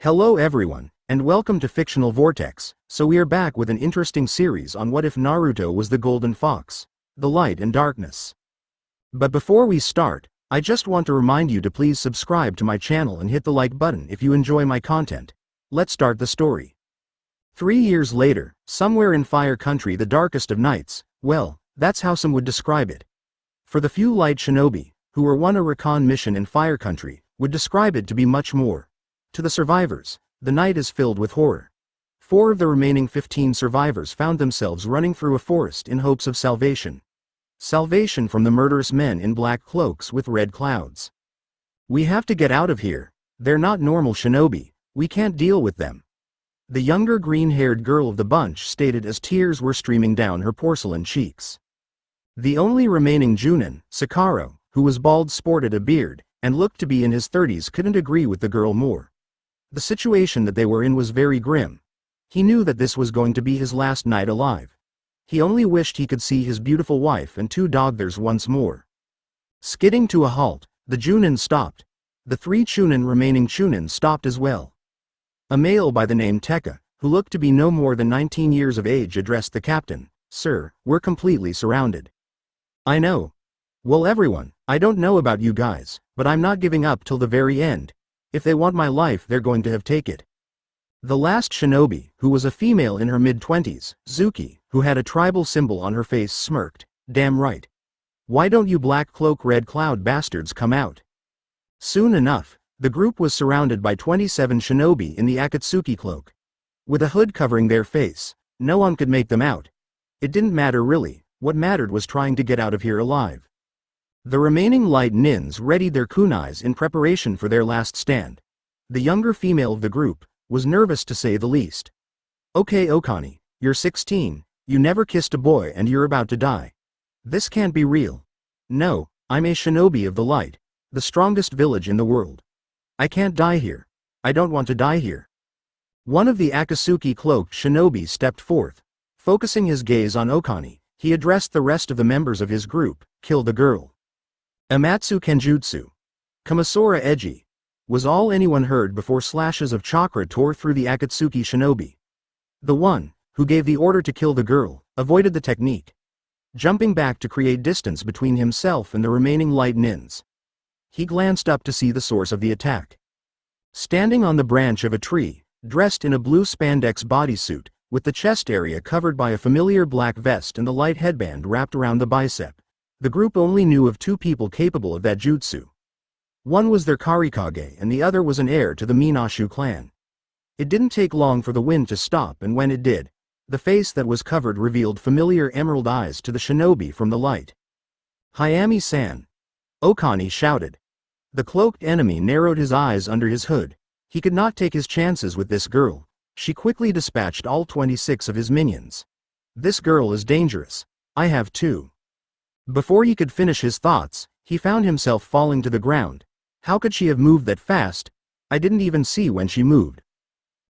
Hello everyone, and welcome to Fictional Vortex. So we are back with an interesting series on what if Naruto was the golden fox, the light and darkness. But before we start, I just want to remind you to please subscribe to my channel and hit the like button if you enjoy my content. Let's start the story. 3 years later, somewhere in Fire Country, the darkest of nights, well, that's how some would describe it. For the few light shinobi, who were on a recon mission in Fire Country, would describe it to be much more. To the survivors, the night is filled with horror. 4 of the remaining 15 survivors found themselves running through a forest in hopes of salvation. Salvation from the murderous men in black cloaks with red clouds. "We have to get out of here. They're not normal shinobi. We can't deal with them," the younger green-haired girl of the bunch stated as tears were streaming down her porcelain cheeks. The only remaining Junin, Sakaro, who was bald, sported a beard, and looked to be in his 30s, couldn't agree with the girl more. The situation that they were in was very grim. He knew that this was going to be his last night alive. He only wished he could see his beautiful wife and 2 dogthers once more. Skidding to a halt, the Junin stopped. The 3 remaining Chunin stopped as well. A male by the name Tekka, who looked to be no more than 19 years of age, addressed the captain. "Sir, we're completely surrounded." "I know. Well everyone, I don't know about you guys, but I'm not giving up till the very end. If they want my life, they're going to have to take it." The last shinobi, who was a female in her mid-20s, Zuki, who had a tribal symbol on her face, smirked. "Damn right. Why don't you black cloak red cloud bastards come out?" Soon enough, the group was surrounded by 27 shinobi in the Akatsuki cloak. With a hood covering their face, no one could make them out. It didn't matter really, what mattered was trying to get out of here alive. The remaining light nins readied their kunais in preparation for their last stand. The younger female of the group was nervous to say the least. "Okay Okani, you're 16, you never kissed a boy and you're about to die. This can't be real." "No, I'm a shinobi of the light, the strongest village in the world. I can't die here. I don't want to die here." One of the Akatsuki cloaked shinobi stepped forth. Focusing his gaze on Okani, he addressed the rest of the members of his group. "Kill the girl." "Amatsu Kenjutsu. Kamasora Eji," was all anyone heard before slashes of chakra tore through the Akatsuki shinobi. The one, who gave the order to kill the girl, avoided the technique, jumping back to create distance between himself and the remaining light nins. He glanced up to see the source of the attack. Standing on the branch of a tree, dressed in a blue spandex bodysuit, with the chest area covered by a familiar black vest and the light headband wrapped around the bicep, the group only knew of 2 people capable of that jutsu. One was their Karikage and the other was an heir to the Minashu clan. It didn't take long for the wind to stop, and when it did, the face that was covered revealed familiar emerald eyes to the shinobi from the light. "Hayami-san!" Okani shouted. The cloaked enemy narrowed his eyes under his hood. He could not take his chances with this girl. She quickly dispatched all 26 of his minions. "This girl is dangerous. I have 2. Before he could finish his thoughts, he found himself falling to the ground. How could she have moved that fast? I didn't even see when she moved.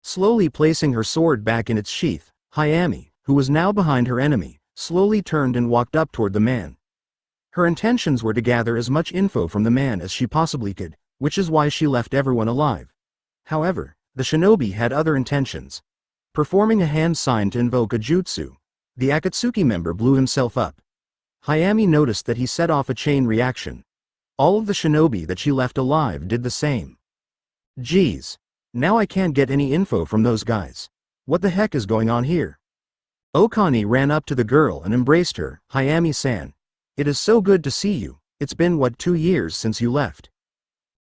Slowly placing her sword back in its sheath, Hayami, who was now behind her enemy, slowly turned and walked up toward the man. Her intentions were to gather as much info from the man as she possibly could, which is why she left everyone alive. However, the shinobi had other intentions. Performing a hand sign to invoke a jutsu, the Akatsuki member blew himself up. Hayami noticed that he set off a chain reaction. All of the shinobi that she left alive did the same. "Geez. Now I can't get any info from those guys. What the heck is going on here?" Okani ran up to the girl and embraced her. "Hayami-san. It is so good to see you. It's been 2 years since you left?"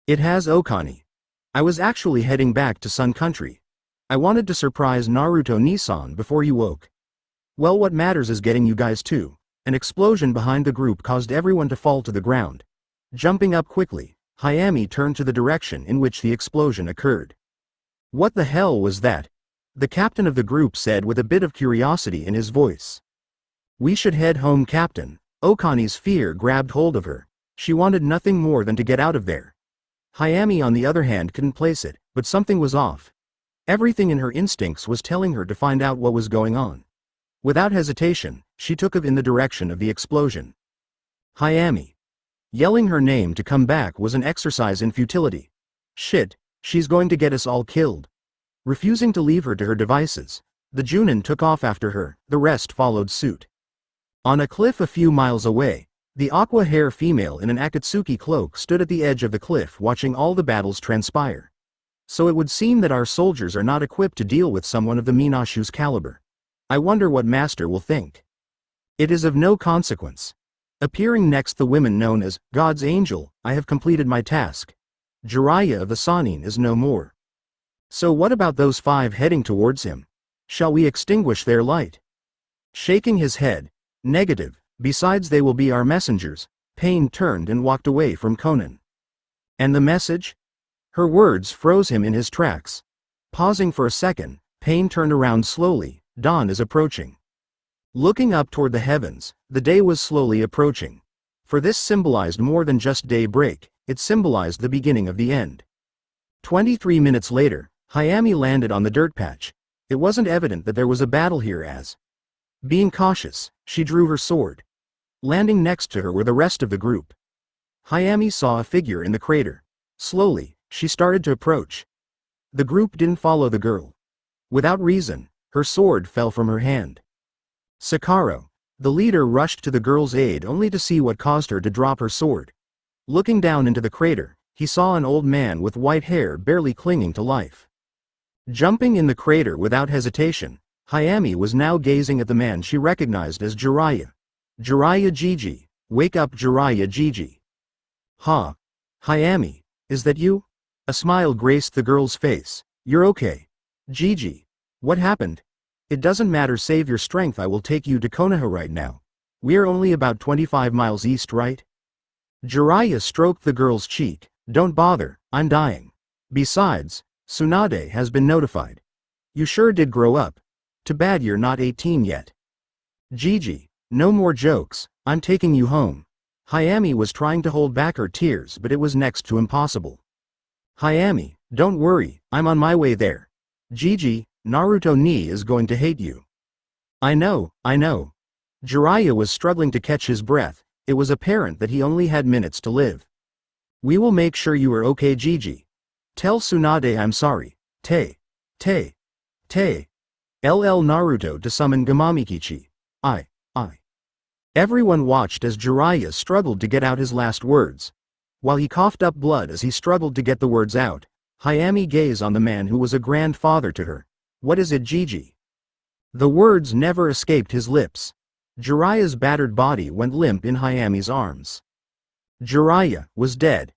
"It has, Okani. I was actually heading back to Sun Country. I wanted to surprise Naruto Nissan before you woke." "Well, what matters is getting you guys too." An explosion behind the group caused everyone to fall to the ground. Jumping up quickly, Hayami turned to the direction in which the explosion occurred. "What the hell was that?" the captain of the group said with a bit of curiosity in his voice. "We should head home, Captain." Okani's fear grabbed hold of her. She wanted nothing more than to get out of there. Hayami on the other hand couldn't place it, but something was off. Everything in her instincts was telling her to find out what was going on. Without hesitation, she took off in the direction of the explosion. "Hayami." Yelling her name to come back was an exercise in futility. "Shit, she's going to get us all killed." Refusing to leave her to her devices, the Junin took off after her, the rest followed suit. On a cliff a few miles away, the aqua-hair female in an Akatsuki cloak stood at the edge of the cliff watching all the battles transpire. So it would seem that our soldiers are not equipped to deal with someone of the Minashu's caliber. I wonder what Master will think. It is of no consequence. Appearing next the women known as God's Angel, I have completed my task. Jiraiya of the Sannin is no more. So what about those 5 heading towards him? Shall we extinguish their light? Shaking his head, negative, besides they will be our messengers. Pain turned and walked away from Conan. And the message? Her words froze him in his tracks. Pausing for a second, Pain turned around slowly. Dawn is approaching. Looking up toward the heavens, the day was slowly approaching. For this symbolized more than just daybreak, it symbolized the beginning of the end. 23 minutes later, Hayami landed on the dirt patch. It wasn't evident that there was a battle here as. Being cautious, she drew her sword. Landing next to her were the rest of the group. Hayami saw a figure in the crater. Slowly, she started to approach. The group didn't follow the girl. Without reason, her sword fell from her hand. Sakaro, the leader, rushed to the girl's aid only to see what caused her to drop her sword. Looking down into the crater, he saw an old man with white hair barely clinging to life. Jumping in the crater without hesitation, Hayami was now gazing at the man she recognized as Jiraiya. Jiraiya Gigi, wake up Jiraiya Gigi. Ha! Hayami, is that you? A smile graced the girl's face. You're okay. Gigi. What happened? It doesn't matter, save your strength, I will take you to Konoha right now. We're only about 25 miles east, right? Jiraiya stroked the girl's cheek. Don't bother, I'm dying. Besides, Tsunade has been notified. You sure did grow up. Too bad you're not 18 yet. Gigi, no more jokes, I'm taking you home. Hayami was trying to hold back her tears, but it was next to impossible. Hayami, don't worry, I'm on my way there. Gigi, Naruto ni is going to hate you. I know. Jiraiya was struggling to catch his breath. It was apparent that he only had minutes to live. We will make sure you are okay, Gigi. Tell Tsunade I'm sorry. LL Naruto to summon Gamamikichi. I. Everyone watched as Jiraiya struggled to get out his last words. While he coughed up blood as he struggled to get the words out, Hayami gazed on the man who was a grandfather to her. What is it, Gigi? The words never escaped his lips. Jiraiya's battered body went limp in Hayami's arms. Jiraiya was dead.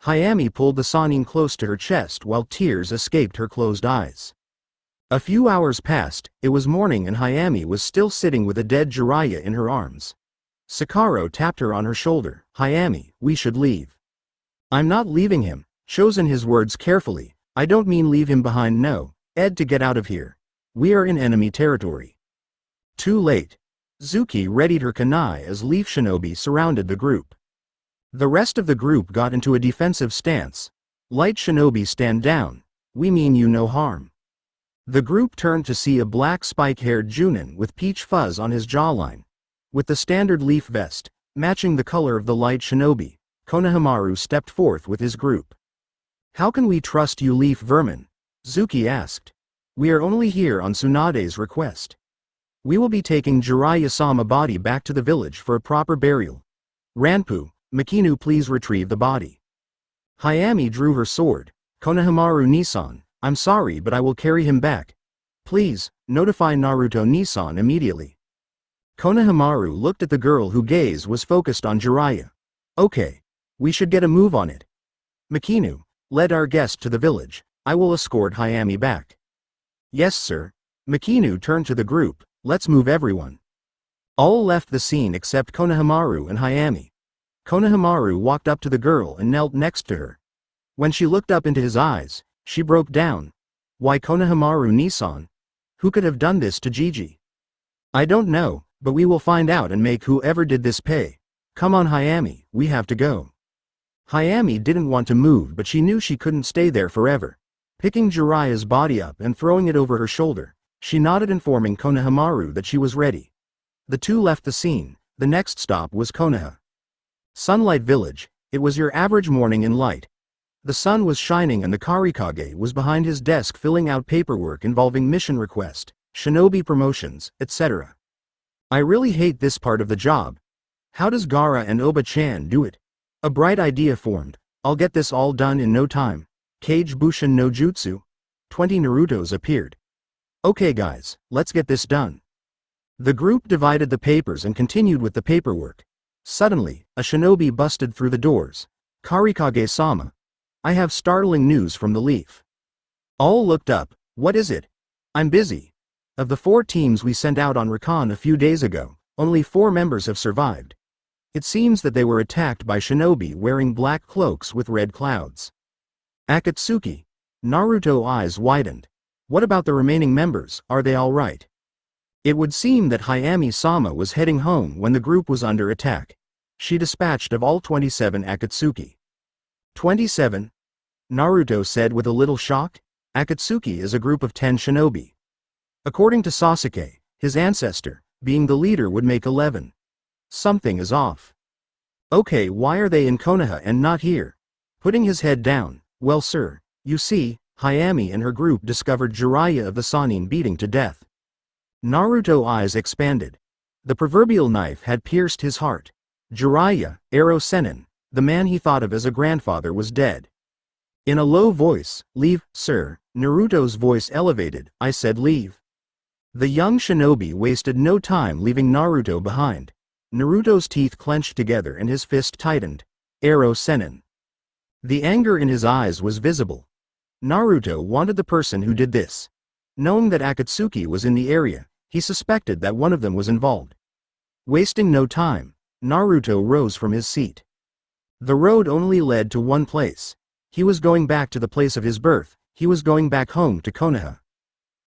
Hayami pulled the Sannin close to her chest while tears escaped her closed eyes. A few hours passed, it was morning and Hayami was still sitting with a dead Jiraiya in her arms. Sakaro tapped her on her shoulder. Hayami, we should leave. I'm not leaving him. Chosen his words carefully. I don't mean leave him behind, no. Ed, to get out of here. We are in enemy territory. Too late. Zuki readied her kunai as Leaf Shinobi surrounded the group. The rest of the group got into a defensive stance. Light Shinobi, stand down. We mean you no harm. The group turned to see a black spike-haired Junin with peach fuzz on his jawline. With the standard leaf vest, matching the color of the light Shinobi, Konohamaru stepped forth with his group. How can we trust you, leaf vermin? Zuki asked. We are only here on Tsunade's request. We will be taking Jiraiya-sama body back to the village for a proper burial. Ranpu, Makinu, please retrieve the body. Hayami drew her sword. Konohamaru Nisan, I'm sorry but I will carry him back. Please, notify Naruto Nisan immediately. Konohamaru looked at the girl whose gaze was focused on Jiraiya. Okay. We should get a move on it. Makinu, lead our guest to the village. I will escort Hayami back. Yes, sir. Makinu turned to the group. Let's move, everyone. All left the scene except Konohamaru and Hayami. Konohamaru walked up to the girl and knelt next to her. When she looked up into his eyes, she broke down. Why, Konohamaru Nisan? Who could have done this to Gigi? I don't know, but we will find out and make whoever did this pay. Come on, Hayami, we have to go. Hayami didn't want to move, but she knew she couldn't stay there forever. Picking Jiraiya's body up and throwing it over her shoulder, she nodded, informing Konohamaru that she was ready. The two left the scene. The next stop was Konoha. Sunlight Village. It was your average morning in light. The sun was shining and the Karikage was behind his desk filling out paperwork involving mission request, shinobi promotions, etc. I really hate this part of the job. How does Gaara and Oba-chan do it? A bright idea formed. I'll get this all done in no time. Kage Bushin no Jutsu. 20 Narutos appeared. Okay guys, let's get this done. The group divided the papers and continued with the paperwork. Suddenly, a shinobi busted through the doors. Karikage-sama. I have startling news from the Leaf. All looked up. What is it? I'm busy. Of the 4 teams we sent out on recon a few days ago, only 4 members have survived. It seems that they were attacked by shinobi wearing black cloaks with red clouds. Akatsuki. Naruto eyes widened. What about the remaining members, are they all right? It would seem that Hayami-sama was heading home when the group was under attack. She dispatched of all 27 Akatsuki. 27? Naruto said with a little shock. Akatsuki is a group of 10 shinobi. According to Sasuke, his ancestor, being the leader would make 11. Something is off. Okay, why are they in Konoha and not here? Putting his head down, well sir, you see, Hayami and her group discovered Jiraiya of the Sannin beating to death. Naruto eyes expanded. The proverbial knife had pierced his heart. Jiraiya, Arrow Sennin, the man he thought of as a grandfather was dead. In a low voice, leave, sir, Naruto's voice elevated, I said leave. The young shinobi wasted no time leaving Naruto behind. Naruto's teeth clenched together and his fist tightened. Arrow Sennin. The anger in his eyes was visible. Naruto wanted the person who did this. Knowing that Akatsuki was in the area, he suspected that one of them was involved. Wasting no time, Naruto rose from his seat. The road only led to one place. He was going back to the place of his birth, he was going back home to Konoha.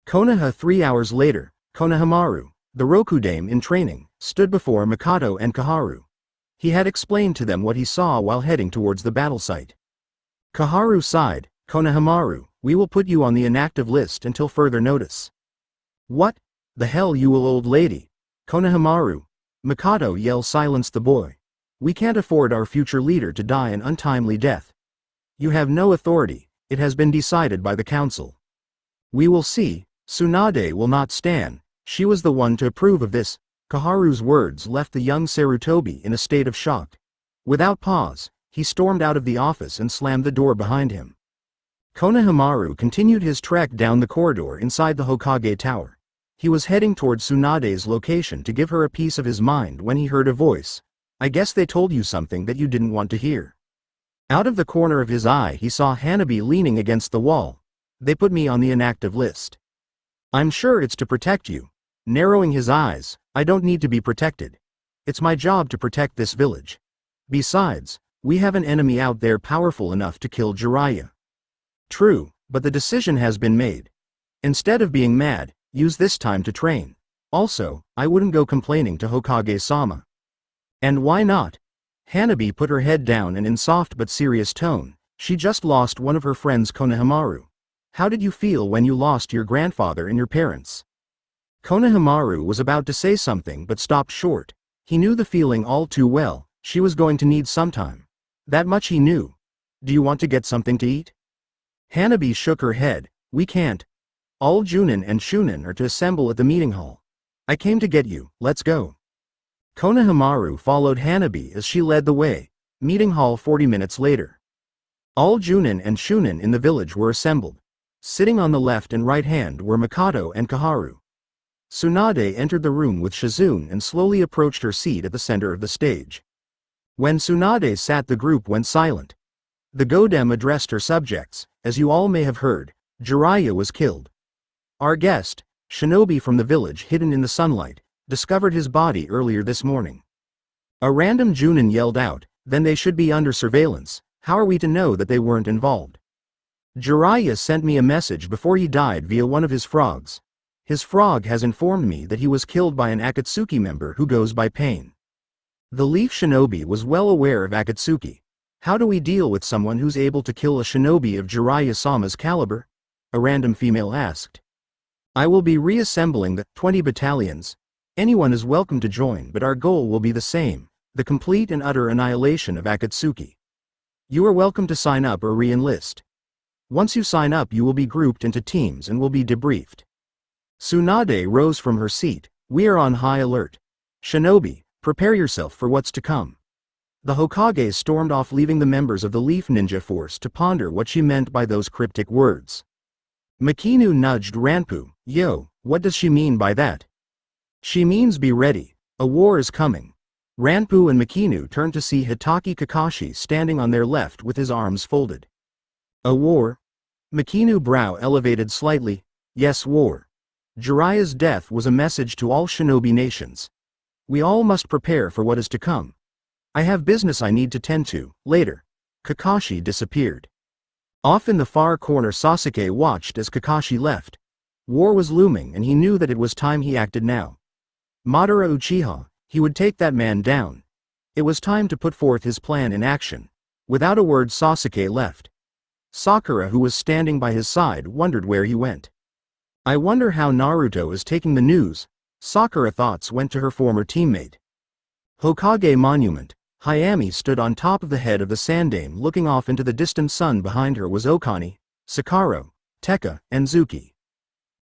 Konoha 3 hours later, Konohamaru, the Rokudame in training, stood before Mikoto and Kaharu. He had explained to them what he saw while heading towards the battle site. Kaharu sighed, Konohamaru, we will put you on the inactive list until further notice. What? The hell you will old lady. Konohamaru. Mikoto yelled silence the boy. We can't afford our future leader to die an untimely death. You have no authority, it has been decided by the council. We will see, Tsunade will not stand, she was the one to approve of this. Kaharu's words left the young Sarutobi in a state of shock. Without pause, he stormed out of the office and slammed the door behind him. Konohamaru continued his trek down the corridor inside the Hokage Tower. He was heading toward Tsunade's location to give her a piece of his mind when he heard a voice. I guess they told you something that you didn't want to hear. Out of the corner of his eye he saw Hanabi leaning against the wall. They put me on the inactive list. I'm sure it's to protect you. Narrowing his eyes, I don't need to be protected. It's my job to protect this village. Besides, we have an enemy out there powerful enough to kill Jiraiya. True, but the decision has been made. Instead of being mad, use this time to train. Also, I wouldn't go complaining to Hokage-sama. And why not? Hanabi put her head down and in soft but serious tone, she just lost one of her friends Konohamaru. How did you feel when you lost your grandfather and your parents? Konohamaru was about to say something but stopped short. He knew the feeling all too well, she was going to need some time. That much he knew. Do you want to get something to eat? Hanabi shook her head, we can't. All Junin and Shunin are to assemble at the meeting hall. I came to get you, let's go. Konohamaru followed Hanabi as she led the way. Meeting hall 40 minutes later. All Junin and Shunin in the village were assembled. Sitting on the left and right hand were Mikoto and Kaharu. Tsunade entered the room with Shizune and slowly approached her seat at the center of the stage. When Tsunade sat, the group went silent. The Godem addressed her subjects. As you all may have heard, Jiraiya was killed. Our guest, shinobi from the village hidden in the sunlight, discovered his body earlier this morning. A random Junin yelled out, then they should be under surveillance, how are we to know that they weren't involved? Jiraiya sent me a message before he died via one of his frogs. His frog has informed me that he was killed by an Akatsuki member who goes by Pain. The Leaf Shinobi was well aware of Akatsuki. How do we deal with someone who's able to kill a shinobi of Jiraiya-sama's caliber? A random female asked. I will be reassembling the 20 battalions. Anyone is welcome to join, but our goal will be the same, the complete and utter annihilation of Akatsuki. You are welcome to sign up or re-enlist. Once you sign up you will be grouped into teams and will be debriefed. Tsunade rose from her seat. We are on high alert. Shinobi, prepare yourself for what's to come. The Hokage stormed off, leaving the members of the Leaf Ninja Force to ponder what she meant by those cryptic words. Makinu nudged Ranpu. Yo, what does she mean by that? She means be ready. A war is coming. Ranpu and Makinu turned to see Hitaki Kakashi standing on their left with his arms folded. A war? Makinu brow elevated slightly. Yes, war. Jiraiya's death was a message to all shinobi nations. We all must prepare for what is to come. I have business I need to tend to. Later. Kakashi disappeared. Off in the far corner Sasuke watched as Kakashi left. War was looming and he knew that it was time he acted now. Madara Uchiha, he would take that man down. It was time to put forth his plan in action. Without a word Sasuke left. Sakura, who was standing by his side, wondered where he went. I wonder how Naruto is taking the news. Sakura's thoughts went to her former teammate. Hokage Monument. Hayami stood on top of the head of the Sandaime, looking off into the distant sun. Behind her was Okani, Sakaro, Tekka, and Zuki.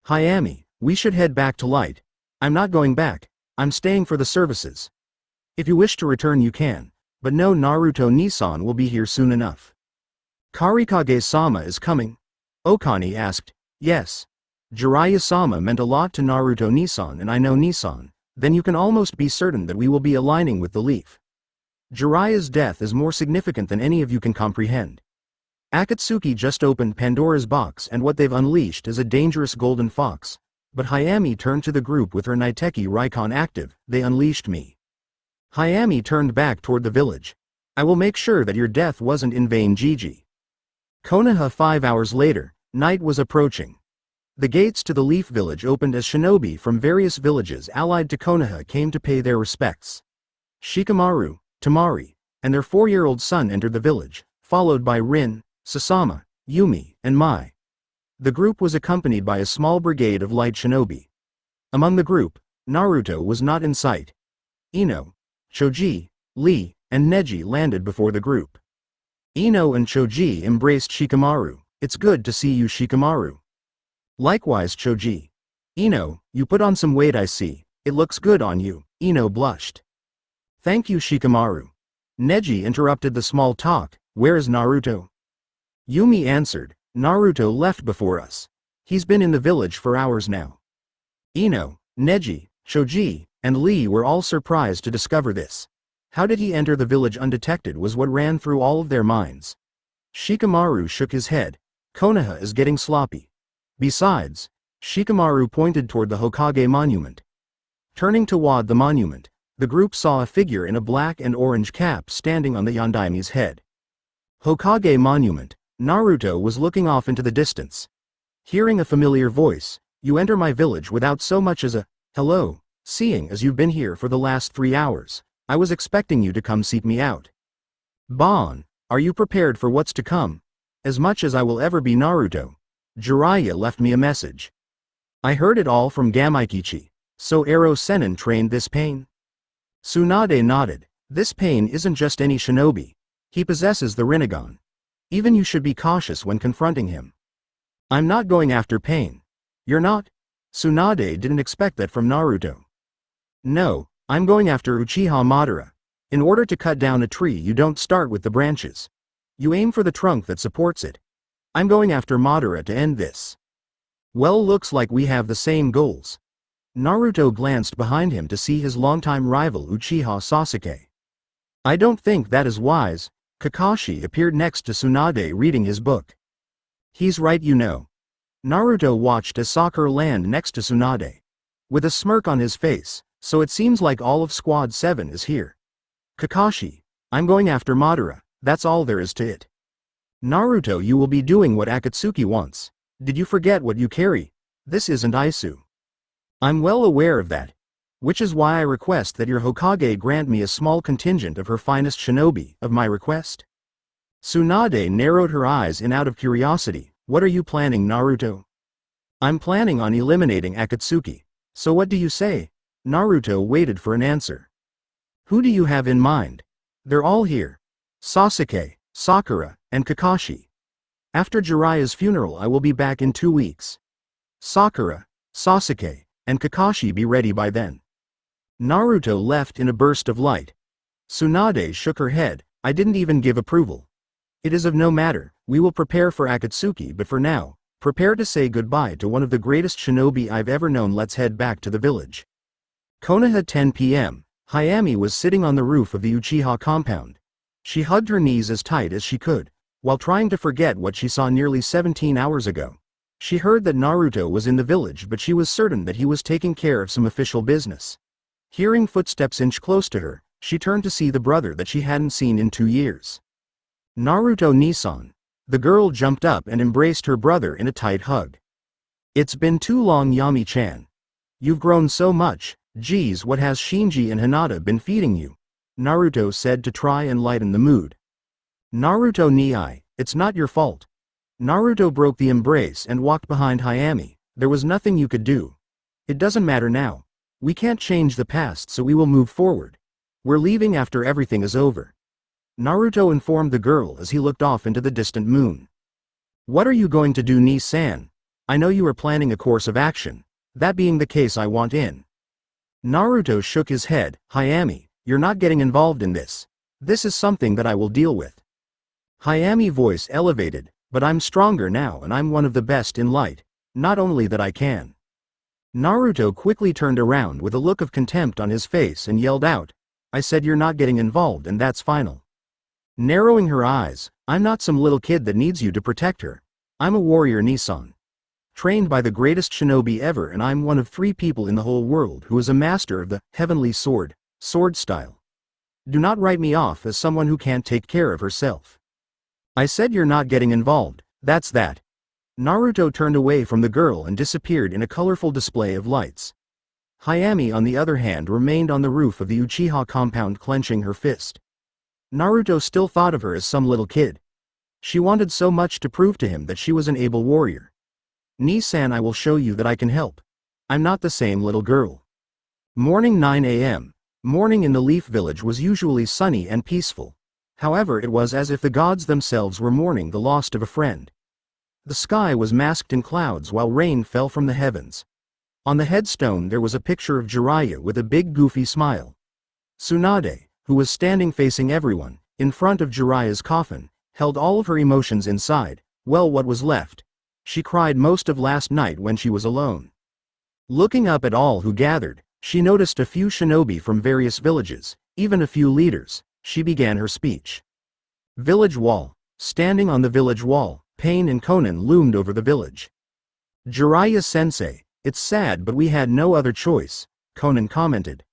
Hayami, we should head back to Light. I'm not going back, I'm staying for the services. If you wish to return you can, but no, Naruto Nisan will be here soon enough. Karikage-sama is coming? Okani asked. Yes. Jiraiya-sama meant a lot to Naruto Nisan, and I know Nisan. Then you can almost be certain that we will be aligning with the Leaf. Jiraiya's death is more significant than any of you can comprehend. Akatsuki just opened Pandora's box, and what they've unleashed is a dangerous golden fox. But Hayami turned to the group with her Naiteki Raikon active. They unleashed me. Hayami turned back toward the village. I will make sure that your death wasn't in vain, Gigi. Konoha. 5 hours later, night was approaching. The gates to the Leaf Village opened as shinobi from various villages allied to Konoha came to pay their respects. Shikamaru, Tamari, and their 4-year-old son entered the village, followed by Rin, Sasama, Yumi, and Mai. The group was accompanied by a small brigade of light shinobi. Among the group, Naruto was not in sight. Ino, Choji, Lee, and Neji landed before the group. Ino and Choji embraced Shikamaru. It's good to see you, Shikamaru. Likewise, Choji. Ino, you put on some weight, I see. It looks good on you. Ino blushed. Thank you, Shikamaru. Neji interrupted the small talk. Where is Naruto? Yumi answered. Naruto left before us. He's been in the village for hours now. Ino, Neji, Choji, and Lee were all surprised to discover this. How did he enter the village undetected was what ran through all of their minds. Shikamaru shook his head. Konoha is getting sloppy. Besides, Shikamaru pointed toward the Hokage monument. Turning toward the monument, the group saw a figure in a black and orange cap standing on the Yondaime's head. Hokage monument. Naruto was looking off into the distance. Hearing a familiar voice, you enter my village without so much as a hello. Seeing as you've been here for the last 3 hours, I was expecting you to come seek me out. Bon, are you prepared for what's to come? As much as I will ever be Naruto. Jiraiya left me a message. I heard it all from Gamaikichi. So Ero Sennin trained this pain? Tsunade nodded. This pain isn't just any shinobi. He possesses the Rinnegan. Even you should be cautious when confronting him. I'm not going after pain. You're not? Tsunade didn't expect that from Naruto. No, I'm going after Uchiha Madara. In order to cut down a tree you don't start with the branches. You aim for the trunk that supports it. I'm going after Madara to end this. Well, looks like we have the same goals. Naruto glanced behind him to see his longtime rival Uchiha Sasuke. I don't think that is wise. Kakashi appeared next to Tsunade reading his book. He's right, you know. Naruto watched as Sakura land next to Tsunade. With a smirk on his face, so it seems like all of Squad 7 is here. Kakashi, I'm going after Madara, that's all there is to it. Naruto, you will be doing what Akatsuki wants. Did you forget what you carry? This isn't Isu. I'm well aware of that. Which is why I request that your Hokage grant me a small contingent of her finest shinobi, of my request. Tsunade narrowed her eyes in out of curiosity. What are you planning, Naruto? I'm planning on eliminating Akatsuki. So what do you say? Naruto waited for an answer. Who do you have in mind? They're all here. Sasuke, Sakura, and Kakashi. After Jiraiya's funeral I will be back in 2 weeks. Sakura, Sasuke, and Kakashi be ready by then. Naruto left in a burst of light. Tsunade shook her head. I didn't even give approval. It is of no matter, we will prepare for Akatsuki, but for now, prepare to say goodbye to one of the greatest shinobi I've ever known. Let's head back to the village. Konoha 10 p.m. Hayami was sitting on the roof of the Uchiha compound. She hugged her knees as tight as she could, while trying to forget what she saw nearly 17 hours ago. She heard that Naruto was in the village, but she was certain that he was taking care of some official business. Hearing footsteps inch close to her, she turned to see the brother that she hadn't seen in 2 years. Naruto Nisan. The girl jumped up and embraced her brother in a tight hug. It's been too long, Yami-chan. You've grown so much. Geez, what has Shinji and Hinata been feeding you? Naruto said to try and lighten the mood. Naruto Nii, it's not your fault. Naruto broke the embrace and walked behind Hayami. There was nothing you could do. It doesn't matter now. We can't change the past, so we will move forward. We're leaving after everything is over. Naruto informed the girl as he looked off into the distant moon. What are you going to do, Nii-san? I know you are planning a course of action. That being the case, I want in. Naruto shook his head. Hayami, you're not getting involved in this. This is something that I will deal with. Hayami's voice elevated, but I'm stronger now and I'm one of the best in light. Not only that, I can. Naruto quickly turned around with a look of contempt on his face and yelled out, I said you're not getting involved, and that's final. Narrowing her eyes, I'm not some little kid that needs you to protect her. I'm a warrior, Nisan. Trained by the greatest shinobi ever, and I'm one of 3 people in the whole world who is a master of the heavenly sword style. Do not write me off as someone who can't take care of herself. I said you're not getting involved, that's that. Naruto turned away from the girl and disappeared in a colorful display of lights. Hayami, on the other hand, remained on the roof of the Uchiha compound, clenching her fist. Naruto still thought of her as some little kid. She wanted so much to prove to him that she was an able warrior. Nii-san, I will show you that I can help. I'm not the same little girl. Morning 9 a.m. Morning in the Leaf Village was usually sunny and peaceful. However, it was as if the gods themselves were mourning the loss of a friend. The sky was masked in clouds while rain fell from the heavens. On the headstone there was a picture of Jiraiya with a big goofy smile. Tsunade, who was standing facing everyone, in front of Jiraiya's coffin, held all of her emotions inside. Well, what was left? She cried most of last night when she was alone. Looking up at all who gathered, she noticed a few shinobi from various villages, even a few leaders. She began her speech. Village wall. Standing on the village wall, Pain and Conan loomed over the village. Jiraiya-sensei, it's sad but we had no other choice, Conan commented.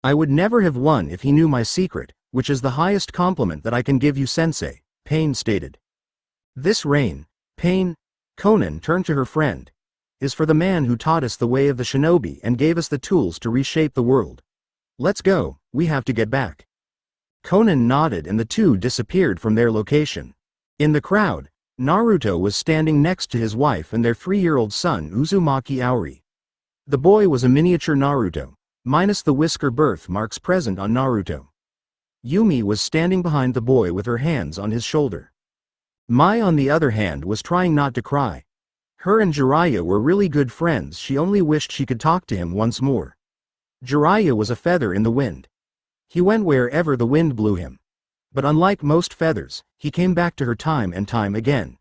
I would never have won if he knew my secret, which is the highest compliment that I can give you, sensei, Pain stated. This reign, Pain, Conan turned to her friend, is for the man who taught us the way of the shinobi and gave us the tools to reshape the world. Let's go, we have to get back. Conan nodded and the two disappeared from their location. In the crowd, Naruto was standing next to his wife and their 3-year-old son Uzumaki Aori. The boy was a miniature Naruto, minus the whisker birthmarks present on Naruto. Yumi was standing behind the boy with her hands on his shoulder. Mai, on the other hand, was trying not to cry. Her and Jiraiya were really good friends. She only wished she could talk to him once more. Jiraiya was a feather in the wind. He went wherever the wind blew him. But unlike most feathers, he came back to her time and time again.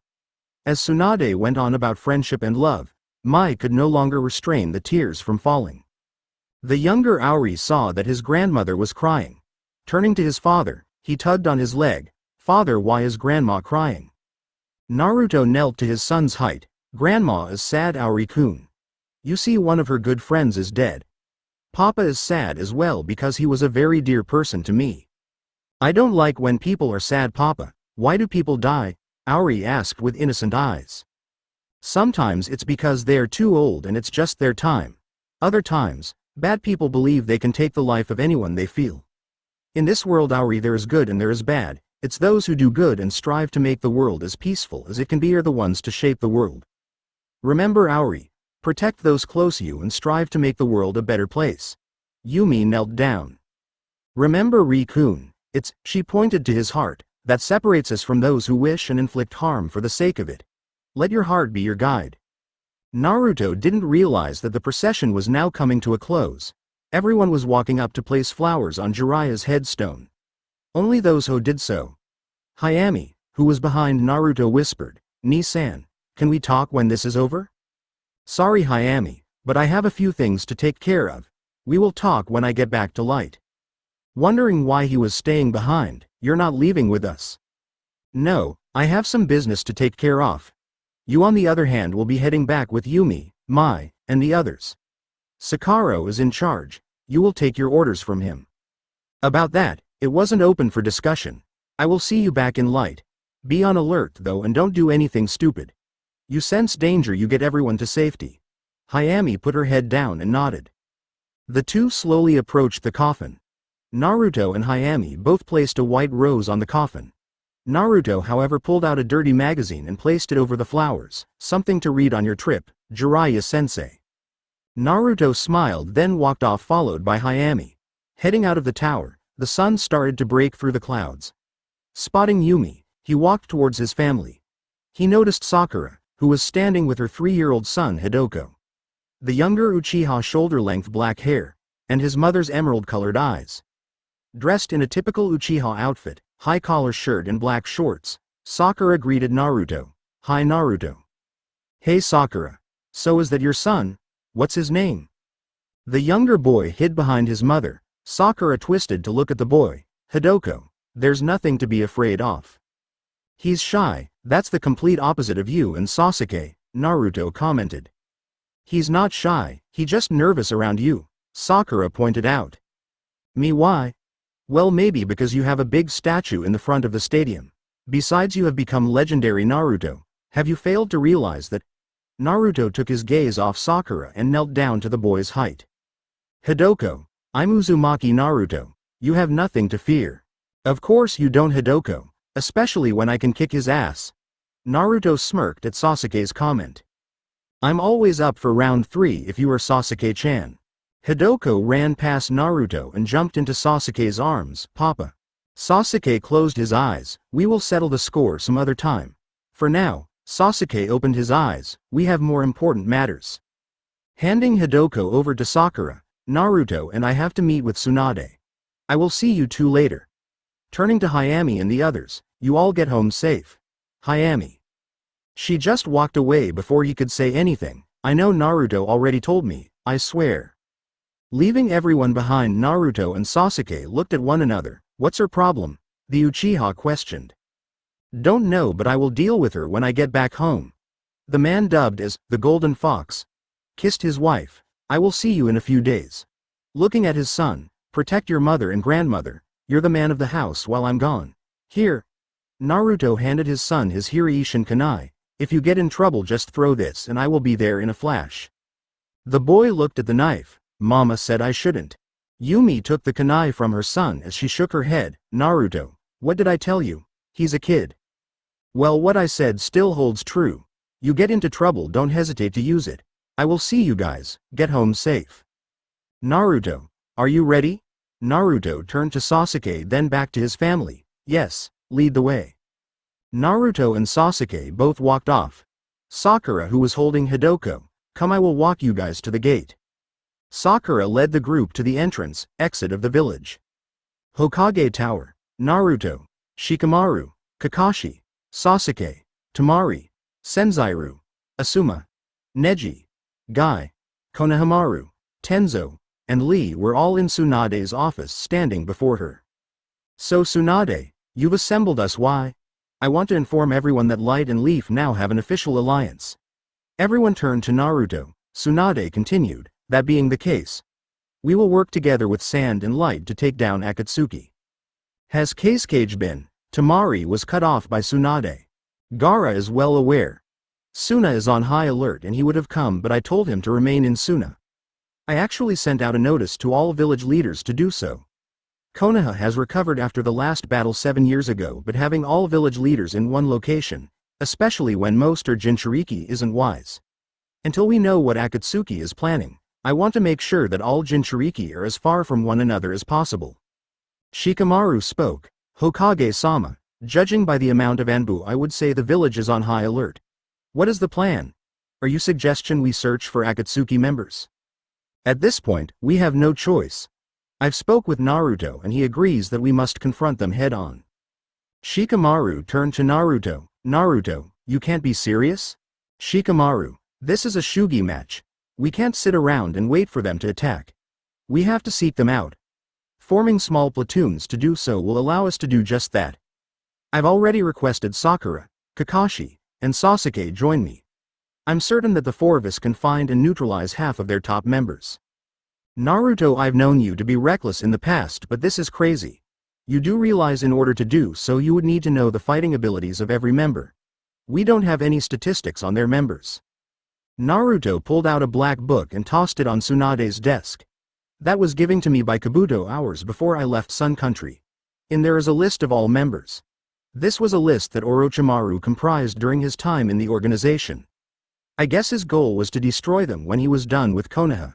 As Tsunade went on about friendship and love, Mai could no longer restrain the tears from falling. The younger Aori saw that his grandmother was crying. Turning to his father, he tugged on his leg. Father, why is grandma crying? Naruto knelt to his son's height. Grandma is sad, Aori-kun. You see, one of her good friends is dead. Papa is sad as well because he was a very dear person to me. I don't like when people are sad, Papa. Why do people die? Aori asked with innocent eyes. Sometimes it's because they are too old and it's just their time. Other times, bad people believe they can take the life of anyone they feel. In this world, Aori, there is good and there is bad. It's those who do good and strive to make the world as peaceful as it can be are the ones to shape the world. Remember, Aori, protect those close to you and strive to make the world a better place. Yumi knelt down. Remember, Ri-kun, she pointed to his heart, that separates us from those who wish and inflict harm for the sake of it. Let your heart be your guide. Naruto didn't realize that the procession was now coming to a close. Everyone was walking up to place flowers on Jiraiya's headstone. Only those who did so. Hayami, who was behind Naruto, whispered, "Ni-san, can we talk when this is over?" "Sorry Hayami, but I have a few things to take care of. We will talk when I get back to light." Wondering why he was staying behind, "You're not leaving with us?" "No, I have some business to take care of. You on the other hand will be heading back with Yumi, Mai, and the others. Sakaro is in charge, you will take your orders from him." About that, it wasn't open for discussion. "I will see you back in light. Be on alert though and don't do anything stupid. You sense danger, you get everyone to safety." Hayami put her head down and nodded. The two slowly approached the coffin. Naruto and Hayami both placed a white rose on the coffin. Naruto however pulled out a dirty magazine and placed it over the flowers. "Something to read on your trip, Jiraiya-sensei." Naruto smiled, then walked off, followed by Hayami. Heading out of the tower, the sun started to break through the clouds. Spotting Yumi, he walked towards his family. He noticed Sakura, who was standing with her 3-year-old son Hidoko. The younger Uchiha shoulder-length black hair, and his mother's emerald-colored eyes. Dressed in a typical Uchiha outfit, high-collar shirt and black shorts, Sakura greeted Naruto. "Hi Naruto." "Hey Sakura. So is that your son? What's his name?" The younger boy hid behind his mother. Sakura twisted to look at the boy. "Hidoko. There's nothing to be afraid of." "He's shy, that's the complete opposite of you and Sasuke," Naruto commented. "He's not shy, he's just nervous around you," Sakura pointed out. "Me why?" "Well, maybe because you have a big statue in the front of the stadium. Besides, you have become legendary Naruto. Have you failed to realize that?" Naruto took his gaze off Sakura and knelt down to the boy's height. "Hidoko, I'm Uzumaki Naruto. You have nothing to fear." "Of course you don't Hidoko, especially when I can kick his ass." Naruto smirked at Sasuke's comment. "I'm always up for round 3 if you are Sasuke-chan." Hidoko ran past Naruto and jumped into Sasuke's arms. "Papa." Sasuke closed his eyes. "We will settle the score some other time. For now," Sasuke opened his eyes, "we have more important matters." Handing Hidoko over to Sakura, "Naruto and I have to meet with Tsunade. I will see you two later." Turning to Hayami and the others, "You all get home safe." Hayami. She just walked away before he could say anything. "I know Naruto already told me, I swear." Leaving everyone behind, Naruto and Sasuke looked at one another. "What's her problem?" the Uchiha questioned. "Don't know, but I will deal with her when I get back home." The man, dubbed as the Golden Fox, kissed his wife. "I will see you in a few days." Looking at his son, "Protect your mother and grandmother. You're the man of the house while I'm gone. Here." Naruto handed his son his Hiraishin kunai. "If you get in trouble, just throw this and I will be there in a flash." The boy looked at the knife. "Mama said I shouldn't." Yumi took the kunai from her son as she shook her head. "Naruto, what did I tell you? He's a kid." "Well, what I said still holds true. You get into trouble, don't hesitate to use it. I will see you guys, get home safe." "Naruto, are you ready?" Naruto turned to Sasuke, then back to his family. "Yes, lead the way." Naruto and Sasuke both walked off. Sakura, who was holding Hidoko, "Come, I will walk you guys to the gate." Sakura led the group to the exit of the village. Hokage Tower, Naruto, Shikamaru, Kakashi, Sasuke, Temari, Senzairu, Asuma, Neji, Guy, Konohamaru, Tenzo, and Lee were all in Tsunade's office standing before her. "So Tsunade, you've assembled us. Why?" "I want to inform everyone that Light and Leaf now have an official alliance." Everyone turned to Naruto. Tsunade continued, "That being the case, we will work together with Sand and Light to take down Akatsuki." "Has Kasuke been?" Temari was cut off by Tsunade. "Gaara is well aware. Suna is on high alert and he would have come, but I told him to remain in Suna. I actually sent out a notice to all village leaders to do so. Konoha has recovered after the last battle 7 years ago, but having all village leaders in one location, especially when most are Jinchuriki, isn't wise. Until we know what Akatsuki is planning, I want to make sure that all Jinchuriki are as far from one another as possible." Shikamaru spoke. "Hokage-sama, Judging by the amount of Anbu, I would say the village is on high alert. What is the plan? Are you suggesting we search for Akatsuki members? At this point, we have no choice. I've spoke with Naruto and he agrees that we must confront them head-on. Shikamaru turned to Naruto. Naruto, you can't be serious? Shikamaru, this is a shugi match. We can't sit around and wait for them to attack. We have to seek them out. Forming small platoons to do so will allow us to do just that. I've already requested Sakura, Kakashi, and Sasuke join me. I'm certain that the four of us can find and neutralize half of their top members. Naruto, I've known you to be reckless in the past, but this is crazy. You do realize in order to do so you would need to know the fighting abilities of every member. We don't have any statistics on their members. Naruto pulled out a black book and tossed it on Tsunade's desk. That was given to me by Kabuto hours before I left Sun Country. In there is a list of all members. This was a list that Orochimaru comprised during his time in the organization. I guess his goal was to destroy them when he was done with Konoha.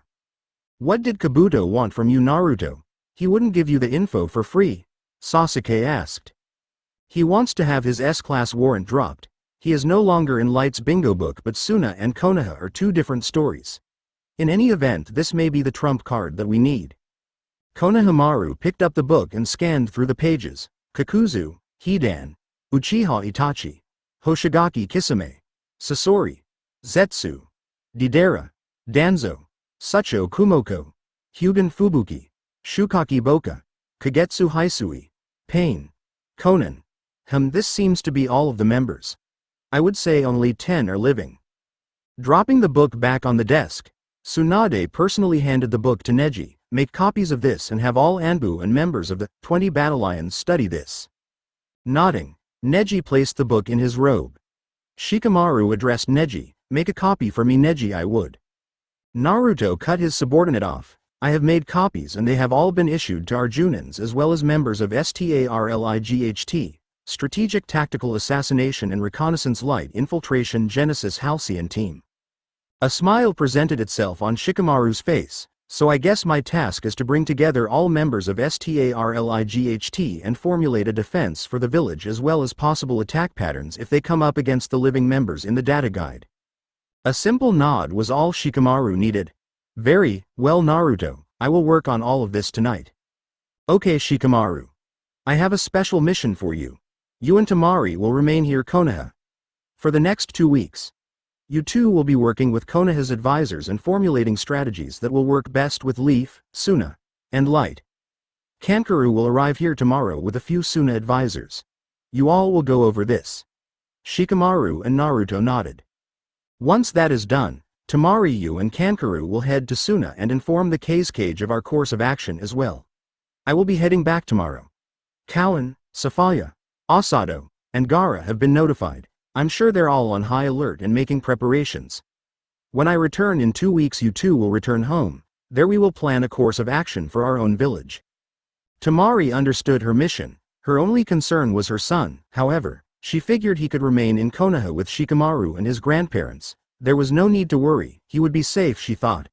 What did Kabuto want from you, Naruto? He wouldn't give you the info for free, Sasuke asked. He wants to have his S-class warrant dropped. He is no longer in Light's bingo book, but Suna and Konoha are two different stories. In any event, this may be the trump card that we need. Konohamaru picked up the book and scanned through the pages. Kakuzu, Hidan, Uchiha Itachi, Hoshigaki Kisame, Sasori, Zetsu, Deidara, Danzo, Sucho Kumoko, Hyugan Fubuki, Shukaki Boka, Kagetsu Hisui, Pain, Conan. This seems to be all of the members. I would say only 10 are living. Dropping the book back on the desk, Tsunade personally handed the book to Neji. Make copies of this and have all Anbu and members of the 20 Battalions study this. Nodding, Neji placed the book in his robe. Shikamaru addressed Neji. Make a copy for me, Neji, I would. Naruto cut his subordinate off. I have made copies and they have all been issued to Arjunans as well as members of STARLIGHT, Strategic Tactical Assassination and Reconnaissance Light Infiltration Genesis Halcyon Team. A smile presented itself on Shikamaru's face. So I guess my task is to bring together all members of STARLIGHT and formulate a defense for the village as well as possible attack patterns if they come up against the living members in the data guide. A simple nod was all Shikamaru needed. Very well, Naruto, I will work on all of this tonight. Okay, Shikamaru. I have a special mission for you. You and Temari will remain here, Konoha, for the next 2 weeks. You two will be working with Konoha's advisors and formulating strategies that will work best with Leaf, Suna, and Light. Kankuro will arrive here tomorrow with a few Suna advisors. You all will go over this. Shikamaru and Naruto nodded. Once that is done, Temari, you and Kankuro will head to Suna and inform the Cage of our course of action as well. I will be heading back tomorrow. Cowan, Safaya, Asado, and Gaara have been notified. I'm sure they're all on high alert and making preparations. When I return in 2 weeks, you two will return home. There we will plan a course of action for our own village. Temari understood her mission. Her only concern was her son. However, she figured he could remain in Konoha with Shikamaru and his grandparents. There was no need to worry. He would be safe, she thought.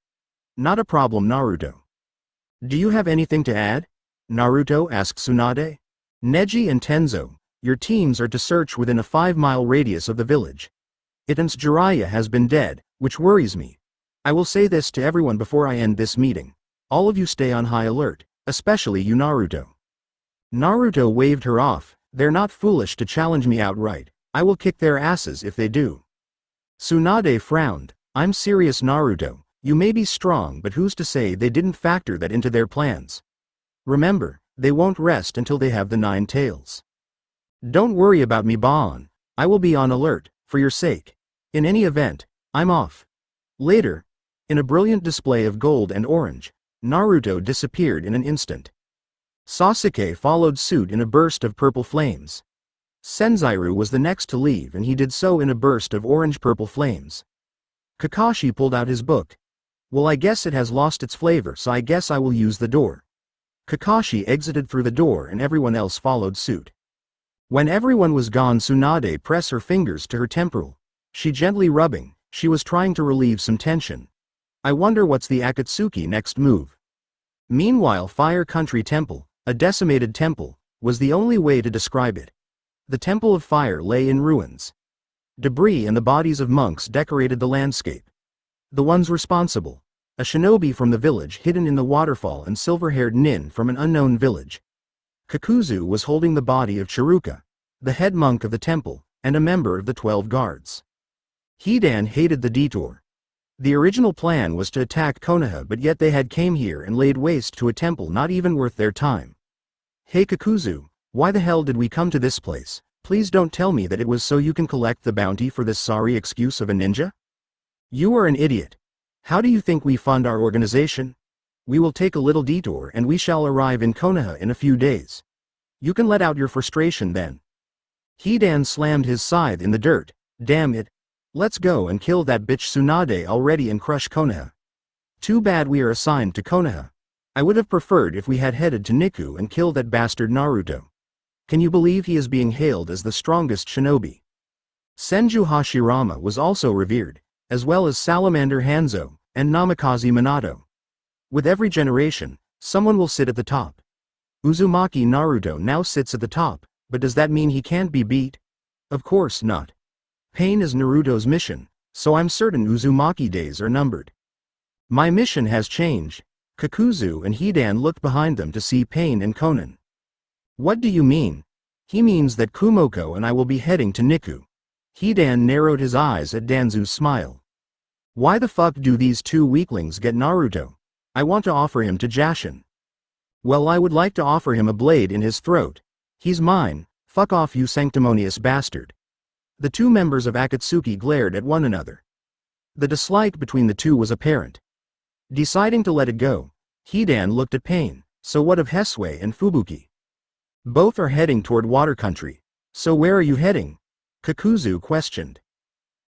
Not a problem, Naruto. Do you have anything to add? Naruto asked Tsunade. Neji and Tenzo, your teams are to search within a 5-mile radius of the village. Iten's Jiraiya has been dead, which worries me. I will say this to everyone before I end this meeting. All of you stay on high alert, especially you, Naruto. Naruto waved her off. They're not foolish to challenge me outright. I will kick their asses if they do. Tsunade frowned. I'm serious, Naruto. You may be strong, but who's to say they didn't factor that into their plans? Remember, they won't rest until they have the 9 tails. Don't worry about me, Baon. I will be on alert, for your sake. In any event, I'm off. Later, in a brilliant display of gold and orange, Naruto disappeared in an instant. Sasuke followed suit in a burst of purple flames. Senzairu was the next to leave and he did so in a burst of orange-purple flames. Kakashi pulled out his book. Well, I guess it has lost its flavor, so I guess I will use the door. Kakashi exited through the door and everyone else followed suit. When everyone was gone, Tsunade pressed her fingers to her temporal. She gently rubbing, she was trying to relieve some tension. I wonder what's the Akatsuki next move. Meanwhile, Fire Country Temple, a decimated temple, was the only way to describe it. The Temple of Fire lay in ruins. Debris and the bodies of monks decorated the landscape. The ones responsible: a shinobi from the village hidden in the waterfall and silver-haired nin from an unknown village. Kakuzu was holding the body of Chiruka, the head monk of the temple, and a member of the 12 guards. Hidan hated the detour. The original plan was to attack Konoha, but yet they had came here and laid waste to a temple not even worth their time. Hey Kakuzu, why the hell did we come to this place? Please don't tell me that it was so you can collect the bounty for this sorry excuse of a ninja? You are an idiot. How do you think we fund our organization? We will take a little detour and we shall arrive in Konoha in a few days. You can let out your frustration then. Hidan slammed his scythe in the dirt. Damn it. Let's go and kill that bitch Tsunade already and crush Konoha. Too bad we are assigned to Konoha. I would have preferred if we had headed to Niku and killed that bastard Naruto. Can you believe he is being hailed as the strongest shinobi? Senju Hashirama was also revered, as well as Salamander Hanzo and Namikaze Minato. With every generation, someone will sit at the top. Uzumaki Naruto now sits at the top, but does that mean he can't be beat? Of course not. Pain is Naruto's mission, so I'm certain Uzumaki days are numbered. My mission has changed. Kakuzu and Hidan looked behind them to see Pain and Conan. What do you mean? He means that Kumoko and I will be heading to Niku. Hidan narrowed his eyes at Danzu's smile. Why the fuck do these two weaklings get Naruto? I want to offer him to Jashin. Well, I would like to offer him a blade in his throat. He's mine. Fuck off, you sanctimonious bastard. The two members of Akatsuki glared at one another. The dislike between the two was apparent. Deciding to let it go, Hidan looked at Pain. So what of Hesue and Fubuki? Both are heading toward water country. So where are you heading? Kakuzu questioned.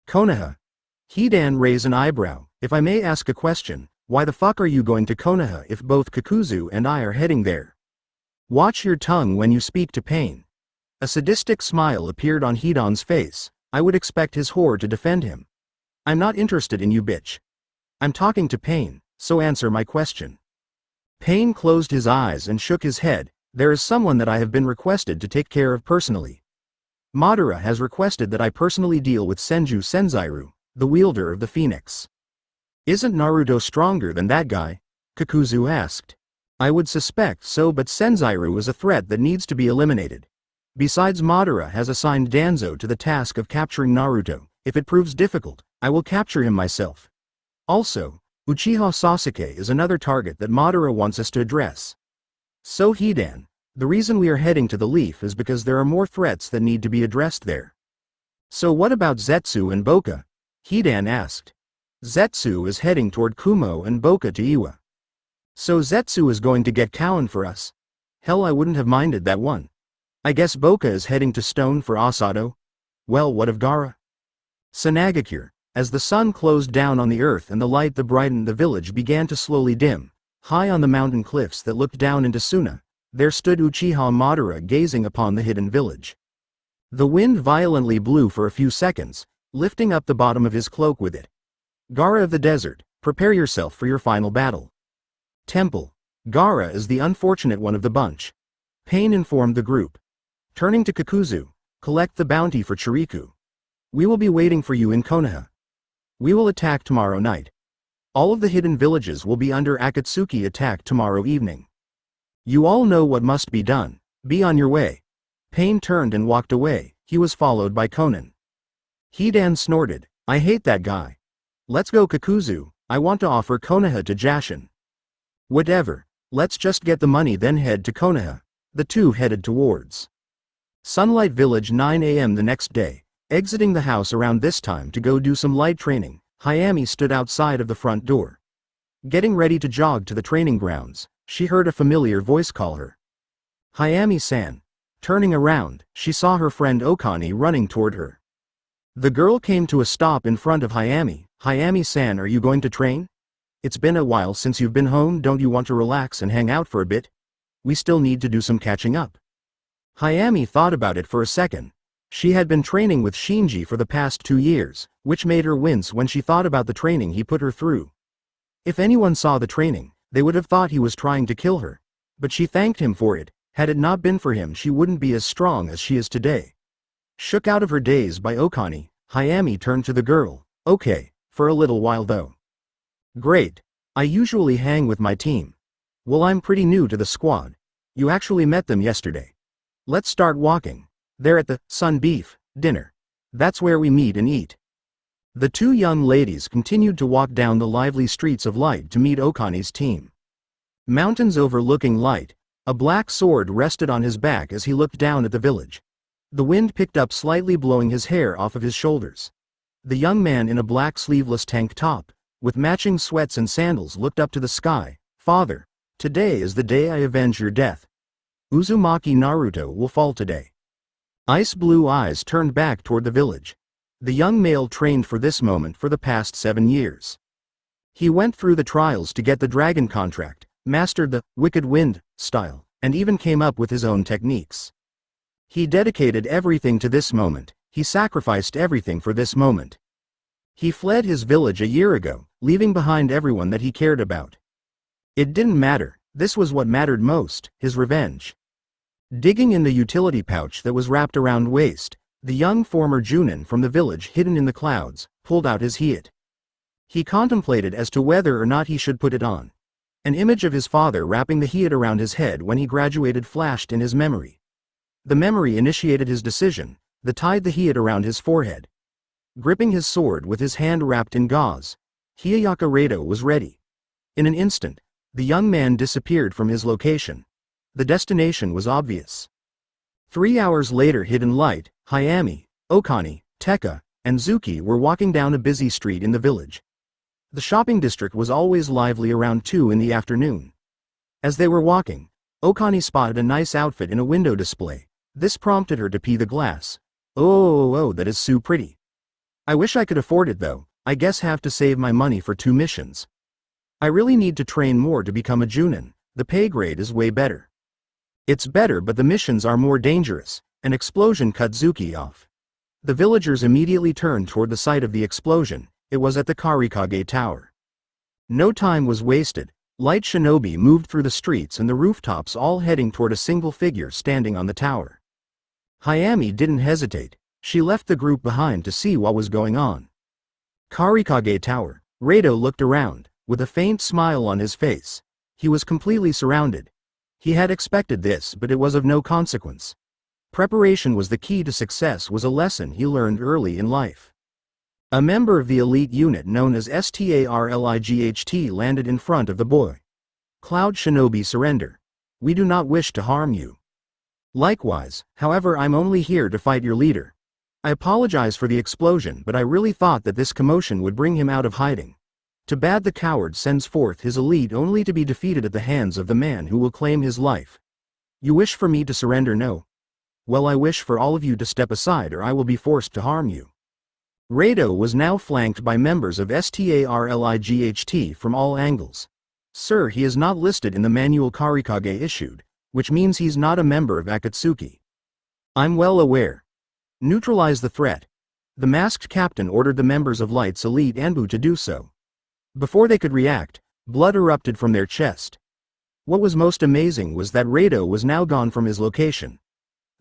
Konoha. Hidan raised an eyebrow. If I may ask a question, why the fuck are you going to Konoha if both Kakuzu and I are heading there? Watch your tongue when you speak to Pain. A sadistic smile appeared on Hidan's face. I would expect his whore to defend him. I'm not interested in you, bitch. I'm talking to Pain, so answer my question. Pain closed his eyes and shook his head. There is someone that I have been requested to take care of personally. Madara has requested that I personally deal with Senju Senzairu, the wielder of the Phoenix. Isn't Naruto stronger than that guy? Kakuzu asked. I would suspect so, but Senzairu is a threat that needs to be eliminated. Besides, Madara has assigned Danzo to the task of capturing Naruto. If it proves difficult, I will capture him myself. Also, Uchiha Sasuke is another target that Madara wants us to address. So Hidan, the reason we are heading to the Leaf is because there are more threats that need to be addressed there. So what about Zetsu and Boka? Hidan asked. Zetsu is heading toward Kumo and Boka to Iwa. So Zetsu is going to get Cowan for us. Hell, I wouldn't have minded that one. I guess Boka is heading to Stone for Asado. Well, what of Gaara? Sanagakure. As the sun closed down on the earth and the light that brightened the village began to slowly dim, high on the mountain cliffs that looked down into Suna, there stood Uchiha Madara gazing upon the hidden village. The wind violently blew for a few seconds, lifting up the bottom of his cloak with it. Gaara of the desert, prepare yourself for your final battle. Temple. Gaara is the unfortunate one of the bunch. Pain informed the group. Turning to Kakuzu, collect the bounty for Chiriku. We will be waiting for you in Konoha. We will attack tomorrow night. All of the hidden villages will be under Akatsuki attack tomorrow evening. You all know what must be done. Be on your way. Pain turned and walked away. He was followed by Conan. Hidan snorted. I hate that guy. Let's go, Kakuzu. I want to offer Konoha to Jashin. Whatever. Let's just get the money then head to Konoha. The two headed towards Sunlight Village 9 a.m. the next day. Exiting the house around this time to go do some light training, Hayami stood outside of the front door. Getting ready to jog to the training grounds, she heard a familiar voice call her. Hayami-san. Turning around, she saw her friend Okani running toward her. The girl came to a stop in front of Hayami. Hayami-san, are you going to train? It's been a while since you've been home, don't you want to relax and hang out for a bit? We still need to do some catching up. Hayami thought about it for a second. She had been training with Shinji for the past 2 years, which made her wince when she thought about the training he put her through. If anyone saw the training, they would have thought he was trying to kill her. But she thanked him for it. Had it not been for him, she wouldn't be as strong as she is today. Shook out of her daze by Okani, Hayami turned to the girl. Okay, for a little while though. Great. I usually hang with my team. Well, I'm pretty new to the squad. You actually met them yesterday. Let's start walking. They're at the Sun Beef dinner. That's where we meet and eat. The two young ladies continued to walk down the lively streets of Light to meet Okani's team. Mountains overlooking Light, a black sword rested on his back as he looked down at the village. The wind picked up slightly, blowing his hair off of his shoulders. The young man in a black sleeveless tank top, with matching sweats and sandals, looked up to the sky. Father, today is the day I avenge your death. Uzumaki Naruto will fall today. Ice blue eyes turned back toward the village. The young male trained for this moment for the past 7 years. He went through the trials to get the dragon contract, mastered the Wicked Wind style, and even came up with his own techniques. He dedicated everything to this moment. He sacrificed everything for this moment. He fled his village a year ago, leaving behind everyone that he cared about. It didn't matter, this was what mattered most, his revenge. Digging in the utility pouch that was wrapped around waist, the young former Junin from the village hidden in the clouds, pulled out his hiat. He contemplated as to whether or not he should put it on. An image of his father wrapping the hiat around his head when he graduated flashed in his memory. The memory initiated his decision, tied the hiat around his forehead. Gripping his sword with his hand wrapped in gauze, Hiyayaka Rado was ready. In an instant, the young man disappeared from his location. The destination was obvious. 3 hours later, hidden Light, Hayami, Okani, Tekka, and Zuki were walking down a busy street in the village. The shopping district was always lively around 2 in the afternoon. As they were walking, Okani spotted a nice outfit in a window display. This prompted her to pee the glass. Oh, that is so pretty. I wish I could afford it though. I guess have to save my money for 2 missions. I really need to train more to become a Junin. The pay grade is way better. It's better, but the missions are more dangerous. An explosion cut Zuki off. The villagers immediately turned toward the site of the explosion. It was at the Karikage Tower. No time was wasted. Light shinobi moved through the streets and the rooftops, all heading toward a single figure standing on the tower. Hayami didn't hesitate. She left the group behind to see what was going on. Karikage Tower. Rado looked around, with a faint smile on his face. He was completely surrounded. He had expected this, but it was of no consequence. Preparation was the key to success, was a lesson he learned early in life. A member of the elite unit known as STARLIGHT landed in front of the boy. Cloud Shinobi, surrender. We do not wish to harm you. Likewise, however, I'm only here to fight your leader. I apologize for the explosion, but I really thought that this commotion would bring him out of hiding. Too bad the coward sends forth his elite only to be defeated at the hands of the man who will claim his life. You wish for me to surrender? No. Well, I wish for all of you to step aside or I will be forced to harm you. Rado was now flanked by members of STARLIGHT from all angles. Sir, he is not listed in the manual Karikage issued, which means he's not a member of Akatsuki. I'm well aware. Neutralize the threat. The masked captain ordered the members of Light's elite Anbu to do so. Before they could react, blood erupted from their chest. What was most amazing was that Rado was now gone from his location.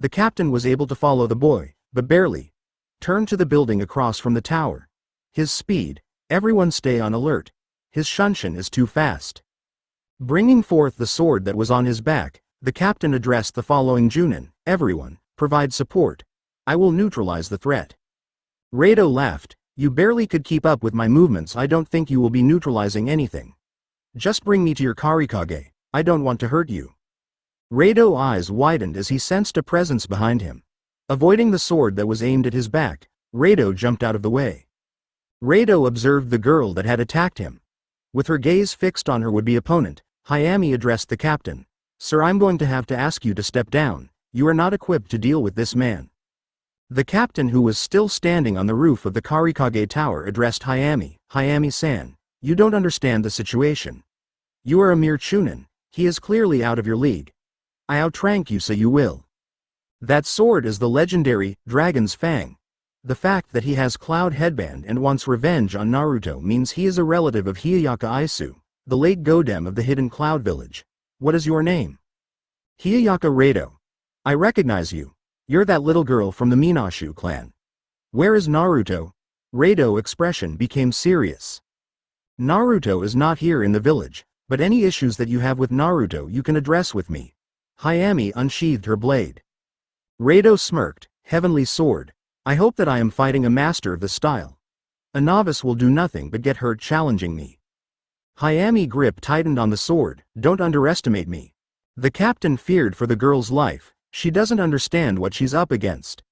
The captain was able to follow the boy, but barely. Turned to the building across from the tower. His speed, everyone stay on alert. His shunshin is too fast. Bringing forth the sword that was on his back, the captain addressed the following Junin. Everyone, provide support. I will neutralize the threat. Rado laughed. You barely could keep up with my movements. I don't think you will be neutralizing anything. Just bring me to your Karikage. I don't want to hurt you. Rado's eyes widened as he sensed a presence behind him. Avoiding the sword that was aimed at his back, Rado jumped out of the way. Rado observed the girl that had attacked him. With her gaze fixed on her would-be opponent, Hayami addressed the captain. Sir, I'm going to have to ask you to step down. You are not equipped to deal with this man. The captain, who was still standing on the roof of the Karikage Tower, addressed Hayami. Hayami-san, you don't understand the situation. You are a mere chunin. He is clearly out of your league. I outrank you, so you will. That sword is the legendary Dragon's Fang. The fact that he has Cloud Headband and wants revenge on Naruto means he is a relative of Hiyayaka Aisu, the late Godem of the Hidden Cloud Village. What is your name? Hiyayaka Rado. I recognize you. You're that little girl from the Minashu clan. Where is Naruto? Raido's expression became serious. Naruto is not here in the village, but any issues that you have with Naruto you can address with me. Hayami unsheathed her blade. Raido smirked, heavenly sword. I hope that I am fighting a master of the style. A novice will do nothing but get hurt challenging me. Hayami's grip tightened on the sword. Don't underestimate me. The captain feared for the girl's life. She doesn't understand what she's up against.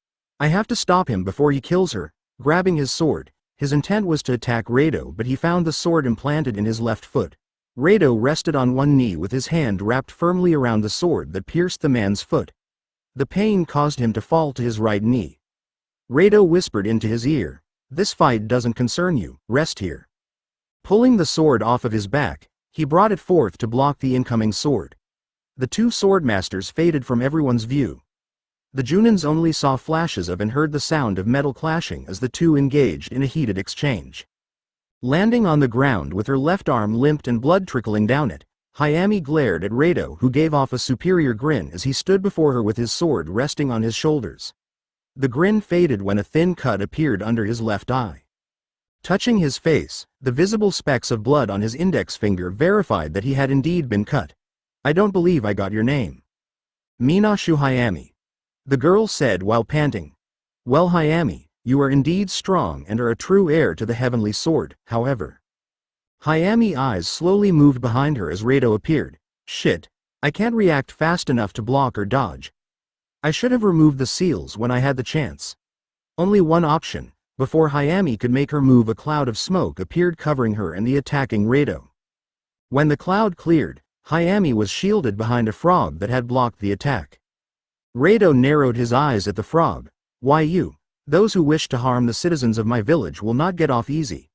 I have to stop him before he kills her. Grabbing his sword, his intent was to attack Raido, but he found the sword implanted in his left foot. Raido rested on one knee with his hand wrapped firmly around the sword that pierced the man's foot. The pain caused him to fall to his right knee. Raido whispered into his ear, "This fight doesn't concern you, rest here." Pulling the sword off of his back, he brought it forth to block the incoming sword. The two swordmasters faded from everyone's view. The Junins only saw flashes of and heard the sound of metal clashing as the two engaged in a heated exchange. Landing on the ground with her left arm limped and blood trickling down it, Hayami glared at Raido, who gave off a superior grin as he stood before her with his sword resting on his shoulders. The grin faded when a thin cut appeared under his left eye. Touching his face, the visible specks of blood on his index finger verified that he had indeed been cut. "I don't believe I got your name." "Minashu Hayami," the girl said while panting. "Well, Hayami, you are indeed strong and are a true heir to the heavenly sword, however." Hayami's eyes slowly moved behind her as Raido appeared. "Shit, I can't react fast enough to block or dodge. I should have removed the seals when I had the chance." Only one option. Before Hayami could make her move, a cloud of smoke appeared covering her and the attacking Raido. When the cloud cleared, Hayami was shielded behind a frog that had blocked the attack. Raido narrowed his eyes at the frog. "Why you? Those who wish to harm the citizens of my village will not get off easy."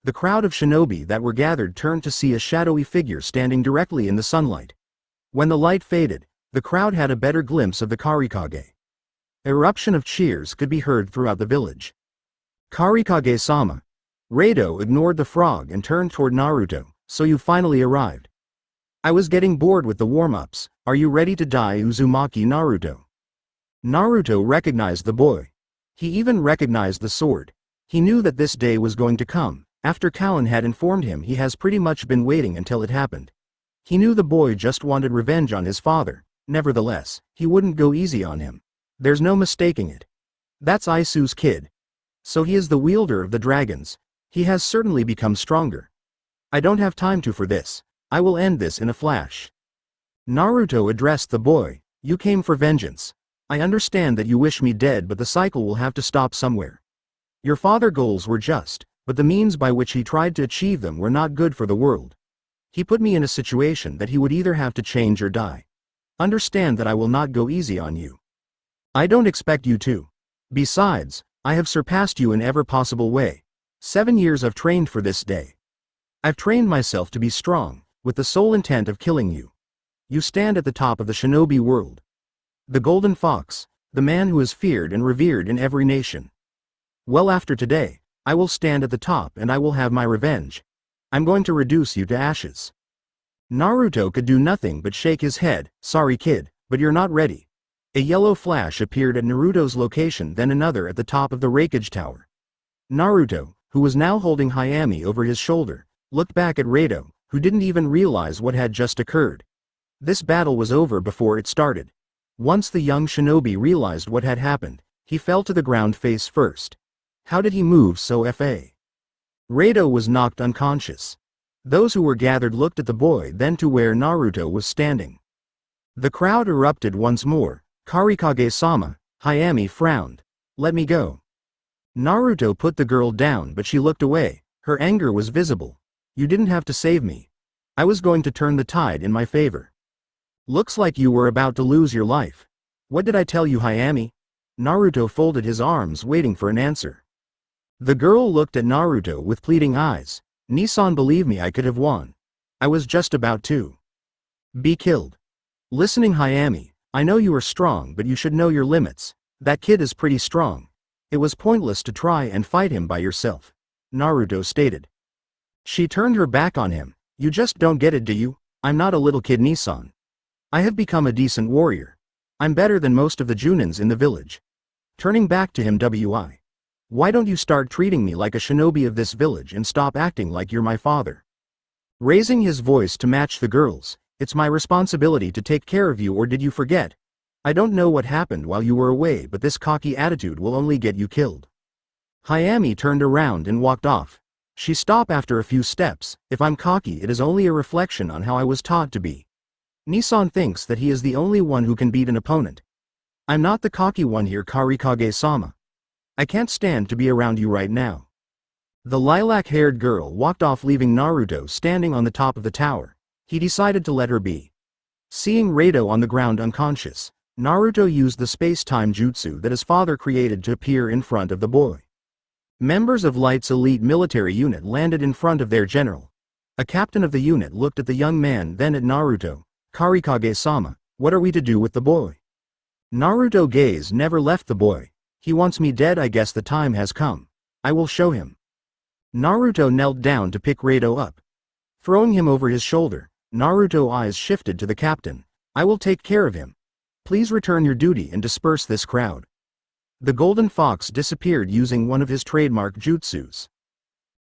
The crowd of shinobi that were gathered turned to see a shadowy figure standing directly in the sunlight. When the light faded, the crowd had a better glimpse of the Karikage. Eruption of cheers could be heard throughout the village. "Karikage-sama." Raido ignored the frog and turned toward Naruto. "So you finally arrived. I was getting bored with the warm-ups. Are you ready to die, Uzumaki Naruto?" Naruto recognized the boy. He even recognized the sword. He knew that this day was going to come. After Conan had informed him, he has pretty much been waiting until it happened. He knew the boy just wanted revenge on his father. Nevertheless, he wouldn't go easy on him. There's no mistaking it. That's Isu's kid. So he is the wielder of the dragons. He has certainly become stronger. I don't have time for this. I will end this in a flash. Naruto addressed the boy. "You came for vengeance. I understand that you wish me dead, but the cycle will have to stop somewhere. Your father's goals were just, but the means by which he tried to achieve them were not good for the world. He put me in a situation that he would either have to change or die. Understand that I will not go easy on you. I don't expect you to. Besides, I have surpassed you in every possible way. 7 years I've trained for this day. I've trained myself to be strong, with the sole intent of killing you. You stand at the top of the shinobi world. The Golden Fox, the man who is feared and revered in every nation. Well, after today, I will stand at the top and I will have my revenge. I'm going to reduce you to ashes." Naruto could do nothing but shake his head. "Sorry kid, but you're not ready." A yellow flash appeared at Naruto's location, then another at the top of the Raikage Tower. Naruto, who was now holding Hayami over his shoulder, looked back at Raido, who didn't even realize what had just occurred. This battle was over before it started. Once the young shinobi realized what had happened, he fell to the ground face first. How did he move so fast? Raido was knocked unconscious. Those who were gathered looked at the boy, then to where Naruto was standing. The crowd erupted once more. "Karikage-sama," Hayami frowned. "Let me go." Naruto put the girl down, but she looked away. Her anger was visible. "You didn't have to save me. I was going to turn the tide in my favor. Looks like you were about to lose your life. What did I tell you, Hayami?" Naruto folded his arms, waiting for an answer. The girl looked at Naruto with pleading eyes. "Nissan, believe me, I could have won. I was just about to be killed." "Listening, Hayami, I know you are strong, but you should know your limits. That kid is pretty strong. It was pointless to try and fight him by yourself," Naruto stated. She turned her back on him. "You just don't get it, do you? I'm not a little kid, Nissan. I have become a decent warrior. I'm better than most of the Junins in the village. Turning back to him, why don't you start treating me like a shinobi of this village and stop acting like you're my father? Raising his voice to match the girls, it's my responsibility to take care of you, or did you forget? I don't know what happened while you were away, but this cocky attitude will only get you killed. Hayami turned around and walked off. She stopped after a few steps. If I'm cocky, it is only a reflection on how I was taught to be. Nissan thinks that he is the only one who can beat an opponent. I'm not the cocky one here, Karikage-sama. I can't stand to be around you right now. The lilac-haired girl walked off, leaving Naruto standing on the top of the tower. He decided to let her be. Seeing Rado on the ground unconscious, Naruto used the space-time jutsu that his father created to appear in front of the boy. Members of Light's elite military unit landed in front of their general. A captain of the unit looked at the young man, then at Naruto. Karikage-sama, what are we to do with the boy? Naruto's gaze never left the boy. He wants me dead. I guess the time has come. I will show him. Naruto knelt down to pick Rado up. Throwing him over his shoulder, Naruto's eyes shifted to the captain. I will take care of him. Please return your duty and disperse this crowd. The golden fox disappeared using one of his trademark jutsus.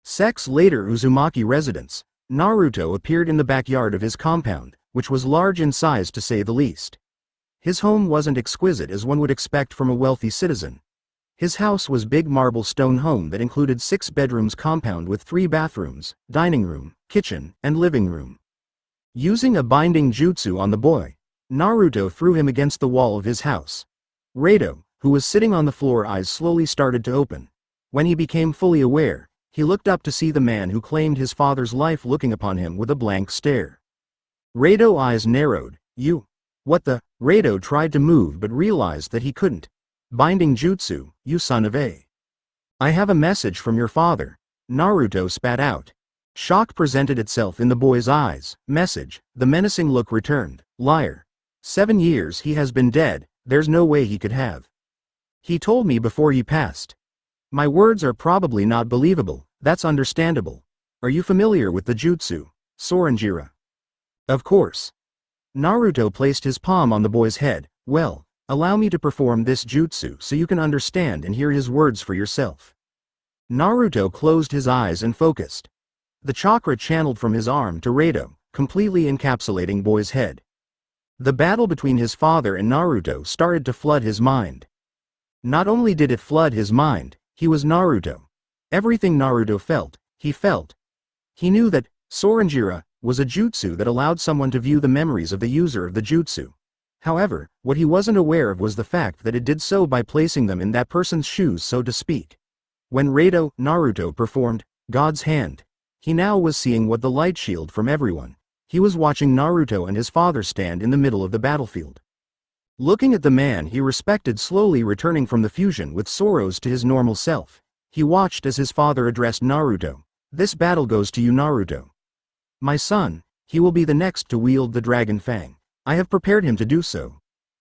Seconds later, Uzumaki residence. Naruto appeared in the backyard of his compound, which was large in size to say the least. His home wasn't exquisite as one would expect from a wealthy citizen. His house was big marble stone home that included 6 bedrooms compound with 3 bathrooms, dining room, kitchen, and living room. Using a binding jutsu on the boy, Naruto threw him against the wall of his house. Rado, who was sitting on the floor, eyes slowly started to open. When he became fully aware, he looked up to see the man who claimed his father's life looking upon him with a blank stare. Rado's eyes narrowed. You? What the? Rado tried to move but realized that he couldn't. Binding jutsu, you son of a. I have a message from your father. Naruto spat out. Shock presented itself in the boy's eyes. Message. The menacing look returned. Liar. 7 years he has been dead, there's no way he could have. He told me before he passed. My words are probably not believable, that's understandable. Are you familiar with the jutsu, Soranjira? Of course. Naruto placed his palm on the boy's head. Well, allow me to perform this jutsu so you can understand and hear his words for yourself. Naruto closed his eyes and focused. The chakra channeled from his arm to Rado, completely encapsulating boy's head. The battle between his father and Naruto started to flood his mind. Not only did it flood his mind, he was Naruto. Everything Naruto felt, he felt. He knew that Soranjira was a jutsu that allowed someone to view the memories of the user of the jutsu. However, what he wasn't aware of was the fact that it did so by placing them in that person's shoes, so to speak. When Naruto performed God's Hand, he now was seeing what the light shield from everyone. He was watching Naruto and his father stand in the middle of the battlefield. Looking at the man he respected slowly returning from the fusion with sorrows to his normal self, he watched as his father addressed Naruto. This battle goes to you, Naruto. My son, he will be the next to wield the dragon fang. I have prepared him to do so.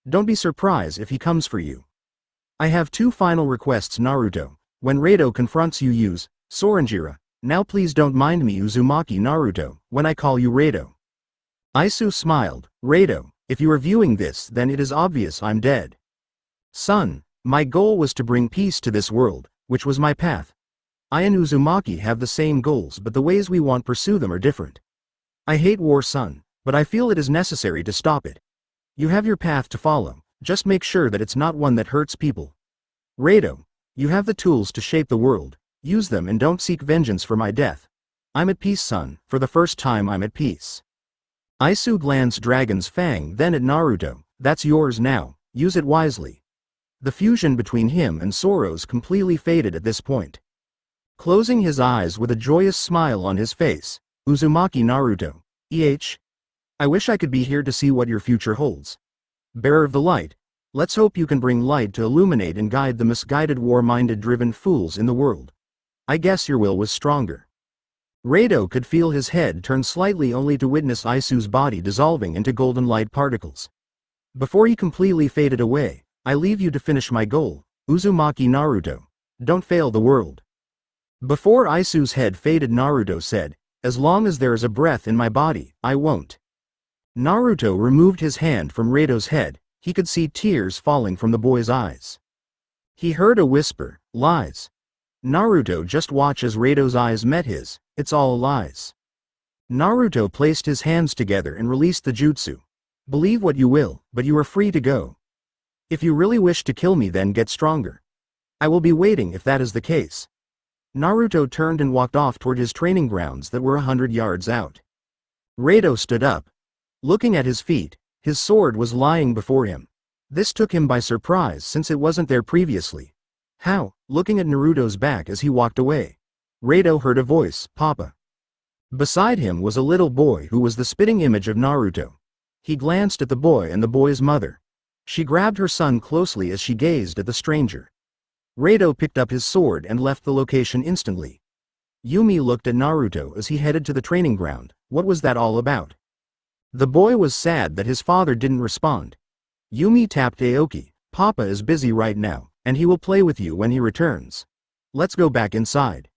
Don't be surprised if he comes for you. I have 2 final requests, Naruto. When Rado confronts you, use Soranjira. Now please don't mind me, Uzumaki Naruto, when I call you Rado. Isu smiled. Rado, if you are viewing this, then it is obvious I'm dead. Son, my goal was to bring peace to this world, which was my path. I and Uzumaki have the same goals, but the ways we want to pursue them are different. I hate war, son, but I feel it is necessary to stop it. You have your path to follow, just make sure that it's not one that hurts people. Rado, you have the tools to shape the world. Use them and don't seek vengeance for my death. I'm at peace, son, for the first time I'm at peace. Isu glanced Dragon's Fang then at Naruto. That's yours now, use it wisely. The fusion between him and Soros completely faded at this point. Closing his eyes with a joyous smile on his face, Uzumaki Naruto. I wish I could be here to see what your future holds. Bearer of the light, let's hope you can bring light to illuminate and guide the misguided war-minded driven fools in the world. I guess your will was stronger. Rado could feel his head turn slightly only to witness Isu's body dissolving into golden light particles. Before he completely faded away, I leave you to finish my goal, Uzumaki Naruto. Don't fail the world. Before Isu's head faded, Naruto said, as long as there is a breath in my body, I won't. Naruto removed his hand from Rado's head. He could see tears falling from the boy's eyes. He heard a whisper, lies. Naruto, just watch as Rado's eyes met his, it's all lies. Naruto placed his hands together and released the jutsu. Believe what you will, but you are free to go. If you really wish to kill me, then get stronger. I will be waiting if that is the case. Naruto turned and walked off toward his training grounds that were 100 yards out. Rado stood up. Looking at his feet, his sword was lying before him. This took him by surprise since it wasn't there previously. How? Looking at Naruto's back as he walked away, Rado heard a voice, Papa. Beside him was a little boy who was the spitting image of Naruto. He glanced at the boy and the boy's mother. She grabbed her son closely as she gazed at the stranger. Rado picked up his sword and left the location instantly. Yumi looked at Naruto as he headed to the training ground. What was that all about? The boy was sad that his father didn't respond. Yumi tapped Aoki. Papa is busy right now, and he will play with you when he returns. Let's go back inside.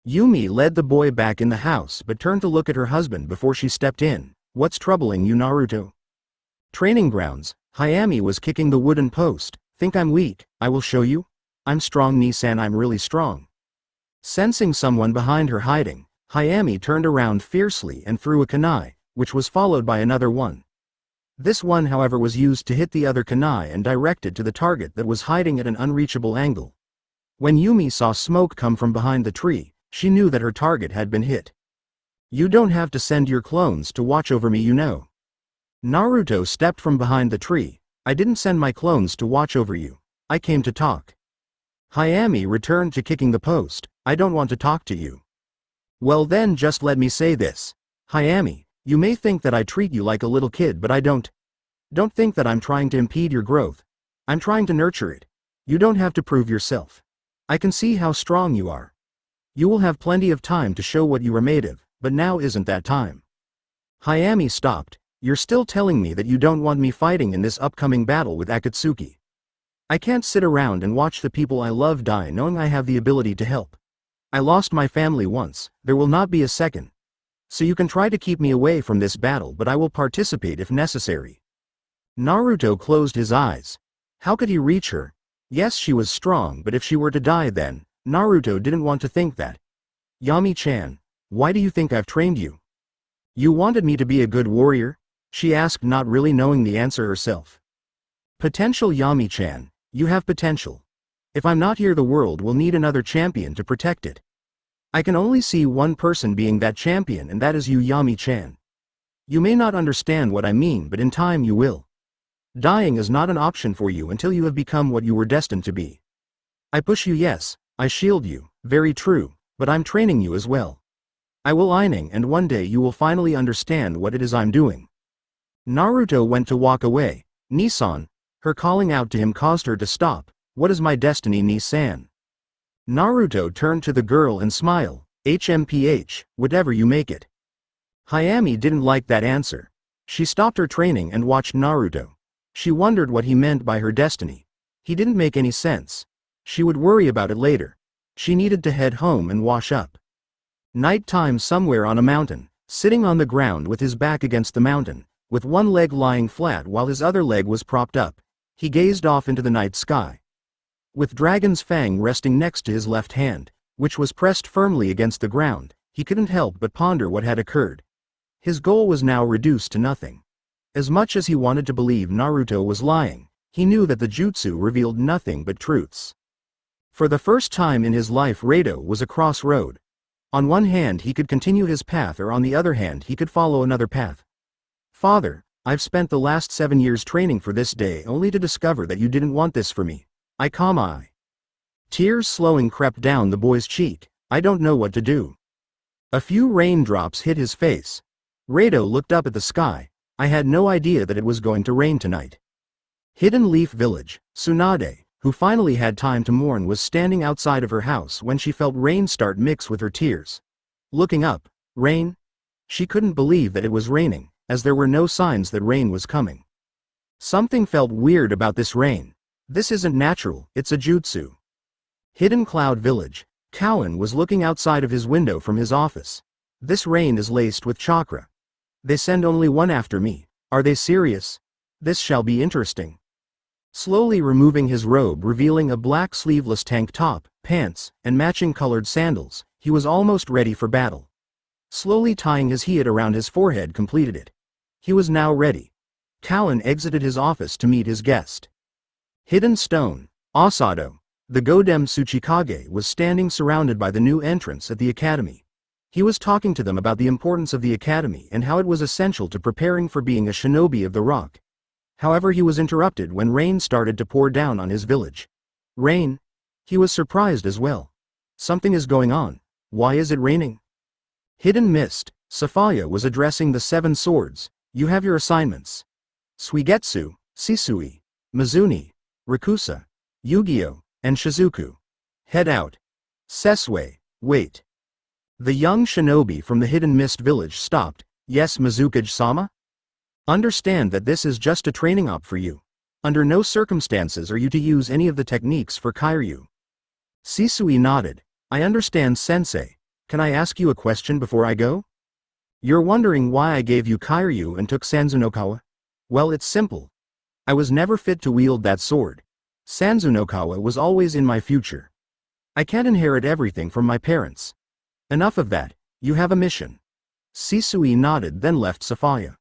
Yumi led the boy back in the house but turned to look at her husband before she stepped in. What's troubling you, Naruto? Training grounds. Hayami was kicking the wooden post. Think I'm weak? I will show you. I'm strong, Nisan, I'm really strong. Sensing someone behind her hiding, Hayami turned around fiercely and threw a kunai, which was followed by another one. This one, however, was used to hit the other kunai and directed to the target that was hiding at an unreachable angle. When Yumi saw smoke come from behind the tree, she knew that her target had been hit. You don't have to send your clones to watch over me, you know. Naruto stepped from behind the tree. I didn't send my clones to watch over you. I came to talk. Hayami returned to kicking the post. I don't want to talk to you. Well then, just let me say this. Hayami, you may think that I treat you like a little kid, but I don't. Don't think that I'm trying to impede your growth. I'm trying to nurture it. You don't have to prove yourself. I can see how strong you are. You will have plenty of time to show what you are made of, but now isn't that time. Hayami stopped. You're still telling me that you don't want me fighting in this upcoming battle with Akatsuki. I can't sit around and watch the people I love die knowing I have the ability to help. I lost my family once, there will not be a second. So you can try to keep me away from this battle, but I will participate if necessary. Naruto closed his eyes. How could he reach her? Yes, she was strong, but if she were to die then, Naruto didn't want to think that. Yami-chan, why do you think I've trained you? You wanted me to be a good warrior? She asked, not really knowing the answer herself. Potential, Yami-chan, you have potential. If I'm not here, the world will need another champion to protect it. I can only see one person being that champion, and that is you, Yami-chan. You may not understand what I mean, but in time you will. Dying is not an option for you until you have become what you were destined to be. I push you, yes, I shield you, very true, but I'm training you as well. I will ironing, and one day you will finally understand what it is I'm doing. Naruto went to walk away. Nisan, her calling out to him caused her to stop. What is my destiny, Nisan? Naruto turned to the girl and smiled. HMPH, whatever you make it. Hayami didn't like that answer. She stopped her training and watched Naruto. She wondered what he meant by her destiny. He didn't make any sense. She would worry about it later. She needed to head home and wash up. Nighttime, somewhere on a mountain, sitting on the ground with his back against the mountain, with one leg lying flat while his other leg was propped up, he gazed off into the night sky. With Dragon's Fang resting next to his left hand, which was pressed firmly against the ground, he couldn't help but ponder what had occurred. His goal was now reduced to nothing. As much as he wanted to believe Naruto was lying, he knew that the jutsu revealed nothing but truths. For the first time in his life, Rado was a crossroad. On one hand he could continue his path, or on the other hand he could follow another path. Father, I've spent the last 7 years training for this day only to discover that you didn't want this for me. Tears slowing crept down the boy's cheek. I don't know what to do. A few raindrops hit his face. Rado looked up at the sky. I had no idea that it was going to rain tonight. Hidden Leaf Village. Tsunade, who finally had time to mourn, was standing outside of her house when she felt rain start mix with her tears. Looking up, rain? She couldn't believe that it was raining, as there were no signs that rain was coming. Something felt weird about this rain. This isn't natural, it's a jutsu. Hidden Cloud Village. Cowan was looking outside of his window from his office. This rain is laced with chakra. They send only one after me. Are they serious? This shall be interesting. Slowly removing his robe, revealing a black sleeveless tank top, pants, and matching colored sandals, he was almost ready for battle. Slowly tying his head around his forehead completed it. He was now ready. Conan exited his office to meet his guest. Hidden Stone, Asado, the Godem Tsuchikage, was standing surrounded by the new entrants at the academy. He was talking to them about the importance of the academy and how it was essential to preparing for being a shinobi of the rock. However, he was interrupted when rain started to pour down on his village. Rain? He was surprised as well. Something is going on. Why is it raining? Hidden Mist, Safaya was addressing the 7 swords. You have your assignments. Suigetsu, Shisui, Mizuni, Rikusa, Yu-Gi-Oh, and Shizuku. Head out. Sesue, wait. The young shinobi from the Hidden Mist village stopped. Yes, Mizukage-sama? Understand that this is just a training op for you. Under no circumstances are you to use any of the techniques for Kairyu. Shisui nodded. I understand, sensei. Can I ask you a question before I go? You're wondering why I gave you Kairyu and took Sanzunokawa? Well, it's simple. I was never fit to wield that sword. Sanzunokawa was always in my future. I can't inherit everything from my parents. Enough of that, you have a mission. Shisui nodded, then left Safaya.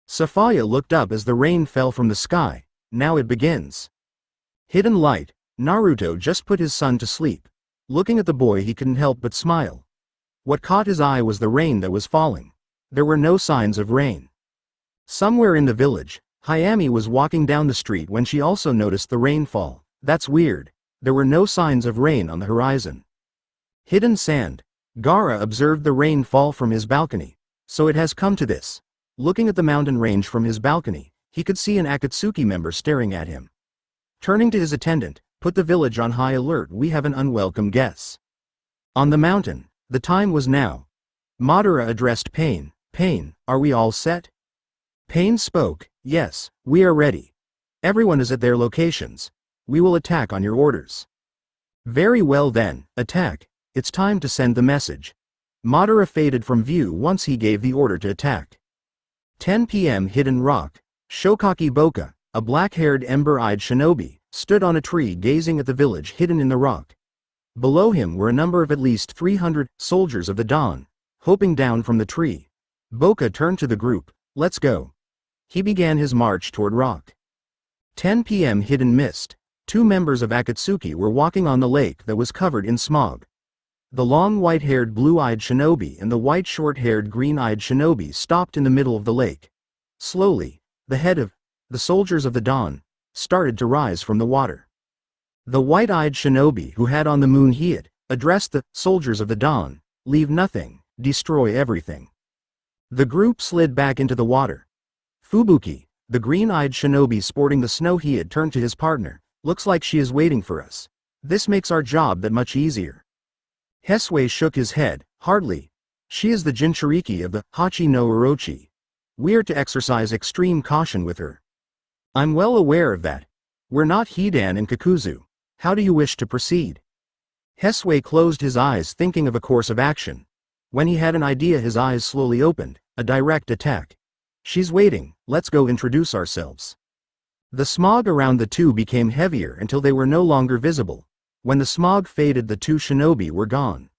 Safaya looked up as the rain fell from the sky. Now it begins. Hidden Light, Naruto just put his son to sleep. Looking at the boy, he couldn't help but smile. What caught his eye was the rain that was falling. There were no signs of rain. Somewhere in the village, Hayami was walking down the street when she also noticed the rainfall. That's weird. There were no signs of rain on the horizon. Hidden Sand, Gaara observed the rain fall from his balcony. So it has come to this. Looking at the mountain range from his balcony, he could see an Akatsuki member staring at him. Turning to his attendant, put the village on high alert, we have an unwelcome guest. On the mountain, the time was now. Madara addressed Pain. Pain, are we all set? Pain spoke, yes, we are ready. Everyone is at their locations. We will attack on your orders. Very well then, attack. It's time to send the message. Madara faded from view once he gave the order to attack. 10 p.m. Hidden Rock, Shokaki Boka, a black-haired ember-eyed shinobi, stood on a tree gazing at the village hidden in the rock. Below him were a number of at least 300 soldiers of the Dawn, hoping down from the tree. Boka turned to the group, let's go. He began his march toward rock. 10 p.m. Hidden Mist, 2 members of Akatsuki were walking on the lake that was covered in smog. The long white-haired blue-eyed shinobi and the white short-haired green-eyed shinobi stopped in the middle of the lake. Slowly, the head of the soldiers of the Dawn started to rise from the water. The white-eyed shinobi who had on the moon head addressed the soldiers of the Dawn, leave nothing, destroy everything. The group slid back into the water. Fubuki, the green-eyed shinobi sporting the snow head, turned to his partner, looks like she is waiting for us. This makes our job that much easier. Hesue shook his head, hardly. She is the Jinchuriki of the Hachi no Orochi. We are to exercise extreme caution with her. I'm well aware of that. We're not Hidan and Kakuzu. How do you wish to proceed? Hesue closed his eyes, thinking of a course of action. When he had an idea, his eyes slowly opened. A direct attack. She's waiting, let's go introduce ourselves. The smog around the two became heavier until they were no longer visible. When the smog faded, the 2 shinobi were gone.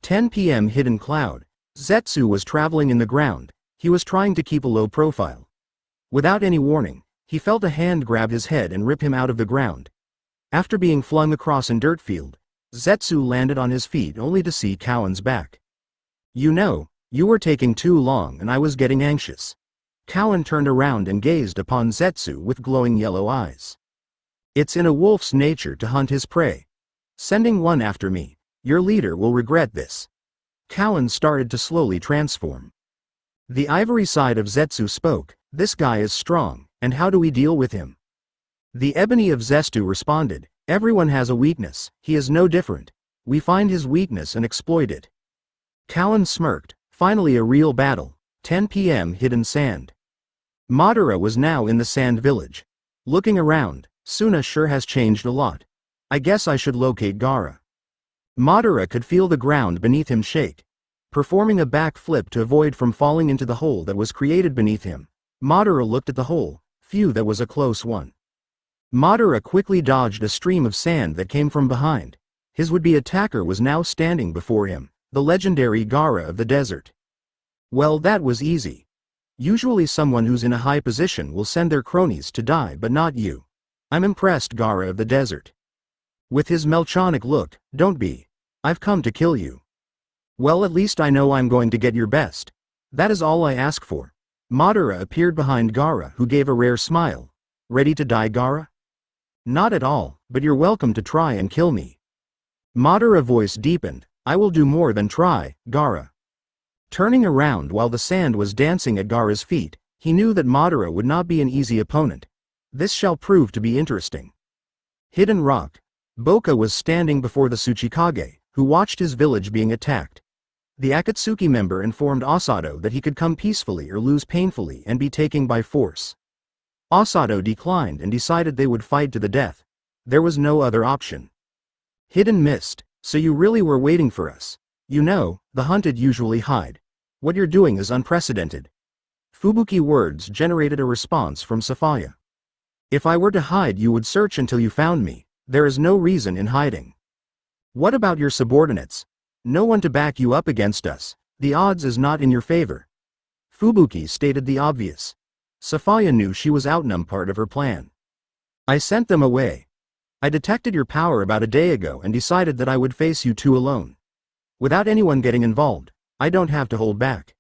10 p.m. Hidden Cloud, Zetsu was traveling in the ground. He was trying to keep a low profile. Without any warning, he felt a hand grab his head and rip him out of the ground. After being flung across a dirt field, Zetsu landed on his feet only to see Cowan's back. You know, you were taking too long and I was getting anxious. Cowan turned around and gazed upon Zetsu with glowing yellow eyes. It's in a wolf's nature to hunt his prey. Sending one after me, your leader will regret this. Cowan started to slowly transform. The ivory side of Zetsu spoke, this guy is strong, and how do we deal with him? The ebony of Zetsu responded, everyone has a weakness, he is no different. We find his weakness and exploit it. Cowan smirked, finally a real battle. 10 p.m. Hidden Sand. Madara was now in the sand village. Looking around, Suna sure has changed a lot. I guess I should locate Gaara. Madara could feel the ground beneath him shake. Performing a back flip to avoid from falling into the hole that was created beneath him, Madara looked at the hole, Phew, that was a close one. Madara quickly dodged a stream of sand that came from behind. His would-be attacker was now standing before him, the legendary Gaara of the desert. Well, that was easy. Usually someone who's in a high position will send their cronies to die, but not you. I'm impressed, Gaara of the desert. With his melchonic look, don't be. I've come to kill you. Well, at least I know I'm going to get your best. That is all I ask for. Madara appeared behind Gaara, who gave a rare smile. Ready to die, Gaara? Not at all, but you're welcome to try and kill me. Madara's voice deepened. I will do more than try, Gaara. Turning around while the sand was dancing at Gaara's feet, he knew that Madara would not be an easy opponent. This shall prove to be interesting. Hidden Rock. Boka was standing before the Tsuchikage, who watched his village being attacked. The Akatsuki member informed Osato that he could come peacefully or lose painfully and be taken by force. Osato declined and decided they would fight to the death. There was no other option. Hidden Mist. So you really were waiting for us. You know, the hunted usually hide. What you're doing is unprecedented. Fubuki words generated a response from Safaya. If I were to hide, you would search until you found me. There is no reason in hiding. What about your subordinates? No one to back you up against us. The odds is not in your favor. Fubuki stated the obvious. Safaya knew she was outnumbered part of her plan. I sent them away. I detected your power about a day ago and decided that I would face you two alone. Without anyone getting involved, I don't have to hold back.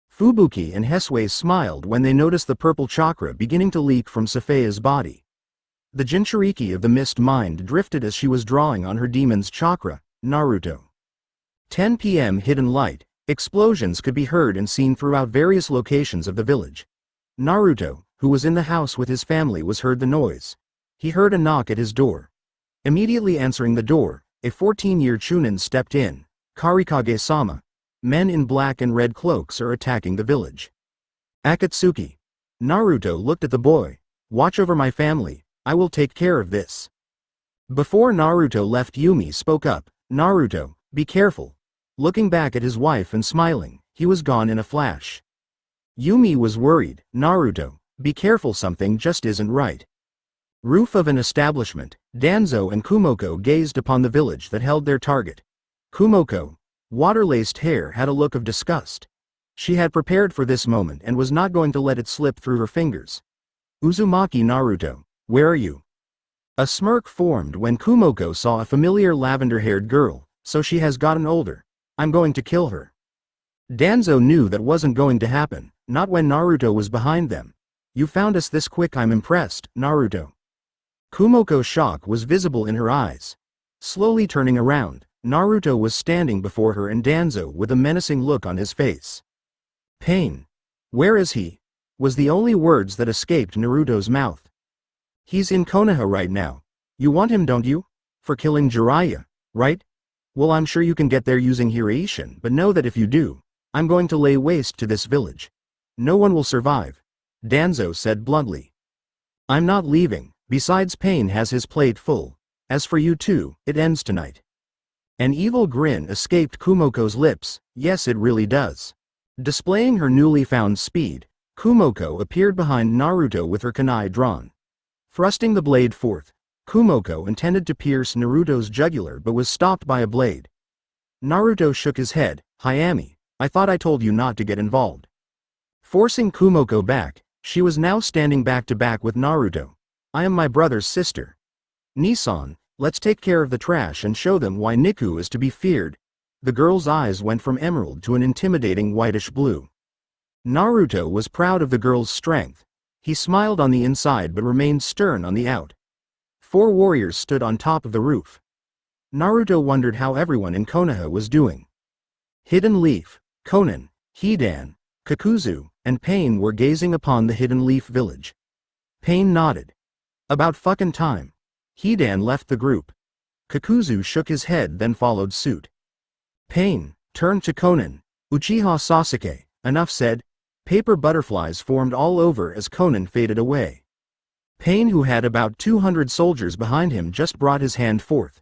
Fubuki and Hesue smiled when they noticed the purple chakra beginning to leak from Safaya's body. The Jinchuriki of the mist mind drifted as she was drawing on her demon's chakra, Naruto. 10 p.m. Hidden light. Explosions could be heard and seen throughout various locations of the village. Naruto, who was in the house with his family, was heard the noise. He heard a knock at his door. Immediately answering the door, a 14-year Chunin stepped in. Karikage-sama. Men in black and red cloaks are attacking the village. Akatsuki. Naruto looked at the boy. Watch over my family, I will take care of this. Before Naruto left, Yumi spoke up. Naruto, be careful. Looking back at his wife and smiling, he was gone in a flash. Yumi was worried. Naruto, be careful, something just isn't right. Roof of an establishment. Danzo and Kumoko gazed upon the village that held their target. Kumoko, water-laced hair, had a look of disgust. She had prepared for this moment and was not going to let it slip through her fingers. Uzumaki. Naruto, where are you? A smirk formed when Kumoko saw a familiar lavender-haired girl. So she has gotten older. I'm going to kill her. Danzo knew that wasn't going to happen, not when Naruto was behind them. You found us this quick, I'm impressed, Naruto. Kumoko's shock was visible in her eyes. Slowly turning around, Naruto was standing before her and Danzo with a menacing look on his face. Pain. Where is he? Was the only words that escaped Naruto's mouth. He's in Konoha right now. You want him, don't you? For killing Jiraiya, right? Well, I'm sure you can get there using Hiraishin, but know that if you do, I'm going to lay waste to this village. No one will survive, Danzo said bluntly. I'm not leaving, besides Pain has his plate full. As for you two, it ends tonight. An evil grin escaped Kumoko's lips. Yes, it really does. Displaying her newly found speed, Kumoko appeared behind Naruto with her kunai drawn. Thrusting the blade forth, Kumoko intended to pierce Naruto's jugular but was stopped by a blade. Naruto shook his head. Hayami, I thought I told you not to get involved. Forcing Kumoko back, she was now standing back to back with Naruto. I am my brother's sister. Nissan, let's take care of the trash and show them why Niku is to be feared. The girl's eyes went from emerald to an intimidating whitish blue. Naruto was proud of the girl's strength. He smiled on the inside but remained stern on the out. 4 warriors stood on top of the roof. Naruto wondered how everyone in Konoha was doing. Hidden Leaf, Conan, Hidan, Kakuzu, and Pain were gazing upon the Hidden Leaf village. Pain nodded. About fucking time. Hidan left the group. Kakuzu shook his head then followed suit. Pain turned to Conan. Uchiha Sasuke, enough said. Paper butterflies formed all over as Conan faded away. Pain, who had about 200 soldiers behind him, just brought his hand forth.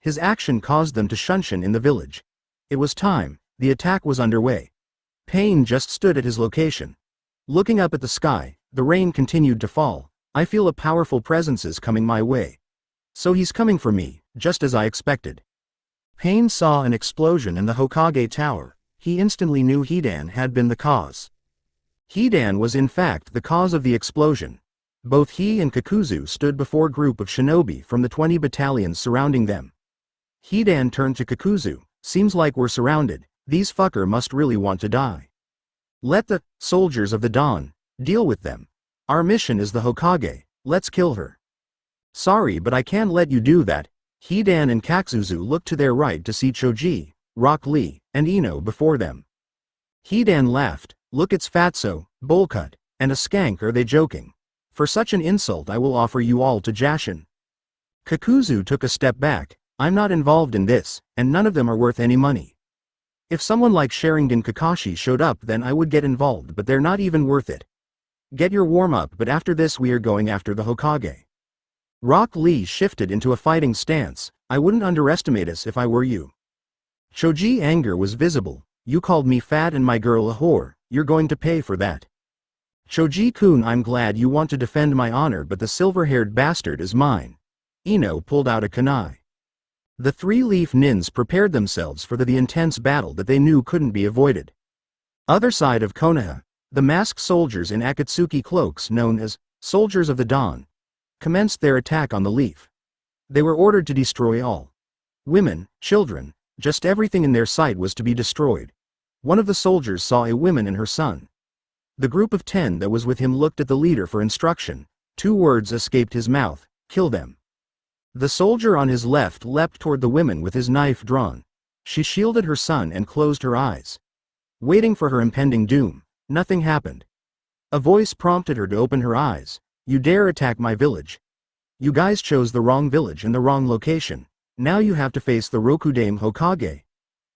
His action caused them to shunshin in the village. It was time, the attack was underway. Pain just stood at his location. Looking up at the sky, The rain continued to fall. I feel a powerful presence is coming my way. So he's coming for me, just as I expected. Pain saw an explosion in the Hokage tower. He instantly knew Hidan had been the cause. Hidan was in fact the cause of the explosion. Both he and Kakuzu stood before a group of shinobi from the 20 battalions surrounding them. Hidan turned to Kakuzu. Seems like we're surrounded. These fucker must really want to die. Let the soldiers of the dawn deal with them. Our mission is the Hokage. Let's kill her. Sorry, but I can't let you do that. Hidan and Kakuzu looked to their right to see Choji, Rock Lee, and Ino before them. Hidan laughed. Look, it's Fatso, Bowl-cut, and a skank. Are they joking? For such an insult I will offer you all to Jashin. Kakuzu took a step back. I'm not involved in this, and none of them are worth any money. If someone like Sharingan Kakashi showed up, then I would get involved, but they're not even worth it. Get your warm-up, but after this we are going after the Hokage. Rock Lee shifted into a fighting stance. I wouldn't underestimate us if I were you. Choji's anger was visible. You called me fat and my girl a whore. You're going to pay for that. Choji-kun, I'm glad you want to defend my honor, but the silver-haired bastard is mine. Ino pulled out a kunai. The three-leaf nins prepared themselves for the intense battle that they knew couldn't be avoided. Other side of Konoha, the masked soldiers in Akatsuki cloaks known as Soldiers of the Dawn commenced their attack on the leaf. They were ordered to destroy all. Women, children, just everything in their sight was to be destroyed. One of the soldiers saw a woman and her son. The group of 10 that was with him looked at the leader for instruction. 2 words escaped his mouth: kill them. The soldier on his left leapt toward the women with his knife drawn. She shielded her son and closed her eyes. Waiting for her impending doom, nothing happened. A voice prompted her to open her eyes. You dare attack my village? You guys chose the wrong village and the wrong location. Now you have to face the Rokudame Hokage.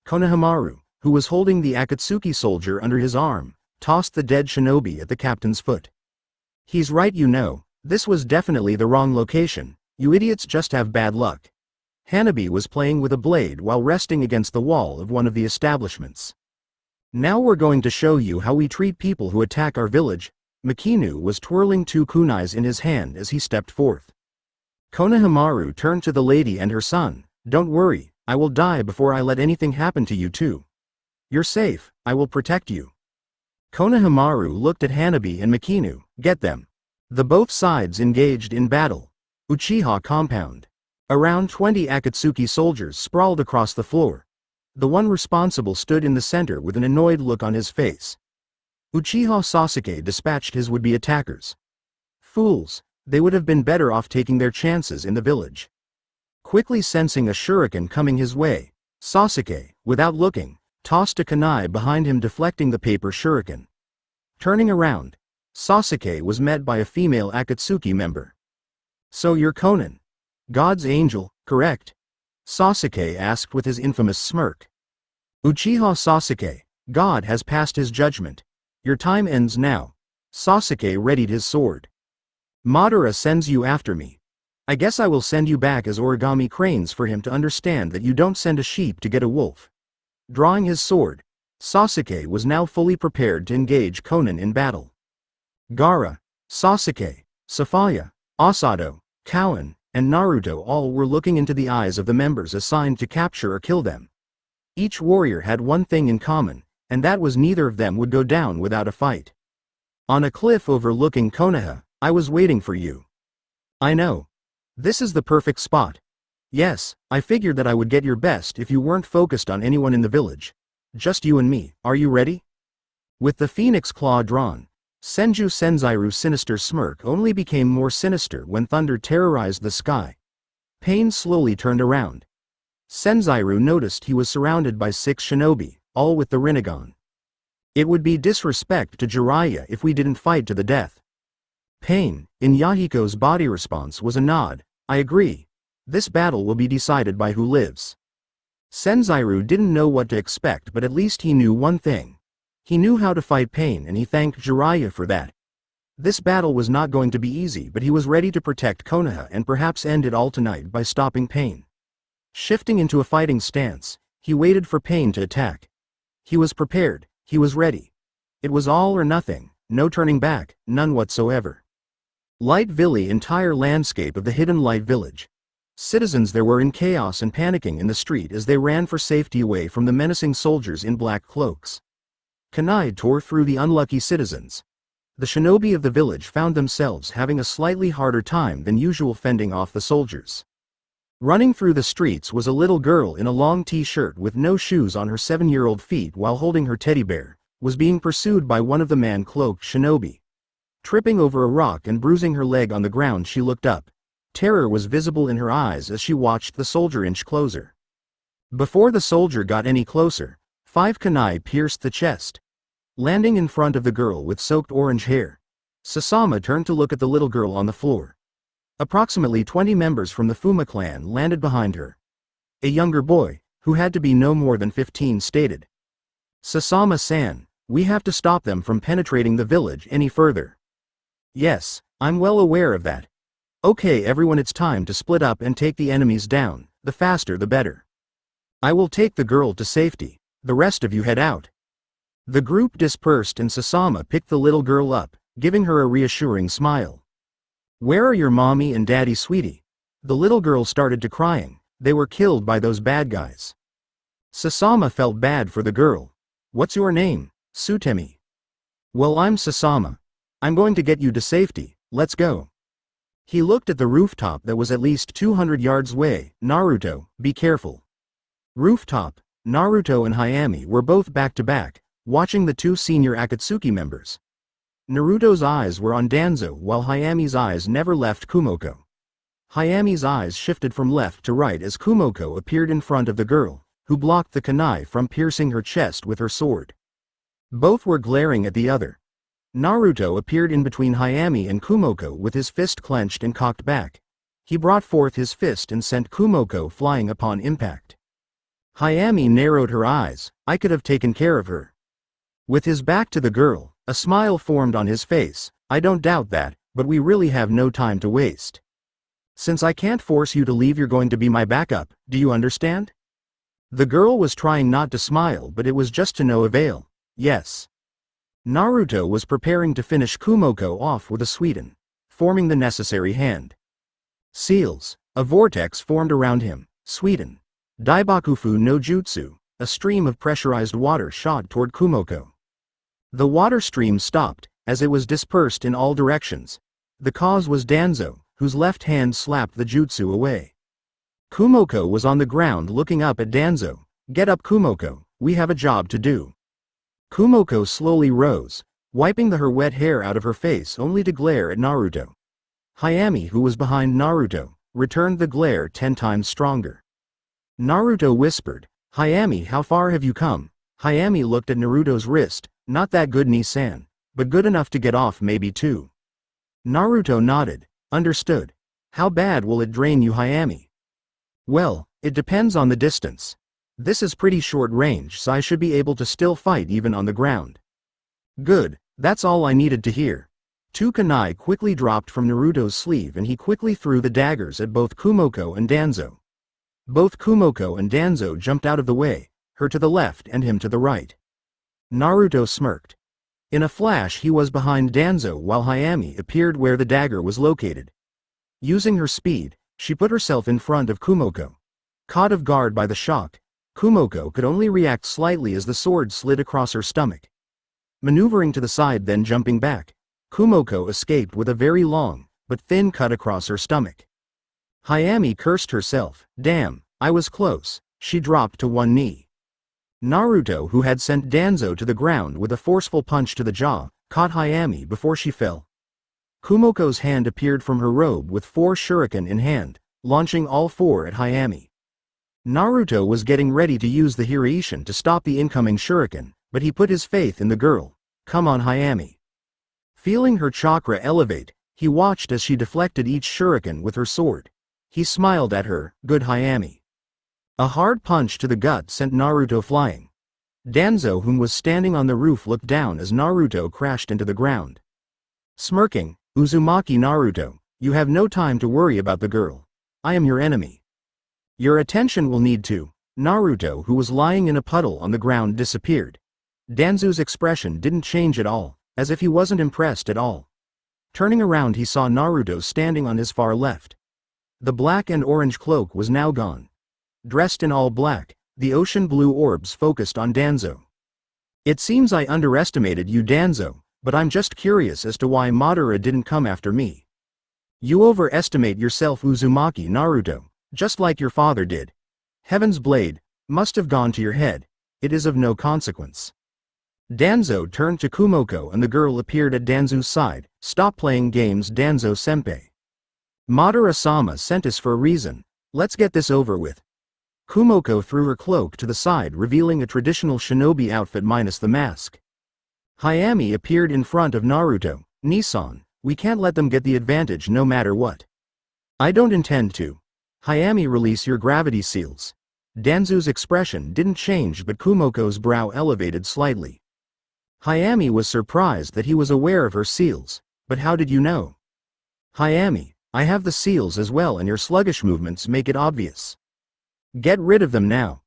Konohamaru, who was holding the Akatsuki soldier under his arm, tossed the dead shinobi at the captain's foot. He's right, you know. This was definitely the wrong location. You idiots just have bad luck. Hanabi was playing with a blade while resting against the wall of one of the establishments. Now we're going to show you how we treat people who attack our village. Makinu was twirling 2 kunais in his hand as he stepped forth. Konohamaru turned to the lady and her son. Don't worry, I will die before I let anything happen to you too. You're safe, I will protect you. Konohamaru looked at Hanabi and Makinu. Get them. The both sides engaged in battle. Uchiha compound. Around 20 Akatsuki soldiers sprawled across the floor. The one responsible stood in the center with an annoyed look on his face. Uchiha Sasuke dispatched his would-be attackers. Fools, they would have been better off taking their chances in the village. Quickly sensing a shuriken coming his way, Sasuke, without looking, tossed a kunai behind him, deflecting the paper shuriken. Turning around, Sasuke was met by a female Akatsuki member. So you're Conan? God's angel, correct? Sasuke asked with his infamous smirk. Uchiha Sasuke, God has passed his judgment. Your time ends now. Sasuke readied his sword. Madara sends you after me. I guess I will send you back as origami cranes for him to understand that you don't send a sheep to get a wolf. Drawing his sword, Sasuke was now fully prepared to engage Conan in battle. Gaara, Sasuke, Safaya, Asado, Cowan, and Naruto all were looking into the eyes of the members assigned to capture or kill them. Each warrior had one thing in common, and that was neither of them would go down without a fight. On a cliff overlooking Konoha, I was waiting for you. I know. This is the perfect spot. Yes, I figured that I would get your best if you weren't focused on anyone in the village. Just you and me. Are you ready? With the phoenix claw drawn, Senju Senzairu's sinister smirk only became more sinister when thunder terrorized the sky. Pain slowly turned around. Senzairu noticed he was surrounded by 6 shinobi, all with the Rinnegan. It would be disrespect to Jiraiya if we didn't fight to the death. Pain, in Yahiko's body response, was a nod. I agree. This battle will be decided by who lives. Senzairu didn't know what to expect, but at least he knew one thing. He knew how to fight Pain, and he thanked Jiraiya for that. This battle was not going to be easy, but he was ready to protect Konoha and perhaps end it all tonight by stopping Pain. Shifting into a fighting stance, he waited for Pain to attack. He was prepared, he was ready. It was all or nothing, no turning back, none whatsoever. Light Village, entire landscape of the hidden Light Village. Citizens there were in chaos and panicking in the street as they ran for safety away from the menacing soldiers in black cloaks. Kunai tore through the unlucky citizens. The shinobi of the village found themselves having a slightly harder time than usual fending off the soldiers. Running through the streets was a little girl in a long t-shirt with no shoes on her 7-year-old feet while holding her teddy bear, was being pursued by one of the man-cloaked shinobi. Tripping over a rock and bruising her leg on the ground, she looked up. Terror was visible in her eyes as she watched the soldier inch closer. Before the soldier got any closer, 5 kunai pierced the chest. Landing in front of the girl with soaked orange hair, Sasama turned to look at the little girl on the floor. Approximately 20 members from the Fuma clan landed behind her. A younger boy, who had to be no more than 15, stated, "Sasama-san, we have to stop them from penetrating the village any further." "Yes, I'm well aware of that. Okay everyone, it's time to split up and take the enemies down, the faster the better. I will take the girl to safety, the rest of you head out." The group dispersed and Sasama picked the little girl up, giving her a reassuring smile. "Where are your mommy and daddy, sweetie?" The little girl started to crying. They were killed by those bad guys. Sasama felt bad for the girl. "What's your name, Sutemi?" "Well, I'm Sasama. I'm going to get you to safety, let's go." He looked at the rooftop that was at least 200 yards away. "Naruto, be careful." Rooftop, Naruto and Hayami were both back to back, watching the 2 senior Akatsuki members. Naruto's eyes were on Danzo while Hayami's eyes never left Kumoko. Hayami's eyes shifted from left to right as Kumoko appeared in front of the girl, who blocked the kunai from piercing her chest with her sword. Both were glaring at the other. Naruto appeared in between Hayami and Kumoko with his fist clenched and cocked back. He brought forth his fist and sent Kumoko flying upon impact. Hayami narrowed her eyes. "I could have taken care of her." With his back to the girl, a smile formed on his face. "I don't doubt that, but we really have no time to waste. Since I can't force you to leave, you're going to be my backup, do you understand?" The girl was trying not to smile, but it was just to no avail. "Yes." Naruto was preparing to finish Kumoko off with a Suiden, forming the necessary hand. Seals, a vortex formed around him. Suiden. Daibakufu no Jutsu, a stream of pressurized water shot toward Kumoko. The water stream stopped, as it was dispersed in all directions. The cause was Danzo, whose left hand slapped the jutsu away. Kumoko was on the ground looking up at Danzo. "Get up, Kumoko, we have a job to do." Kumoko slowly rose, wiping her wet hair out of her face only to glare at Naruto. Hayami, who was behind Naruto, returned the glare 10 times stronger. Naruto whispered, "Hayami, how far have you come?" Hayami looked at Naruto's wrist. "Not that good, Ni-san, but good enough to get off maybe too." Naruto nodded. "Understood. How bad will it drain you, Hayami?" "Well, it depends on the distance. This is pretty short range, so I should be able to still fight even on the ground." "Good, that's all I needed to hear." 2 kunai quickly dropped from Naruto's sleeve and he quickly threw the daggers at both Kumoko and Danzo. Both Kumoko and Danzo jumped out of the way, her to the left and him to the right. Naruto smirked. In a flash he was behind Danzo while Hayami appeared where the dagger was located. Using her speed, she put herself in front of Kumoko. Caught off guard by the shock, Kumoko could only react slightly as the sword slid across her stomach. Maneuvering to the side then jumping back, Kumoko escaped with a very long, but thin cut across her stomach. Hayami cursed herself. "Damn, I was close." She dropped to one knee. Naruto, who had sent Danzo to the ground with a forceful punch to the jaw, caught Hayami before she fell. Kumoko's hand appeared from her robe with 4 shuriken in hand, launching all 4 at Hayami. Naruto was getting ready to use the Hiraishin to stop the incoming shuriken, but he put his faith in the girl. "Come on, Hayami." Feeling her chakra elevate, he watched as she deflected each shuriken with her sword. He smiled at her. "Good, Hayami." A hard punch to the gut sent Naruto flying. Danzo, whom was standing on the roof, looked down as Naruto crashed into the ground. Smirking, "Uzumaki Naruto, you have no time to worry about the girl. I am your enemy. Your attention will need to." Naruto, who was lying in a puddle on the ground, disappeared. Danzo's expression didn't change at all. as if he wasn't impressed at all. Turning around, he saw Naruto standing on his far left. The black and orange cloak was now gone. Dressed in all black, the ocean blue orbs focused on Danzo. "It seems I underestimated you, Danzo, but I'm just curious as to why Madara didn't come after me." "You overestimate yourself, Uzumaki Naruto, just like your father did. Heaven's blade must have gone to your head. It is of no consequence." Danzo turned to Kumoko and the girl appeared at Danzo's side. "Stop playing games, Danzo-senpai. Madara-sama sent us for a reason. Let's get this over with." Kumoko threw her cloak to the side, revealing a traditional shinobi outfit minus the mask. Hayami appeared in front of Naruto. "Nissan, we can't let them get the advantage no matter what." "I don't intend to. Hayami, release your gravity seals." Danzo's expression didn't change, but Kumoko's brow elevated slightly. Hayami was surprised that he was aware of her seals. "But how did you know?" "Hayami, I have the seals as well, and your sluggish movements make it obvious. Get rid of them now."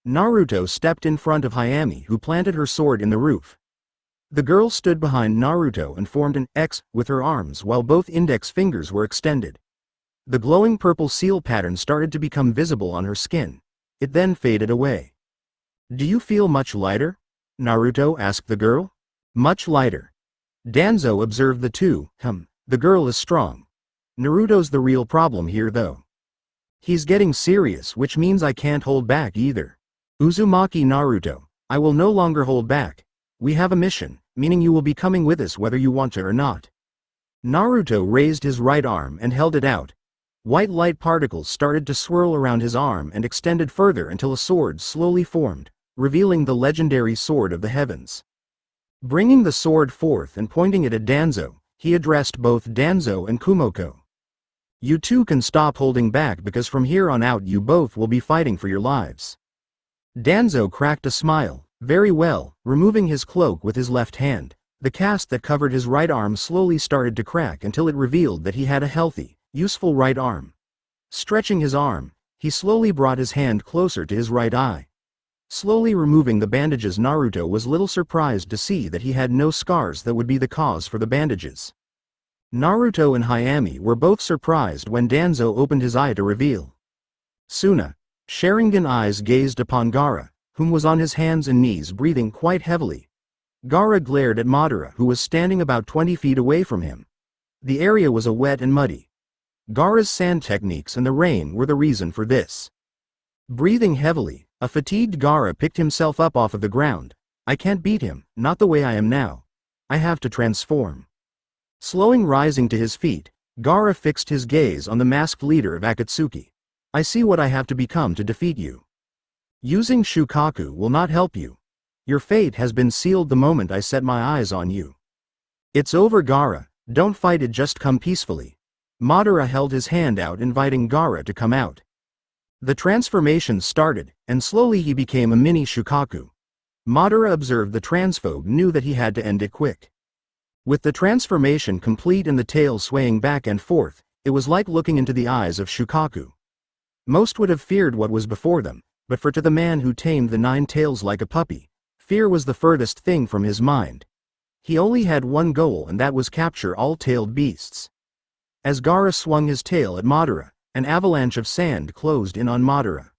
Naruto stepped in front of Hayami, who planted her sword in the roof. The girl stood behind Naruto and formed an X with her arms while both index fingers were extended. The glowing purple seal pattern started to become visible on her skin. It then faded away. "Do you feel much lighter?" Naruto asked the girl. "Much lighter." Danzo observed the two. The girl is strong. Naruto's the real problem here though. He's getting serious, which means I can't hold back either. Uzumaki Naruto, I will no longer hold back. We have a mission, meaning you will be coming with us whether you want to or not." Naruto raised his right arm and held it out. White light particles started to swirl around his arm and extended further until a sword slowly formed, revealing the legendary sword of the heavens. Bringing the sword forth and pointing it at Danzo, he addressed both Danzo and Kumoko. "You two can stop holding back because from here on out you both will be fighting for your lives." Danzo cracked a smile. "Very well." Removing his cloak with his left hand, the cast that covered his right arm slowly started to crack until it revealed that he had a healthy, useful right arm. Stretching his arm, he slowly brought his hand closer to his right eye. Slowly removing the bandages, Naruto was little surprised to see that he had no scars that would be the cause for the bandages. Naruto and Hayami were both surprised when Danzo opened his eye to reveal. Suna. Sharingan eyes gazed upon Gaara, whom was on his hands and knees breathing quite heavily. Gaara glared at Madara, who was standing about 20 feet away from him. The area was wet and muddy. Gaara's sand techniques and the rain were the reason for this. Breathing heavily, a fatigued Gaara picked himself up off of the ground. "I can't beat him, not the way I am now. I have to transform." Slowing, rising to his feet, Gaara fixed his gaze on the masked leader of Akatsuki. "I see what I have to become to defeat you. Using Shukaku will not help you. Your fate has been sealed the moment I set my eyes on you. It's over, Gaara, don't fight it, just come peacefully." Madara held his hand out, inviting Gaara to come out. The transformation started, and slowly he became a mini Shukaku. Madara observed the transphobe, knew that he had to end it quick. With the transformation complete and the tail swaying back and forth, it was like looking into the eyes of Shukaku. Most would have feared what was before them, but to the man who tamed the 9 tails like a puppy, fear was the furthest thing from his mind. He only had one goal, and that was capture all tailed beasts. As Gaara swung his tail at Madara, an avalanche of sand closed in on Madara.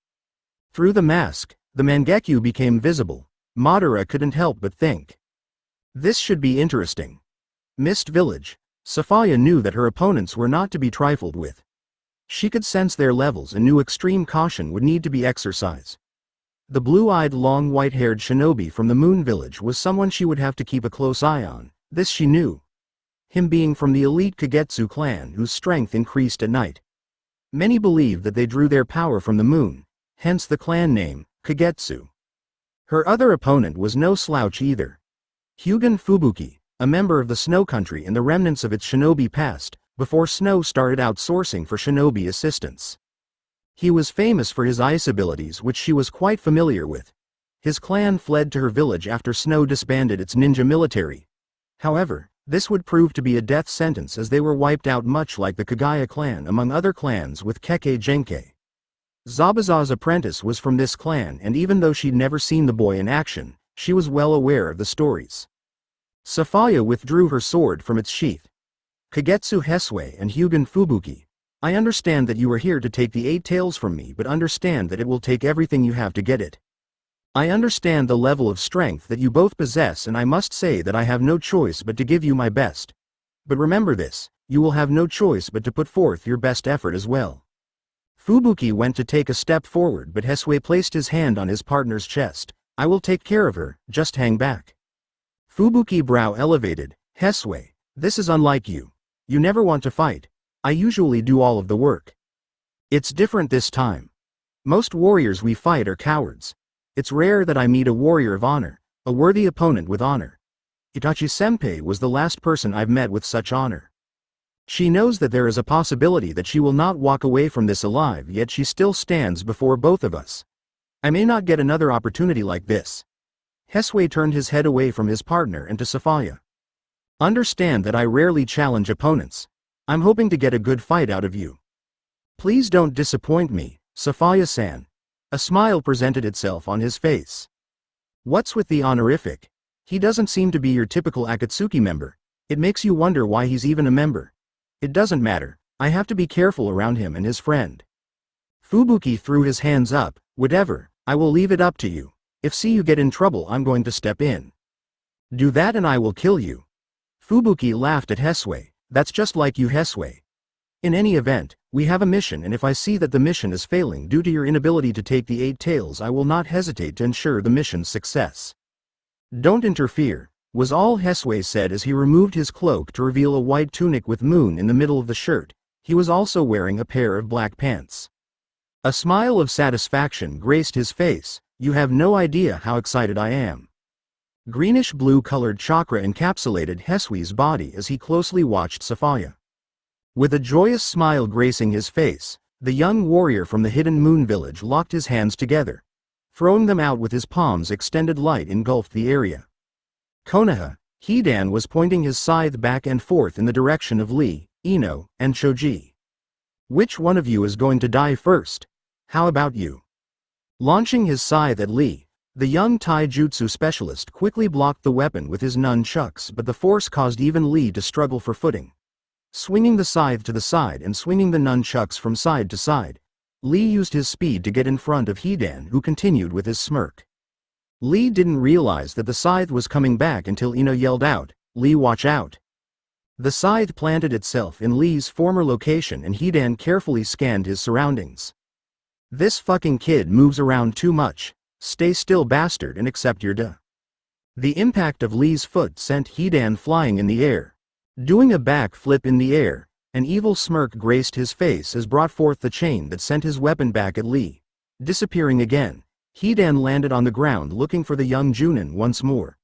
Through the mask, the Mangekyo became visible. Madara couldn't help but think, "This should be interesting." Mist Village. Safaya knew that her opponents were not to be trifled with. She could sense their levels and knew extreme caution would need to be exercised. The blue-eyed, long white-haired shinobi from the Moon Village was someone she would have to keep a close eye on. This she knew. Him being from the elite Kagetsu clan, whose strength increased at night. Many believed that they drew their power from the moon, hence the clan name, Kagetsu. Her other opponent was no slouch either. Hyugen Fubuki, a member of the Snow Country and the remnants of its shinobi past, before Snow started outsourcing for shinobi assistance. He was famous for his ice abilities, which she was quite familiar with. His clan fled to her village after Snow disbanded its ninja military. However, this would prove to be a death sentence, as they were wiped out much like the Kagaya clan among other clans with Kekkei Genkai. Zabuza's apprentice was from this clan, and even though she'd never seen the boy in action, she was well aware of the stories. Safaya withdrew her sword from its sheath. Kagetsu Hesue and Hyugen Fubuki, I understand that you are here to take the 8 tails from me, but understand that it will take everything you have to get it. I understand the level of strength that you both possess, and I must say that I have no choice but to give you my best. But remember this, you will have no choice but to put forth your best effort as well. Fubuki went to take a step forward, but Hesue placed his hand on his partner's chest. I will take care of her, just hang back. Fubuki brow elevated. Hesue, this is unlike you. You never want to fight. I usually do all of the work. It's different this time. Most warriors we fight are cowards. It's rare that I meet a warrior of honor, a worthy opponent with honor. Itachi-senpai was the last person I've met with such honor. She knows that there is a possibility that she will not walk away from this alive, yet she still stands before both of us. I may not get another opportunity like this. Hesue turned his head away from his partner and to Safaya. Understand that I rarely challenge opponents. I'm hoping to get a good fight out of you. Please don't disappoint me, Safaya-san. A smile presented itself on his face. What's with the honorific? He doesn't seem to be your typical Akatsuki member. It makes you wonder why he's even a member. It doesn't matter, I have to be careful around him and his friend. Fubuki threw his hands up. Whatever, I will leave it up to you. If see you get in trouble, I'm going to step in. Do that and I will kill you. Fubuki laughed at Hesue. That's just like you, Hesue. In any event, we have a mission, and if I see that the mission is failing due to your inability to take the 8 tails, I will not hesitate to ensure the mission's success. Don't interfere, was all Hesue said as he removed his cloak to reveal a white tunic with moon in the middle of the shirt. He was also wearing a pair of black pants. A smile of satisfaction graced his face. You have no idea how excited I am. Greenish-blue colored chakra encapsulated Hesue's body as he closely watched Safaya. With a joyous smile gracing his face, the young warrior from the hidden moon village locked his hands together. Throwing them out with his palms extended, light engulfed the area. Konoha, Hidan was pointing his scythe back and forth in the direction of Lee, Ino, and Choji. Which one of you is going to die first? How about you? Launching his scythe at Lee, the young taijutsu specialist quickly blocked the weapon with his nunchucks, but the force caused even Lee to struggle for footing. Swinging the scythe to the side and swinging the nunchucks from side to side, Lee used his speed to get in front of Hidan, who continued with his smirk. Lee didn't realize that the scythe was coming back until Ino yelled out, "Lee, watch out." The scythe planted itself in Lee's former location and Hidan carefully scanned his surroundings. This fucking kid moves around too much. Stay still, bastard, and accept your duh. The impact of Lee's foot sent Hidan flying in the air. Doing a backflip in the air, an evil smirk graced his face as brought forth the chain that sent his weapon back at Lee. Disappearing again, Hidan landed on the ground looking for the young Junin once more.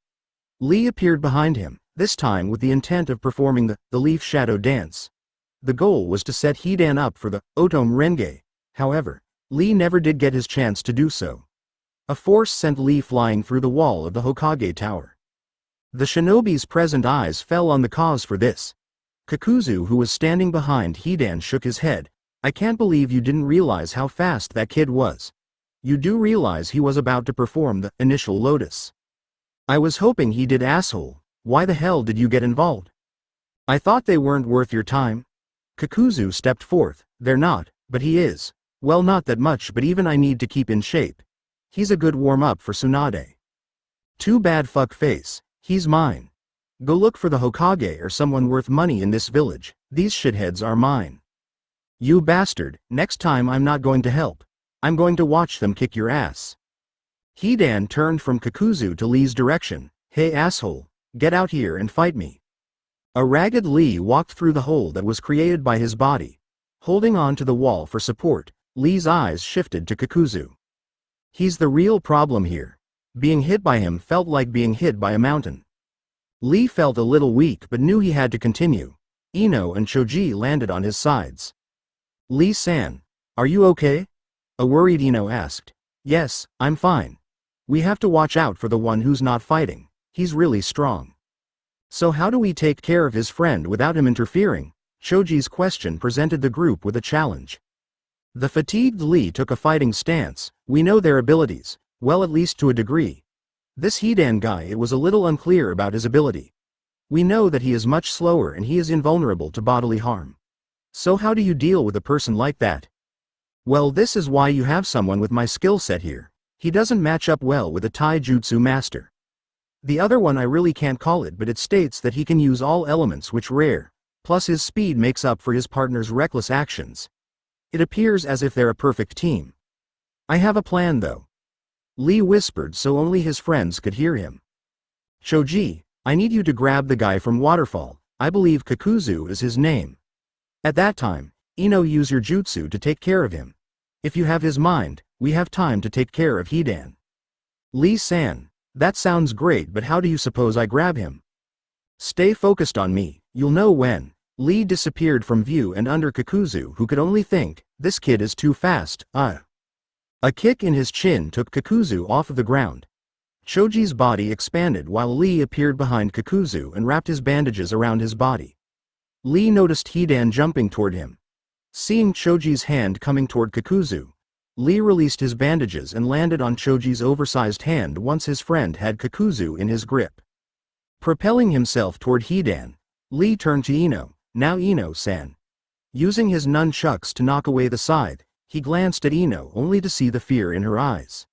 Lee appeared behind him, this time with the intent of performing the leaf shadow dance. The goal was to set Hidan up for the Otome Renge. However, Lee never did get his chance to do so. A force sent Lee flying through the wall of the Hokage Tower. The shinobi's present eyes fell on the cause for this. Kakuzu, who was standing behind Hidan, shook his head. I can't believe you didn't realize how fast that kid was. You do realize he was about to perform the initial lotus. I was hoping he did, asshole. Why the hell did you get involved? I thought they weren't worth your time. Kakuzu stepped forth. They're not, but he is. Well, not that much, but even I need to keep in shape. He's a good warm-up for Tsunade. Too bad, fuck face. He's mine. Go look for the Hokage or someone worth money in this village. These shitheads are mine. You bastard, next time I'm not going to help. I'm going to watch them kick your ass. Hidan turned from Kakuzu to Lee's direction. Hey asshole, get out here and fight me. A ragged Lee walked through the hole that was created by his body. Holding on to the wall for support, Lee's eyes shifted to Kakuzu. He's the real problem here. Being hit by him felt like being hit by a mountain. Lee felt a little weak but knew he had to continue. Ino and Choji landed on his sides. Lee-san, are you okay? A worried Ino asked. Yes, I'm fine. We have to watch out for the one who's not fighting. He's really strong. So how do we take care of his friend without him interfering? Choji's question presented the group with a challenge. The fatigued Lee took a fighting stance. We know their abilities. Well, at least to a degree. This Hidan guy, it was a little unclear about his ability. We know that he is much slower and he is invulnerable to bodily harm. So how do you deal with a person like that? Well, this is why you have someone with my skill set here. He doesn't match up well with a taijutsu master. The other one I really can't call it, but it states that he can use all elements which rare, plus his speed makes up for his partner's reckless actions. It appears as if they're a perfect team. I have a plan though. Lee whispered so only his friends could hear him. Choji, I need you to grab the guy from Waterfall. I believe Kakuzu is his name. At that time, use your jutsu to take care of him. If you have his mind, we have time to take care of Hidan. Lee-san, that sounds great, but how do you suppose I grab him? Stay focused on me, you'll know when. Lee disappeared from view and under Kakuzu, who could only think, this kid is too fast. A kick in his chin took Kakuzu off of the ground. Choji's body expanded while Lee appeared behind Kakuzu and wrapped his bandages around his body. Lee noticed Hidan jumping toward him. Seeing Choji's hand coming toward Kakuzu, Lee released his bandages and landed on Choji's oversized hand once his friend had Kakuzu in his grip. Propelling himself toward Hidan, Lee turned to Ino. Now Ino-san. Using his nunchucks to knock away the scythe, he glanced at Ino only to see the fear in her eyes.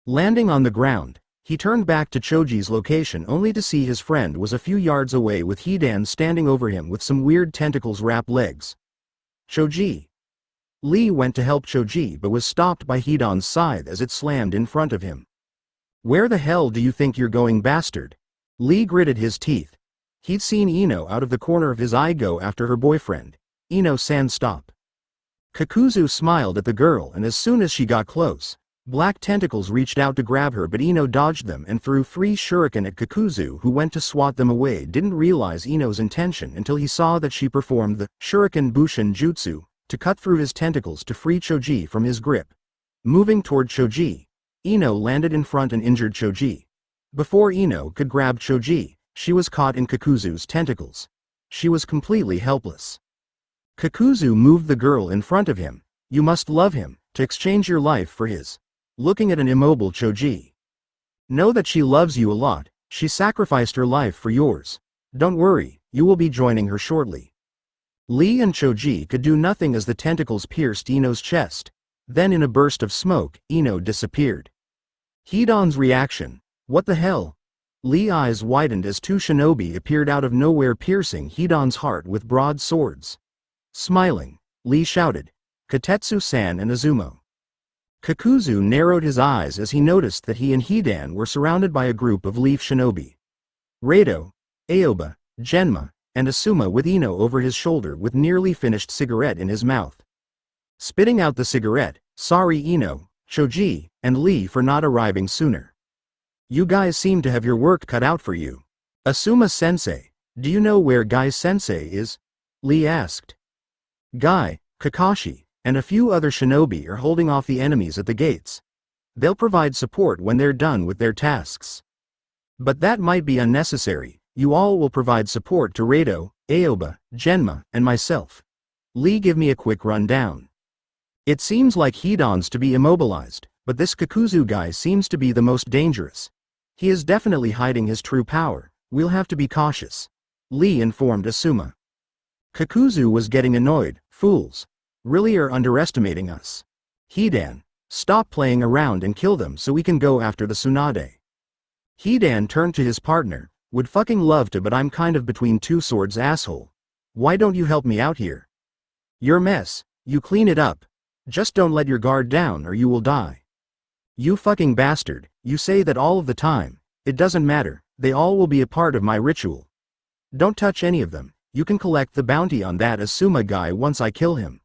Landing on the ground, he turned back to Choji's location only to see his friend was a few yards away with Hidan standing over him with some weird tentacles wrapped legs. Choji. Lee went to help Choji but was stopped by Hidan's scythe as it slammed in front of him. Where the hell do you think you're going, bastard? Lee gritted his teeth. He'd seen Ino out of the corner of his eye go after her boyfriend. Ino-san, stop. Kakuzu smiled at the girl, and as soon as she got close, black tentacles reached out to grab her, but Ino dodged them and threw 3 shuriken at Kakuzu, who went to swat them away. Didn't realize Ino's intention until he saw that she performed the shuriken bushin jutsu to cut through his tentacles to free Choji from his grip. Moving toward Choji, Ino landed in front and injured Choji. Before Ino could grab Choji, she was caught in Kakuzu's tentacles. She was completely helpless. Kakuzu moved the girl in front of him. You must love him, to exchange your life for his. Looking at an immobile Choji. Know that she loves you a lot, she sacrificed her life for yours. Don't worry, you will be joining her shortly. Lee and Choji could do nothing as the tentacles pierced Ino's chest. Then in a burst of smoke, Ino disappeared. Hidan's reaction. What the hell? Lee's eyes widened as 2 shinobi appeared out of nowhere, piercing Hidan's heart with broad swords. Smiling, Lee shouted, Katetsu-san and Azumo. Kakuzu narrowed his eyes as he noticed that he and Hidan were surrounded by a group of leaf shinobi. Rado, Aoba, Genma, and Asuma with Ino over his shoulder with nearly finished cigarette in his mouth. Spitting out the cigarette, sorry Ino, Choji, and Lee for not arriving sooner. You guys seem to have your work cut out for you. Asuma-sensei, do you know where Guy-sensei is? Lee asked. Guy, Kakashi, and a few other shinobi are holding off the enemies at the gates. They'll provide support when they're done with their tasks. But that might be unnecessary. You all will provide support to Rado, Aoba, Genma, and myself. Lee, give me a quick rundown. It seems like Hidan's to be immobilized, but this Kakuzu guy seems to be the most dangerous. He is definitely hiding his true power. We'll have to be cautious. Lee informed Asuma. Kakuzu was getting annoyed. Fools. Really are underestimating us. Hidan, stop playing around and kill them so we can go after the Tsunade. Hidan turned to his partner. Would fucking love to, but I'm kind of between 2 swords, asshole. Why don't you help me out here? Your mess, you clean it up. Just don't let your guard down or you will die. You fucking bastard, you say that all of the time. It doesn't matter, they all will be a part of my ritual. Don't touch any of them. You can collect the bounty on that Asuma guy once I kill him.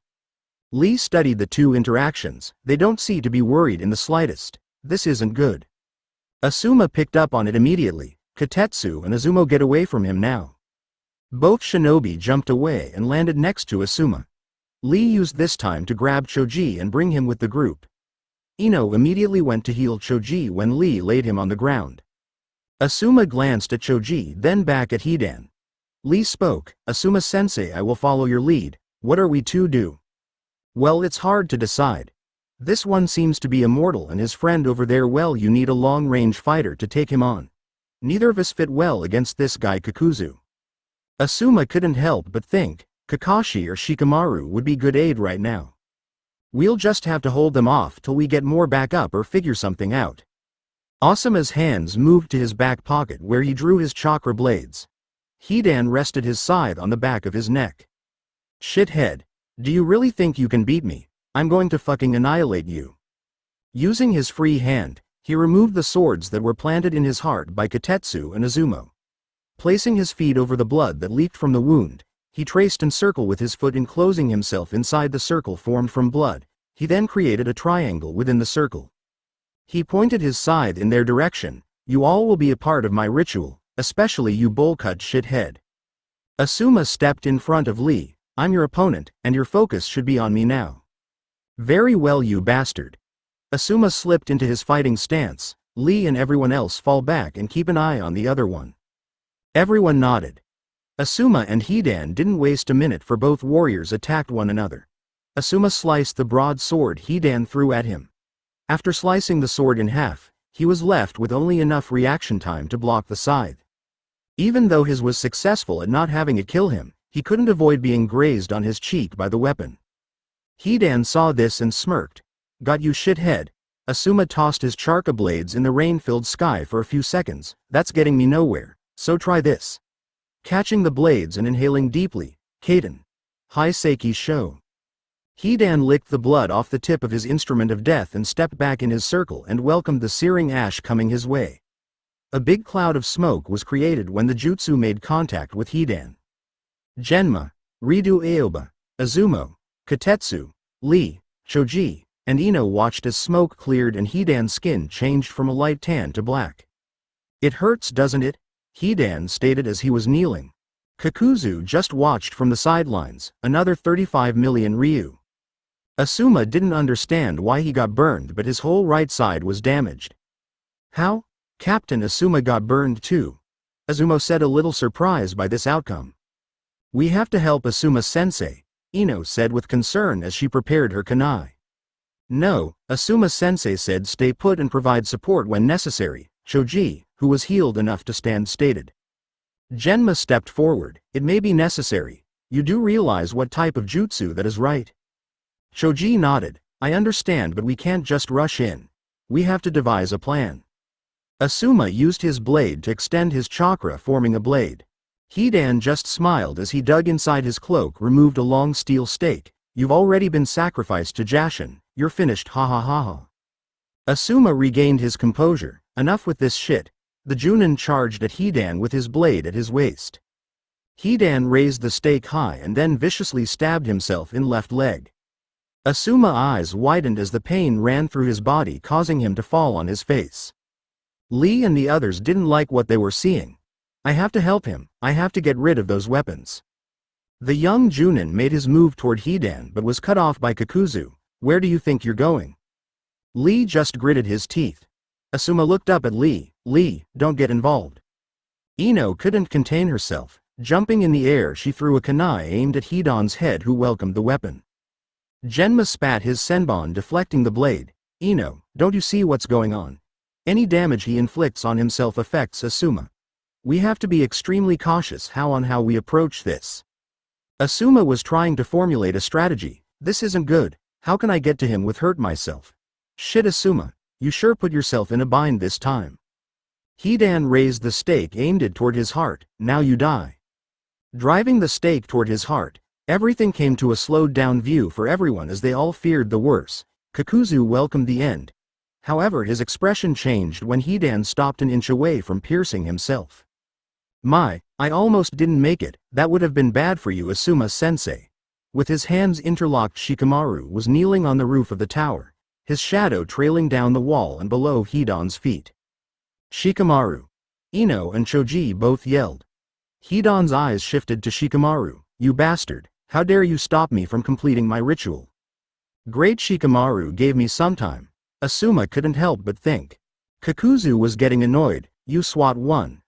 Lee studied the 2 interactions. They don't seem to be worried in the slightest. This isn't good. Asuma picked up on it immediately. Katetsu and Azumo, get away from him now. Both shinobi jumped away and landed next to Asuma. Lee used this time to grab Choji and bring him with the group. Ino immediately went to heal Choji when Lee laid him on the ground. Asuma glanced at Choji, then back at Hidan. Lee spoke, Asuma-sensei, I will follow your lead. What are we to do? Well, it's hard to decide. This one seems to be immortal and his friend over there, well, you need a long-range fighter to take him on. Neither of us fit well against this guy Kakuzu. Asuma couldn't help but think, Kakashi or Shikamaru would be good aid right now. We'll just have to hold them off till we get more backup or figure something out. Asuma's hands moved to his back pocket where he drew his chakra blades. Hidan rested his scythe on the back of his neck. Shithead. Do you really think you can beat me? I'm going to fucking annihilate you. Using his free hand, he removed the swords that were planted in his heart by Katetsu and Izumo. Placing his feet over the blood that leaked from the wound, he traced a circle with his foot enclosing himself inside the circle formed from blood. He then created a triangle within the circle. He pointed his scythe in their direction. You all will be a part of my ritual, especially you bowl-cut shithead. Asuma stepped in front of Lee. I'm your opponent, and your focus should be on me now. Very well, you bastard. Asuma slipped into his fighting stance. Lee and everyone else fall back and keep an eye on the other one. Everyone nodded. Asuma and Hidan didn't waste a minute for both warriors attacked one another. Asuma sliced the broadsword Hidan threw at him. After slicing the sword in half, he was left with only enough reaction time to block the scythe. Even though his was successful at not having it kill him, he couldn't avoid being grazed on his cheek by the weapon. Hidan saw this and smirked. Got you shithead. Asuma tossed his chakra blades in the rain-filled sky for a few seconds. That's getting me nowhere, so try this. Catching the blades and inhaling deeply, Kaden. Haiseiki's show. Hidan licked the blood off the tip of his instrument of death and stepped back in his circle and welcomed the searing ash coming his way. A big cloud of smoke was created when the jutsu made contact with Hidan. Genma, Ridu Aoba, Izumo, Katetsu, Lee, Choji, and Ino watched as smoke cleared and Hidan's skin changed from a light tan to black. It hurts, doesn't it? Hidan stated as he was kneeling. Kakuzu just watched from the sidelines, another 35 million Ryu. Asuma didn't understand why he got burned, but his whole right side was damaged. How? Captain Asuma got burned too. Izumo said, a little surprised by this outcome. We have to help Asuma-sensei, Ino said with concern as she prepared her kunai. No, Asuma-sensei said, stay put and provide support when necessary, Choji, who was healed enough to stand, stated. Genma stepped forward. It may be necessary. You do realize what type of jutsu that is, right? Choji nodded. I understand, but we can't just rush in. We have to devise a plan. Asuma used his blade to extend his chakra, forming a blade. Hidan just smiled as he dug inside his cloak, removed a long steel stake. You've already been sacrificed to Jashin. You're finished, ha ha ha ha. Asuma regained his composure. Enough with this shit. The Junin charged at Hidan with his blade at his waist. Hidan raised the stake high and then viciously stabbed himself in left leg. Asuma's eyes widened as the pain ran through his body, causing him to fall on his face. Lee and the others didn't like what they were seeing. I have to help him. I have to get rid of those weapons. The young Junin made his move toward Hidan but was cut off by Kakuzu. Where do you think you're going? Lee just gritted his teeth. Asuma looked up at Lee. Lee, don't get involved. Ino couldn't contain herself. Jumping in the air, she threw a kunai aimed at Hidan's head, who welcomed the weapon. Genma spat his senbon, deflecting the blade. Ino, don't you see what's going on? Any damage he inflicts on himself affects Asuma. We have to be extremely cautious how we approach this. Asuma was trying to formulate a strategy. This isn't good. How can I get to him with hurt myself? Shit, Asuma. You sure put yourself in a bind this time. Hidan raised the stake, aimed it toward his heart. Now you die. Driving the stake toward his heart, everything came to a slowed down view for everyone as they all feared the worst. Kakuzu welcomed the end. However, his expression changed when Hidan stopped an inch away from piercing himself. My, I almost didn't make it. That would have been bad for you, Asuma-sensei. With his hands interlocked, Shikamaru was kneeling on the roof of the tower, his shadow trailing down the wall and below Hidan's feet. Shikamaru. Ino and Choji both yelled. Hidan's eyes shifted to Shikamaru. You bastard, how dare you stop me from completing my ritual? Great, Shikamaru gave me some time. Asuma couldn't help but think. Kakuzu was getting annoyed. You swat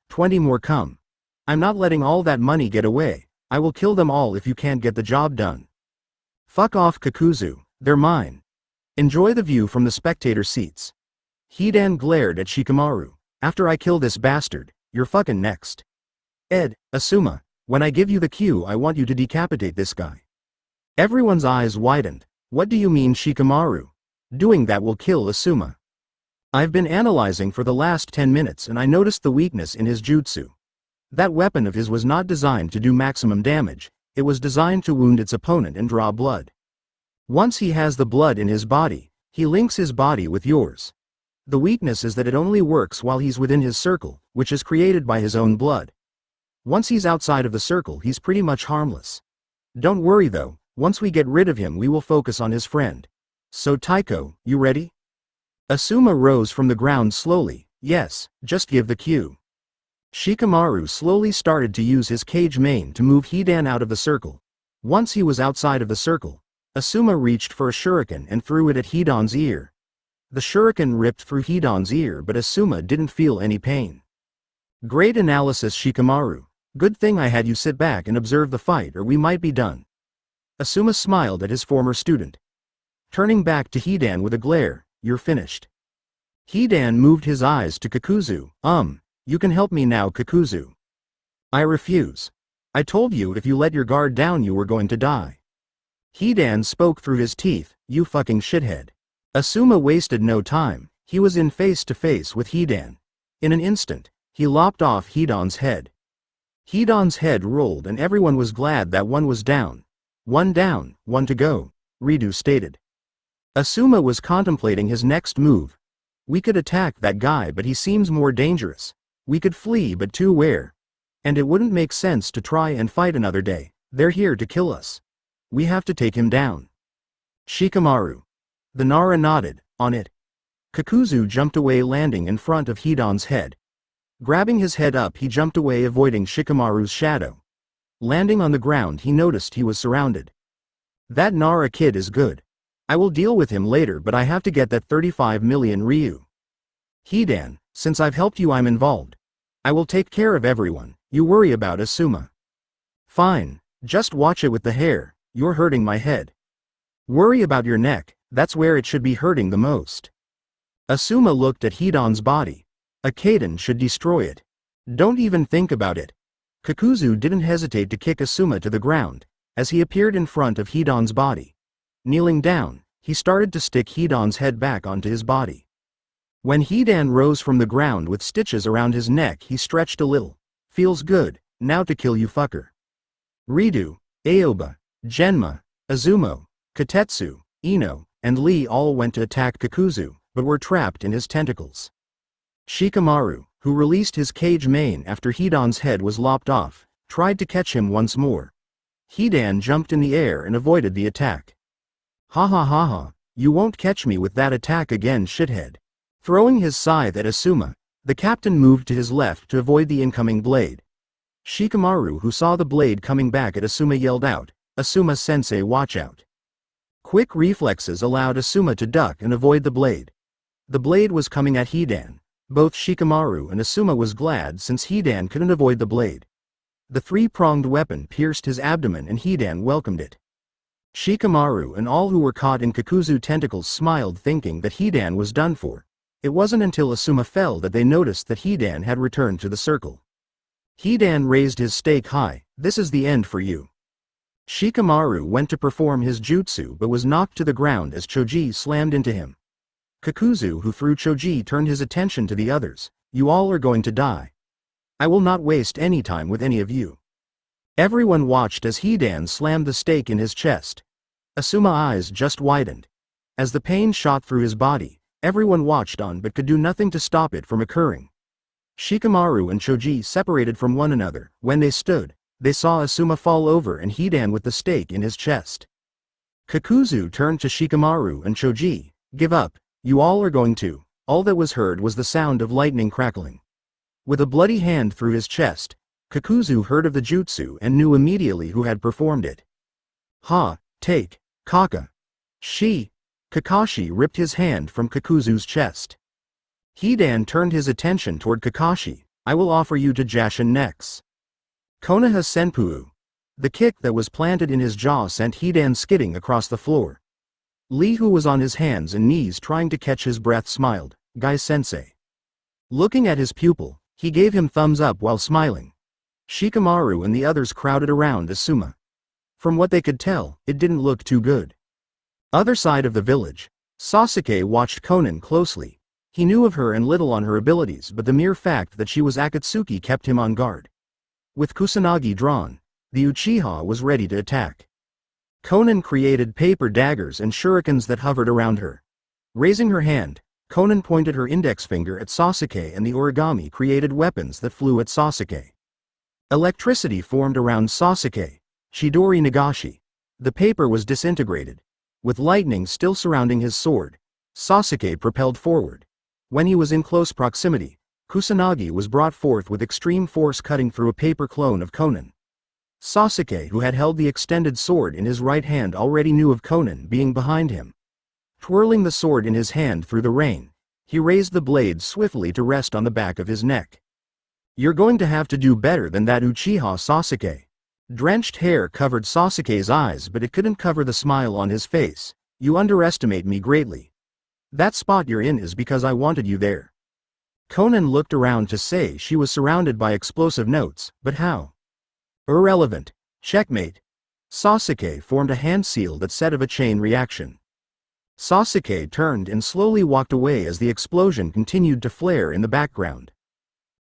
20 more come. I'm not letting all that money get away. I will kill them all if you can't get the job done. Fuck off, Kakuzu, they're mine. Enjoy the view from the spectator seats. Hidan glared at Shikamaru. After I kill this bastard, you're fucking next. Asuma, When I give you the cue, I want you to decapitate this guy. Everyone's eyes widened. What do you mean, Shikamaru? Doing that will kill Asuma. I've been analyzing for the last 10 minutes and I noticed the weakness in his jutsu. That weapon of his was not designed to do maximum damage, it was designed to wound its opponent and draw blood. Once he has the blood in his body, he links his body with yours. The weakness is that it only works while he's within his circle, which is created by his own blood. Once he's outside of the circle, he's pretty much harmless. Don't worry though, once we get rid of him we will focus on his friend. So Taiko, you ready? Asuma rose from the ground slowly. Yes, just give the cue. Shikamaru slowly started to use his cage main to move Hidan out of the circle. Once he was outside of the circle, Asuma reached for a shuriken and threw it at Hidan's ear. The shuriken ripped through Hidan's ear, but Asuma didn't feel any pain. Great analysis, Shikamaru. Good thing I had you sit back and observe the fight or we might be done. Asuma smiled at his former student. Turning back to Hidan with a glare, you're finished. Hidan moved his eyes to Kakuzu. You can help me now, Kakuzu. I refuse. I told you if you let your guard down you were going to die. Hidan spoke through his teeth. You fucking shithead. Asuma wasted no time, he was in face to face with Hidan. In an instant, he lopped off Hidan's head. Hidan's head rolled and everyone was glad that one was down. One down, one to go, Ridu stated. Asuma was contemplating his next move. We could attack that guy but he seems more dangerous. We could flee but to where? And it wouldn't make sense to try and fight another day, they're here to kill us. We have to take him down. Shikamaru. The Nara nodded. On it. Kakuzu jumped away, landing in front of Hidan's head. Grabbing his head up he jumped away, avoiding Shikamaru's shadow. Landing on the ground he noticed he was surrounded. That Nara kid is good. I will deal with him later but I have to get that 35 million Ryu. Hidan, since I've helped you I'm involved. I will take care of everyone, you worry about Asuma. Fine, just watch it with the hair, you're hurting my head. Worry about your neck, that's where it should be hurting the most. Asuma looked at Hidan's body. A Kaiden should destroy it. Don't even think about it. Kakuzu didn't hesitate to kick Asuma to the ground, as he appeared in front of Hidan's body. Kneeling down, he started to stick Hidan's head back onto his body. When Hidan rose from the ground with stitches around his neck he stretched a little. Feels good, now to kill you fucker. Ridu, Aoba, Genma, Azumo, Katetsu, Ino, and Lee all went to attack Kakuzu, but were trapped in his tentacles. Shikamaru, who released his cage main after Hidan's head was lopped off, tried to catch him once more. Hidan jumped in the air and avoided the attack. Ha ha ha ha, you won't catch me with that attack again, shithead. Throwing his scythe at Asuma, the captain moved to his left to avoid the incoming blade. Shikamaru, who saw the blade coming back at Asuma, yelled out, Asuma-sensei, watch out. Quick reflexes allowed Asuma to duck and avoid the blade. The blade was coming at Hidan. Both Shikamaru and Asuma was glad since Hidan couldn't avoid the blade. The three-pronged weapon pierced his abdomen and Hidan welcomed it. Shikamaru and all who were caught in Kakuzu tentacles smiled, thinking that Hidan was done for. It wasn't until Asuma fell that they noticed that Hidan had returned to the circle. Hidan raised his stake high. This is the end for you. Shikamaru went to perform his jutsu but was knocked to the ground as Choji slammed into him. Kakuzu, who threw Choji, turned his attention to the others. You all are going to die. I will not waste any time with any of you. Everyone watched as Hidan slammed the stake in his chest. Asuma's eyes just widened. As the pain shot through his body, everyone watched on but could do nothing to stop it from occurring. Shikamaru and Choji separated from one another. When they stood, they saw Asuma fall over and Hidan with the stake in his chest. Kakuzu turned to Shikamaru and Choji. Give up, you all are going to. All that was heard was the sound of lightning crackling. With a bloody hand through his chest, Kakuzu heard of the jutsu and knew immediately who had performed it. Ha, take, Kaka. Kakashi ripped his hand from Kakuzu's chest. Hidan turned his attention toward Kakashi. I will offer you to Jashin next. Konoha Senpuu. The kick that was planted in his jaw sent Hidan skidding across the floor. Lee, who was on his hands and knees trying to catch his breath, smiled. Gai-sensei. Looking at his pupil, he gave him thumbs up while smiling. Shikamaru and the others crowded around Asuma. From what they could tell, it didn't look too good. Other side of the village, Sasuke watched Conan closely. He knew of her and little on her abilities, but the mere fact that she was Akatsuki kept him on guard. With Kusanagi drawn, the Uchiha was ready to attack. Conan created paper daggers and shurikens that hovered around her. Raising her hand, Conan pointed her index finger at Sasuke and the origami created weapons that flew at Sasuke. Electricity formed around Sasuke. Chidori Nagashi. The paper was disintegrated. With lightning still surrounding his sword, Sasuke propelled forward. When he was in close proximity, Kusanagi was brought forth with extreme force, cutting through a paper clone of Conan. Sasuke, who had held the extended sword in his right hand, already knew of Conan being behind him. Twirling the sword in his hand through the rain, he raised the blade swiftly to rest on the back of his neck. "You're going to have to do better than that, Uchiha Sasuke." Drenched hair covered Sasuke's eyes, but it couldn't cover the smile on his face. "You underestimate me greatly. That spot you're in is because I wanted you there." Conan looked around to say she was surrounded by explosive notes, but how? Irrelevant. Checkmate. Sasuke formed a hand seal that set of a chain reaction. Sasuke turned and slowly walked away as the explosion continued to flare in the background.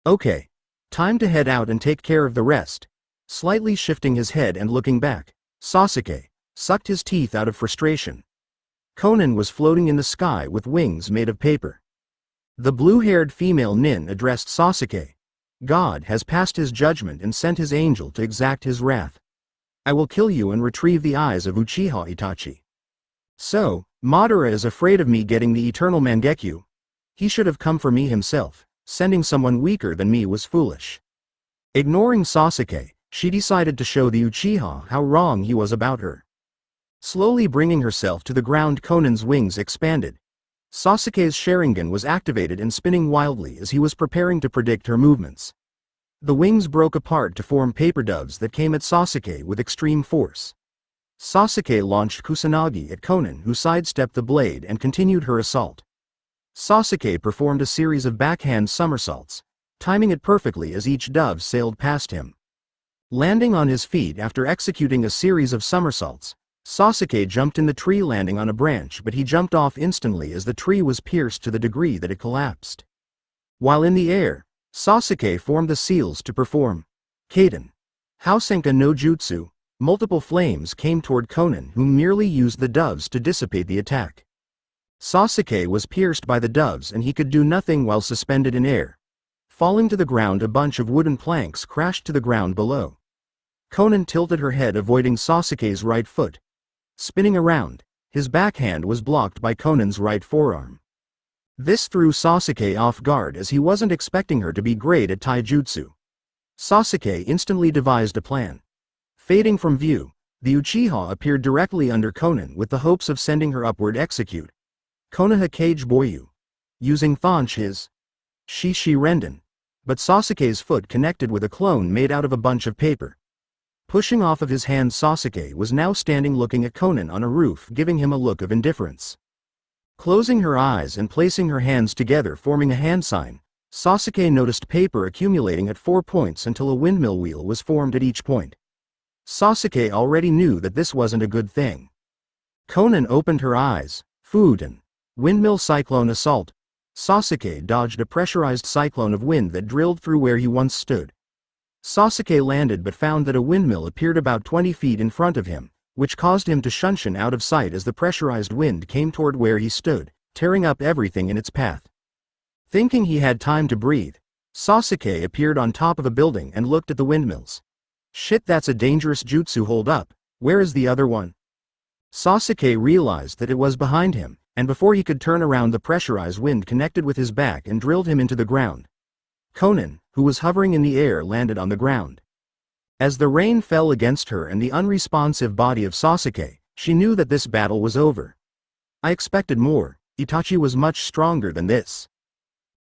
"Okay. Time to head out and take care of the rest." Slightly shifting his head and looking back, Sasuke sucked his teeth out of frustration. Conan was floating in the sky with wings made of paper. The blue-haired female nin addressed Sasuke. "God has passed his judgment and sent his angel to exact his wrath. I will kill you and retrieve the eyes of Uchiha Itachi." "So, Madara is afraid of me getting the eternal Mangekyo? He should have come for me himself. Sending someone weaker than me was foolish." Ignoring Sasuke, she decided to show the Uchiha how wrong he was about her. Slowly bringing herself to the ground, Conan's wings expanded. Sasuke's Sharingan was activated and spinning wildly as he was preparing to predict her movements. The wings broke apart to form paper doves that came at Sasuke with extreme force. Sasuke launched Kusanagi at Conan, who sidestepped the blade and continued her assault. Sasuke performed a series of backhand somersaults, timing it perfectly as each dove sailed past him. Landing on his feet after executing a series of somersaults, Sasuke jumped in the tree, landing on a branch, but he jumped off instantly as the tree was pierced to the degree that it collapsed. While in the air, Sasuke formed the seals to perform Kaden Housenka no Jutsu. Multiple flames came toward Conan, who merely used the doves to dissipate the attack. Sasuke was pierced by the doves and he could do nothing while suspended in air. Falling to the ground, a bunch of wooden planks crashed to the ground below. Conan tilted her head, avoiding Sasuke's right foot. Spinning around, his backhand was blocked by Conan's right forearm. This threw Sasuke off guard as he wasn't expecting her to be great at taijutsu. Sasuke instantly devised a plan. Fading from view, the Uchiha appeared directly under Conan with the hopes of sending her upward. Execute Konoha Kage Boyu. Using Thonch his Shishi Renden. But Sasuke's foot connected with a clone made out of a bunch of paper. Pushing off of his hand, Sasuke was now standing looking at Conan on a roof, giving him a look of indifference. Closing her eyes and placing her hands together, forming a hand sign, Sasuke noticed paper accumulating at 4 points until a windmill wheel was formed at each point. Sasuke already knew that this wasn't a good thing. Conan opened her eyes. Food and windmill cyclone assault. Sasuke dodged a pressurized cyclone of wind that drilled through where he once stood. Sasuke landed but found that a windmill appeared about 20 feet in front of him, which caused him to shunshin out of sight as the pressurized wind came toward where he stood, tearing up everything in its path. Thinking he had time to breathe, Sasuke appeared on top of a building and looked at the windmills. "Shit, that's a dangerous jutsu. Hold up, where is the other one?" Sasuke realized that it was behind him, and before he could turn around, the pressurized wind connected with his back and drilled him into the ground. Conan, who was hovering in the air, landed on the ground. As the rain fell against her and the unresponsive body of Sasuke, she knew that this battle was over. "I expected more. Itachi was much stronger than this."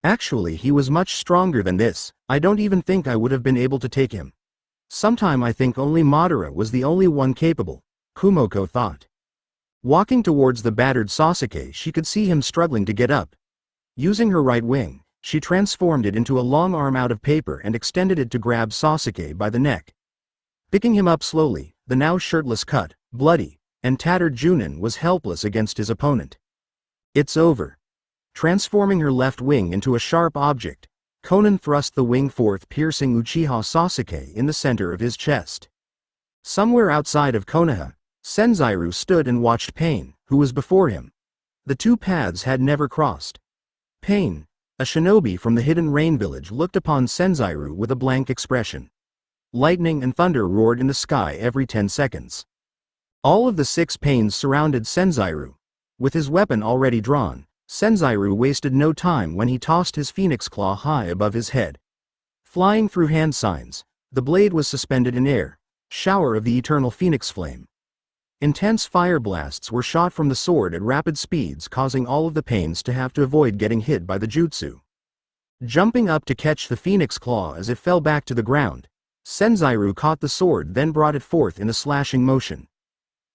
"Actually, he was much stronger than this. I don't even think I would have been able to take him. Sometime I think only Madara was the only one capable," Kumoko thought. Walking towards the battered Sasuke, she could see him struggling to get up. Using her right wing, She transformed it into a long arm out of paper and extended it to grab Sasuke by the neck. Picking him up slowly, the now shirtless, cut, bloody, and tattered Junin was helpless against his opponent. It's over. Transforming her left wing into a sharp object, Conan thrust the wing forth, piercing Uchiha Sasuke in the center of his chest. Somewhere outside of Konoha, Senzaru stood and watched Pain, who was before him. The two paths had never crossed. Pain, a shinobi from the hidden rain village, looked upon Senzaru with a blank expression. Lightning and thunder roared in the sky every 10 seconds. All of the 6 Pains surrounded Senzaru. With his weapon already drawn, Senzaru wasted no time when he tossed his phoenix claw high above his head. Flying through hand signs, the blade was suspended in air, shower of the eternal phoenix flame. Intense fire blasts were shot from the sword at rapid speeds, causing all of the Pains to have to avoid getting hit by the jutsu. Jumping up to catch the phoenix claw as it fell back to the ground, Senzaru caught the sword, then brought it forth in a slashing motion.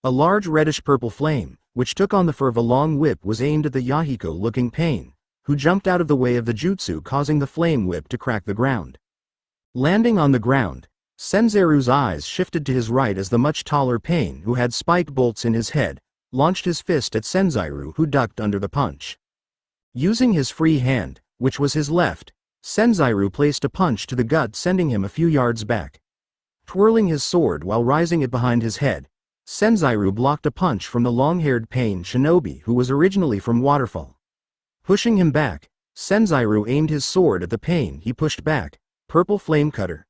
A large reddish-purple flame, which took on the fur of a long whip, was aimed at the Yahiko-looking Pain, who jumped out of the way of the jutsu, causing the flame whip to crack the ground. Landing on the ground, Senzaru's eyes shifted to his right as the much taller Pain, who had spike bolts in his head, launched his fist at Senzaru, who ducked under the punch. Using his free hand, which was his left, Senzaru placed a punch to the gut, sending him a few yards back. Twirling his sword while rising it behind his head, Senzaru blocked a punch from the long-haired Pain shinobi who was originally from Waterfall. Pushing him back, Senzaru aimed his sword at the Pain he pushed back, Purple Flame Cutter.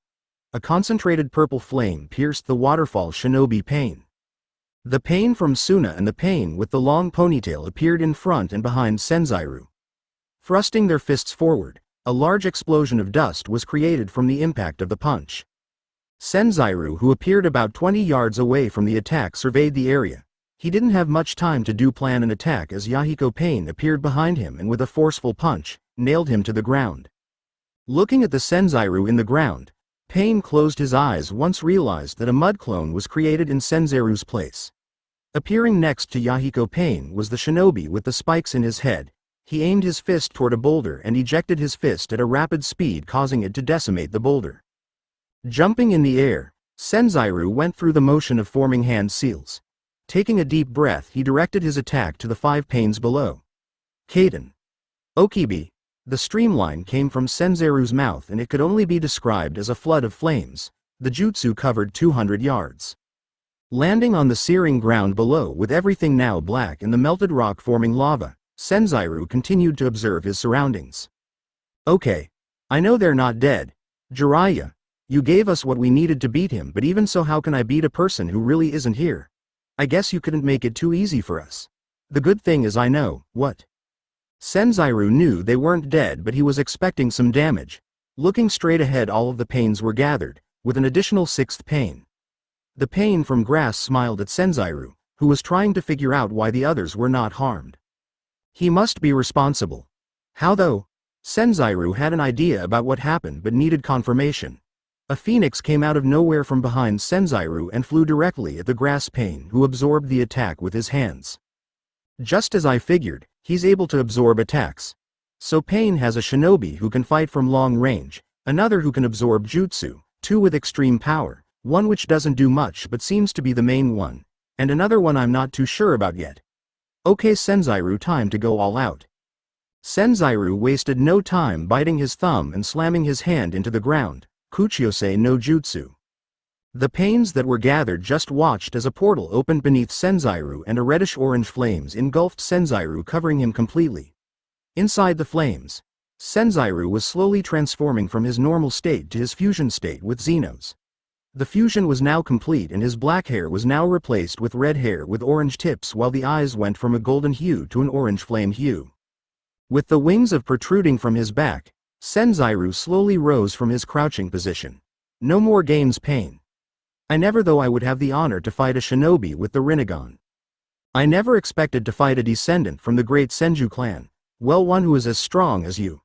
A concentrated purple flame pierced the Waterfall shinobi Pain. The Pain from Suna and the Pain with the long ponytail appeared in front and behind Senzaru. Thrusting their fists forward, a large explosion of dust was created from the impact of the punch. Senzaru, who appeared about 20 yards away from the attack, surveyed the area. He didn't have much time to plan an attack as Yahiko Pain appeared behind him and with a forceful punch, nailed him to the ground. Looking at the Senzaru in the ground, Pain closed his eyes, once realized that a mud clone was created in Senzaru's place. Appearing next to Yahiko Pain was the shinobi with the spikes in his head. He aimed his fist toward a boulder and ejected his fist at a rapid speed, causing it to decimate the boulder. Jumping in the air, Senzaru went through the motion of forming hand seals. Taking a deep breath, he directed his attack to the 5 Pains below. Kaden. Okibi. The streamline came from Senzaru's mouth and it could only be described as a flood of flames. The jutsu covered 200 yards. Landing on the searing ground below with everything now black and the melted rock forming lava, Senzaru continued to observe his surroundings. Okay. I know they're not dead. Jiraiya. You gave us what we needed to beat him, but even so, how can I beat a person who really isn't here? I guess you couldn't make it too easy for us. The good thing is I know, what? Senzaru knew they weren't dead, but he was expecting some damage. Looking straight ahead, all of the Pains were gathered, with an additional 6th Pain. The Pain from grass smiled at Senzaru, who was trying to figure out why the others were not harmed. He must be responsible. How though? Senzaru had an idea about what happened but needed confirmation. A phoenix came out of nowhere from behind Senzaru and flew directly at the grass Pain, who absorbed the attack with his hands. Just as I figured, he's able to absorb attacks. So Pain has a shinobi who can fight from long range, another who can absorb jutsu, 2 with extreme power, one which doesn't do much but seems to be the main one, and another one I'm not too sure about yet. Okay Senzaru, time to go all out. Senzaru wasted no time biting his thumb and slamming his hand into the ground. Kuchiyose no Jutsu. The Pains that were gathered just watched as a portal opened beneath Senzaru and a reddish-orange flames engulfed Senzaru, covering him completely. Inside the flames, Senzaru was slowly transforming from his normal state to his fusion state with Xenos. The fusion was now complete and his black hair was now replaced with red hair with orange tips, while the eyes went from a golden hue to an orange flame hue. With the wings protruding from his back, Senzaru slowly rose from his crouching position. No more games, Pain. I never thought I would have the honor to fight a shinobi with the Rinnegan. I never expected to fight a descendant from the great Senju clan, well, one who is as strong as you.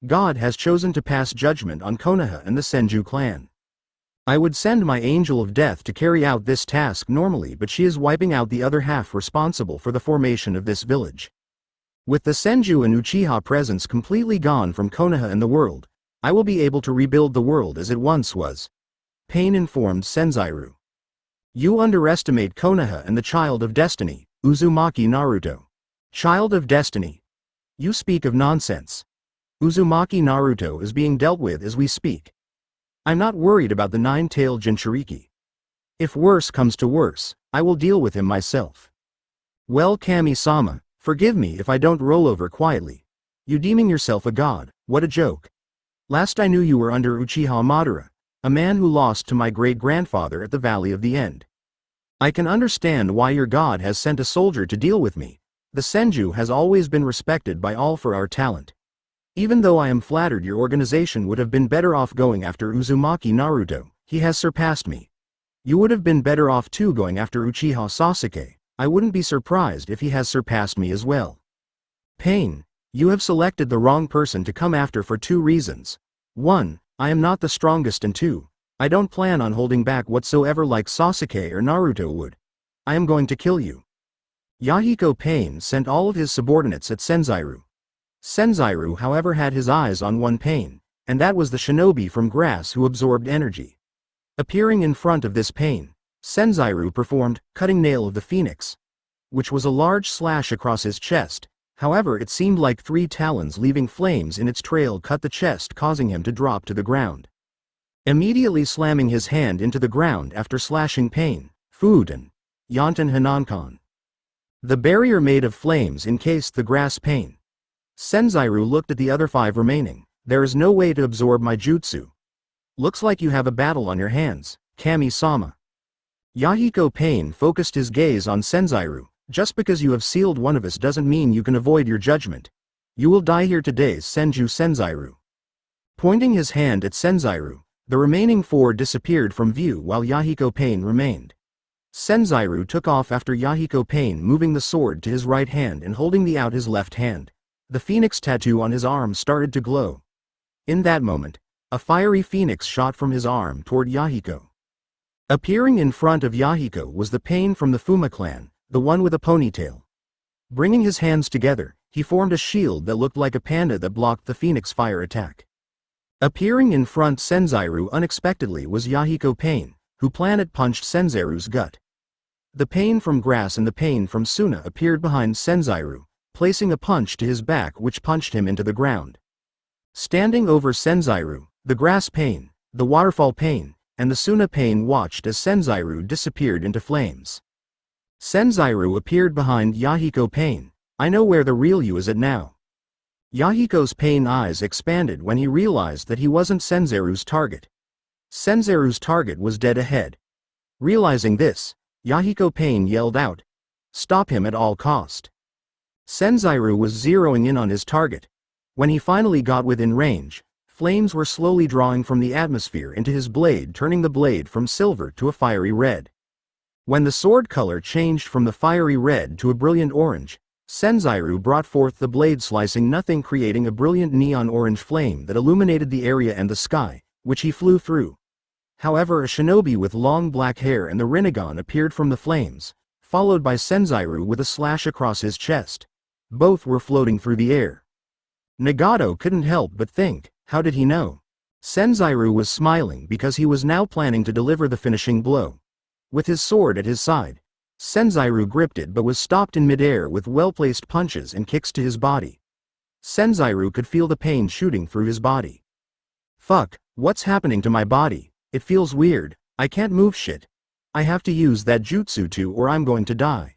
God has chosen to pass judgment on Konoha and the Senju clan. I would send my angel of death to carry out this task normally, but she is wiping out the other half responsible for the formation of this village. With the Senju and Uchiha presence completely gone from Konoha and the world, I will be able to rebuild the world as it once was. Pain informed Senzairu. You underestimate Konoha and the Child of Destiny, Uzumaki Naruto. Child of Destiny. You speak of nonsense. Uzumaki Naruto is being dealt with as we speak. I'm not worried about the nine-tailed Jinchuriki. If worse comes to worse, I will deal with him myself. Well, Kami-sama, forgive me if I don't roll over quietly. You deeming yourself a god, what a joke. Last I knew you were under Uchiha Madara, a man who lost to my great-grandfather at the Valley of the End. I can understand why your god has sent a soldier to deal with me. The Senju has always been respected by all for our talent. Even though I am flattered your organization would have been better off going after Uzumaki Naruto, he has surpassed me. You would have been better off too going after Uchiha Sasuke. I wouldn't be surprised if he has surpassed me as well. Pain, you have selected the wrong person to come after for two reasons. 1. I am not the strongest, and 2. I don't plan on holding back whatsoever like Sasuke or Naruto would. I am going to kill you. Yahiko Pain sent all of his subordinates at Senzairu. Senzairu however had his eyes on one Pain, and that was the shinobi from grass who absorbed energy. Appearing in front of this Pain, Senzairu performed Cutting Nail of the Phoenix, which was a large slash across his chest. However, it seemed like 3 talons leaving flames in its trail cut the chest, causing him to drop to the ground. Immediately slamming his hand into the ground after slashing Pain, Fuden, Yonten Hanankan. The barrier made of flames encased the grass Pain. Senzairu looked at the other 5 remaining. There is no way to absorb my jutsu. Looks like you have a battle on your hands, Kami-sama. Yahiko Pain focused his gaze on Senzairu. Just because you have sealed one of us doesn't mean you can avoid your judgment. You will die here today, Senju Senzairu. Pointing his hand at Senzairu, the remaining 4 disappeared from view while Yahiko Pain remained. Senzairu took off after Yahiko Pain, moving the sword to his right hand and holding out his left hand. The phoenix tattoo on his arm started to glow. In that moment, a fiery phoenix shot from his arm toward Yahiko. Appearing in front of Yahiko was the Pain from the Fuma clan, the one with a ponytail. Bringing his hands together, he formed a shield that looked like a panda that blocked the phoenix fire attack. Appearing in front Senzairu unexpectedly was Yahiko Pain, who planet-punched Senzairu's gut. The Pain from grass and the Pain from Suna appeared behind Senzairu, placing a punch to his back which punched him into the ground. Standing over Senzairu, the grass Pain, the waterfall Pain, and the Suna Pain watched as Senzairu disappeared into flames. Senzairu appeared behind Yahiko Pain. I know where the real you is at now. Yahiko's Pain eyes expanded when he realized that he wasn't Senzairu's target. Senzairu's target was dead ahead. Realizing this, Yahiko Pain yelled out, "Stop him at all cost." Senzairu was zeroing in on his target. When he finally got within range, flames were slowly drawing from the atmosphere into his blade, turning the blade from silver to a fiery red. When the sword color changed from the fiery red to a brilliant orange, Senzairu brought forth the blade, slicing nothing, creating a brilliant neon orange flame that illuminated the area and the sky, which he flew through. However, a shinobi with long black hair and the Rinnegan appeared from the flames, followed by Senzairu with a slash across his chest. Both were floating through the air. Nagato couldn't help but think, how did he know? Senzairu was smiling because he was now planning to deliver the finishing blow. With his sword at his side, Senzairu gripped it but was stopped in midair with well-placed punches and kicks to his body. Senzairu could feel the pain shooting through his body. Fuck, what's happening to my body? It feels weird, I can't move shit. I have to use that jutsu too or I'm going to die.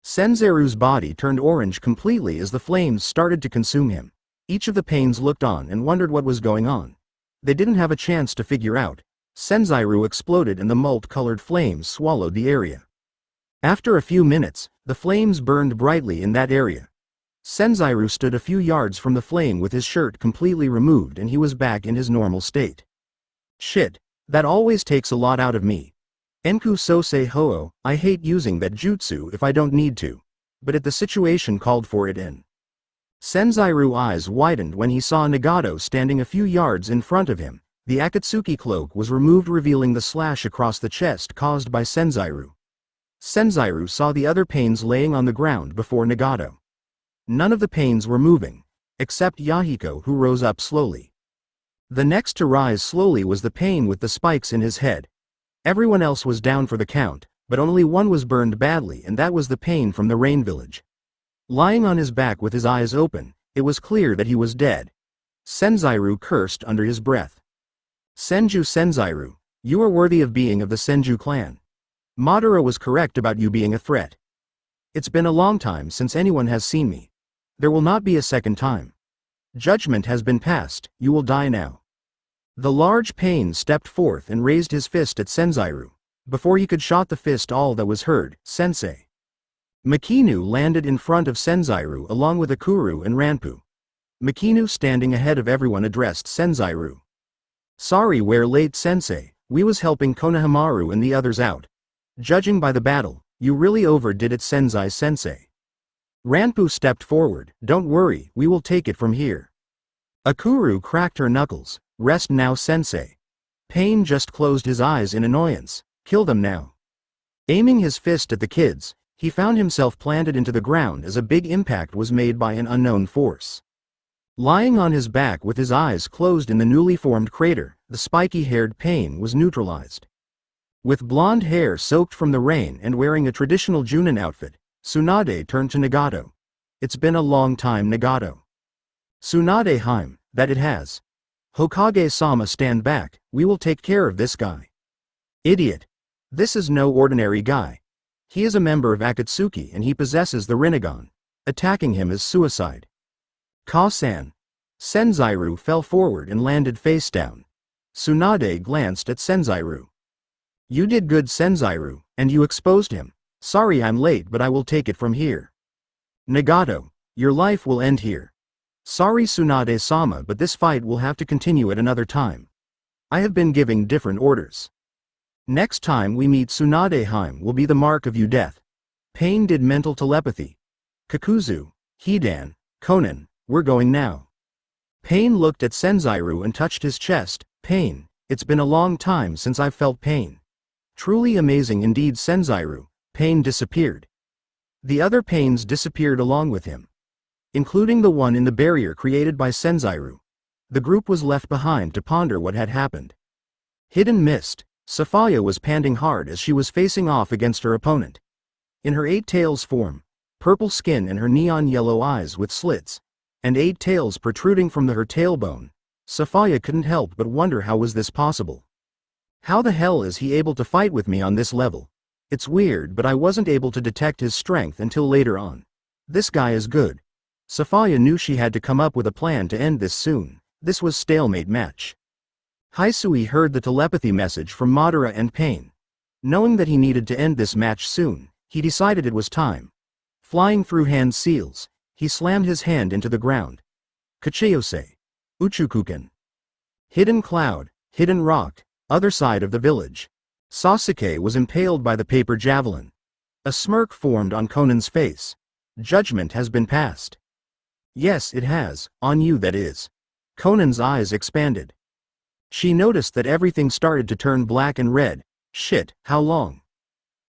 Senzairu's body turned orange completely as the flames started to consume him. Each of the Pains looked on and wondered what was going on. They didn't have a chance to figure out. Senzairu exploded and the malt-colored flames swallowed the area. After a few minutes, the flames burned brightly in that area. Senzairu stood a few yards from the flame with his shirt completely removed and he was back in his normal state. Shit, that always takes a lot out of me. Enku Sosei Ho-Oh, I hate using that jutsu if I don't need to. But the situation called for it and Senzairu's eyes widened when he saw Nagato standing a few yards in front of him. The Akatsuki cloak was removed, revealing the slash across the chest caused by Senzairu. Senzairu saw the other Pains laying on the ground before Nagato. None of the pains were moving, except Yahiko, who rose up slowly. The next to rise slowly was the pain with the spikes in his head. Everyone else was down for the count, but only one was burned badly, and that was the pain from the rain village. Lying on his back with his eyes open, it was clear that he was dead. Senzairu cursed under his breath. Senju Senzairu, you are worthy of being of the Senju clan. Madara was correct about you being a threat. It's been a long time since anyone has seen me. There will not be a second time. Judgment has been passed, you will die now. The large pain stepped forth and raised his fist at Senzairu. Before he could shot the fist, all that was heard, Sensei. Makinu landed in front of Senzairu along with Akuru and Ranpu. Makinu, standing ahead of everyone, addressed Senzairu. Sorry we're late, Sensei, we was helping Konohamaru and the others out. Judging by the battle, you really overdid it, Sensei. Ranpu stepped forward. Don't worry, we will take it from here. Akuru cracked her knuckles. Rest now, Sensei. Pain just closed his eyes in annoyance. Kill them now. Aiming his fist at the kids, he found himself planted into the ground as a big impact was made by an unknown force. Lying on his back with his eyes closed in the newly formed crater, the spiky-haired Pain was neutralized. With blonde hair soaked from the rain and wearing a traditional Junin outfit, Tsunade turned to Nagato. It's been a long time, Nagato. Tsunade Haim, that it has. Hokage-sama, stand back, we will take care of this guy. Idiot. This is no ordinary guy. He is a member of Akatsuki and he possesses the Rinnegan. Attacking him is suicide. Ka-san. Senzairu fell forward and landed face down. Tsunade glanced at Senzairu. You did good, Senzairu, and you exposed him. Sorry I'm late, but I will take it from here. Nagato, your life will end here. Sorry Tsunade-sama, but this fight will have to continue at another time. I have been giving different orders. Next time we meet, Tsunade-heim will be the mark of you death. Pain did mental telepathy. Kakuzu, Hidan, Conan, we're going now. Pain looked at Senzairu and touched his chest. Pain, it's been a long time since I've felt pain. Truly amazing indeed, Senzairu. Pain disappeared. The other pains disappeared along with him, including the one in the barrier created by Senzairu. The group was left behind to ponder what had happened. Hidden mist. Saphaya was panting hard as she was facing off against her opponent. In her 8 tails form, purple skin and her neon yellow eyes with slits, and 8 tails protruding from her tailbone, Saphaya couldn't help but wonder, how was this possible? How the hell is he able to fight with me on this level? It's weird, but I wasn't able to detect his strength until later on. This guy is good. Saphaya knew she had to come up with a plan to end this soon. This was stalemate match. Hisui heard the telepathy message from Madara and Pain. Knowing that he needed to end this match soon, he decided it was time. Flying through hand seals, he slammed his hand into the ground. Kachiyose. Uchukuken. Hidden cloud, hidden rock, other side of the village. Sasuke was impaled by the paper javelin. A smirk formed on Conan's face. Judgment has been passed. Yes, it has, on you that is. Conan's eyes expanded. She noticed that everything started to turn black and red. Shit, how long?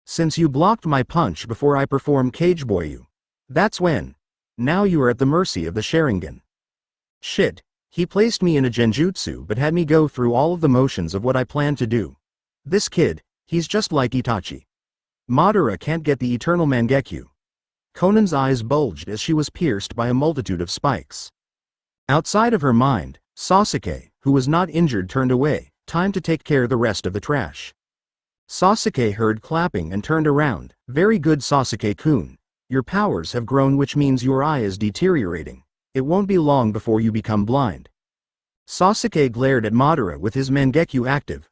Since you blocked my punch before I perform Cageboy you. That's when. Now you are at the mercy of the Sharingan. Shit, he placed me in a genjutsu but had me go through all of the motions of what I planned to do. This kid, he's just like Itachi. Madara can't get the eternal Mangekyo. Conan's eyes bulged as she was pierced by a multitude of spikes. Outside of her mind, Sasuke, who was not injured, turned away. Time to take care of the rest of the trash. Sasuke heard clapping and turned around. Very good, Sasuke-kun. Your powers have grown, which means your eye is deteriorating. It won't be long before you become blind. Sasuke glared at Madara with his Mangekyo active.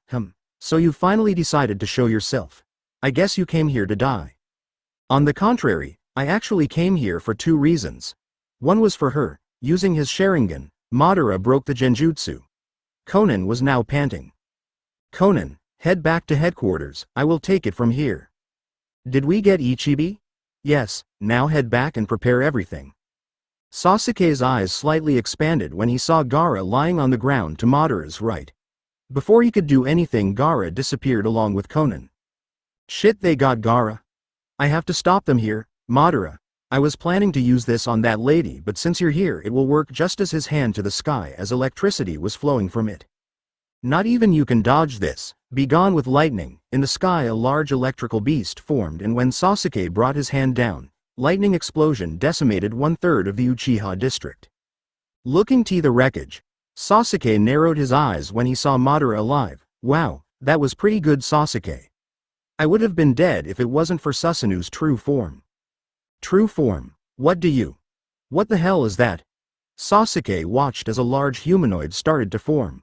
So you finally decided to show yourself. I guess you came here to die. On the contrary, I actually came here for 2 reasons. One was for her. Using his Sharingan, Madara broke the genjutsu. Conan was now panting. Conan, head back to headquarters, I will take it from here. Did we get Ichibi? Yes, now head back and prepare everything. Sasuke's eyes slightly expanded when he saw Gaara lying on the ground to Madara's right. Before he could do anything, Gaara disappeared along with Conan. Shit, they got Gaara. I have to stop them here, Madara. I was planning to use this on that lady, but since you're here it will work just as his hand to the sky as electricity was flowing from it. Not even you can dodge this. Be gone with lightning. In the sky a large electrical beast formed, and when Sasuke brought his hand down, lightning explosion decimated 1/3 of the Uchiha district. Looking to the wreckage, Sasuke narrowed his eyes when he saw Madara alive. Wow, that was pretty good, Sasuke. I would have been dead if it wasn't for Susanu's true form. True form? What the hell is that? Sasuke watched as a large humanoid started to form.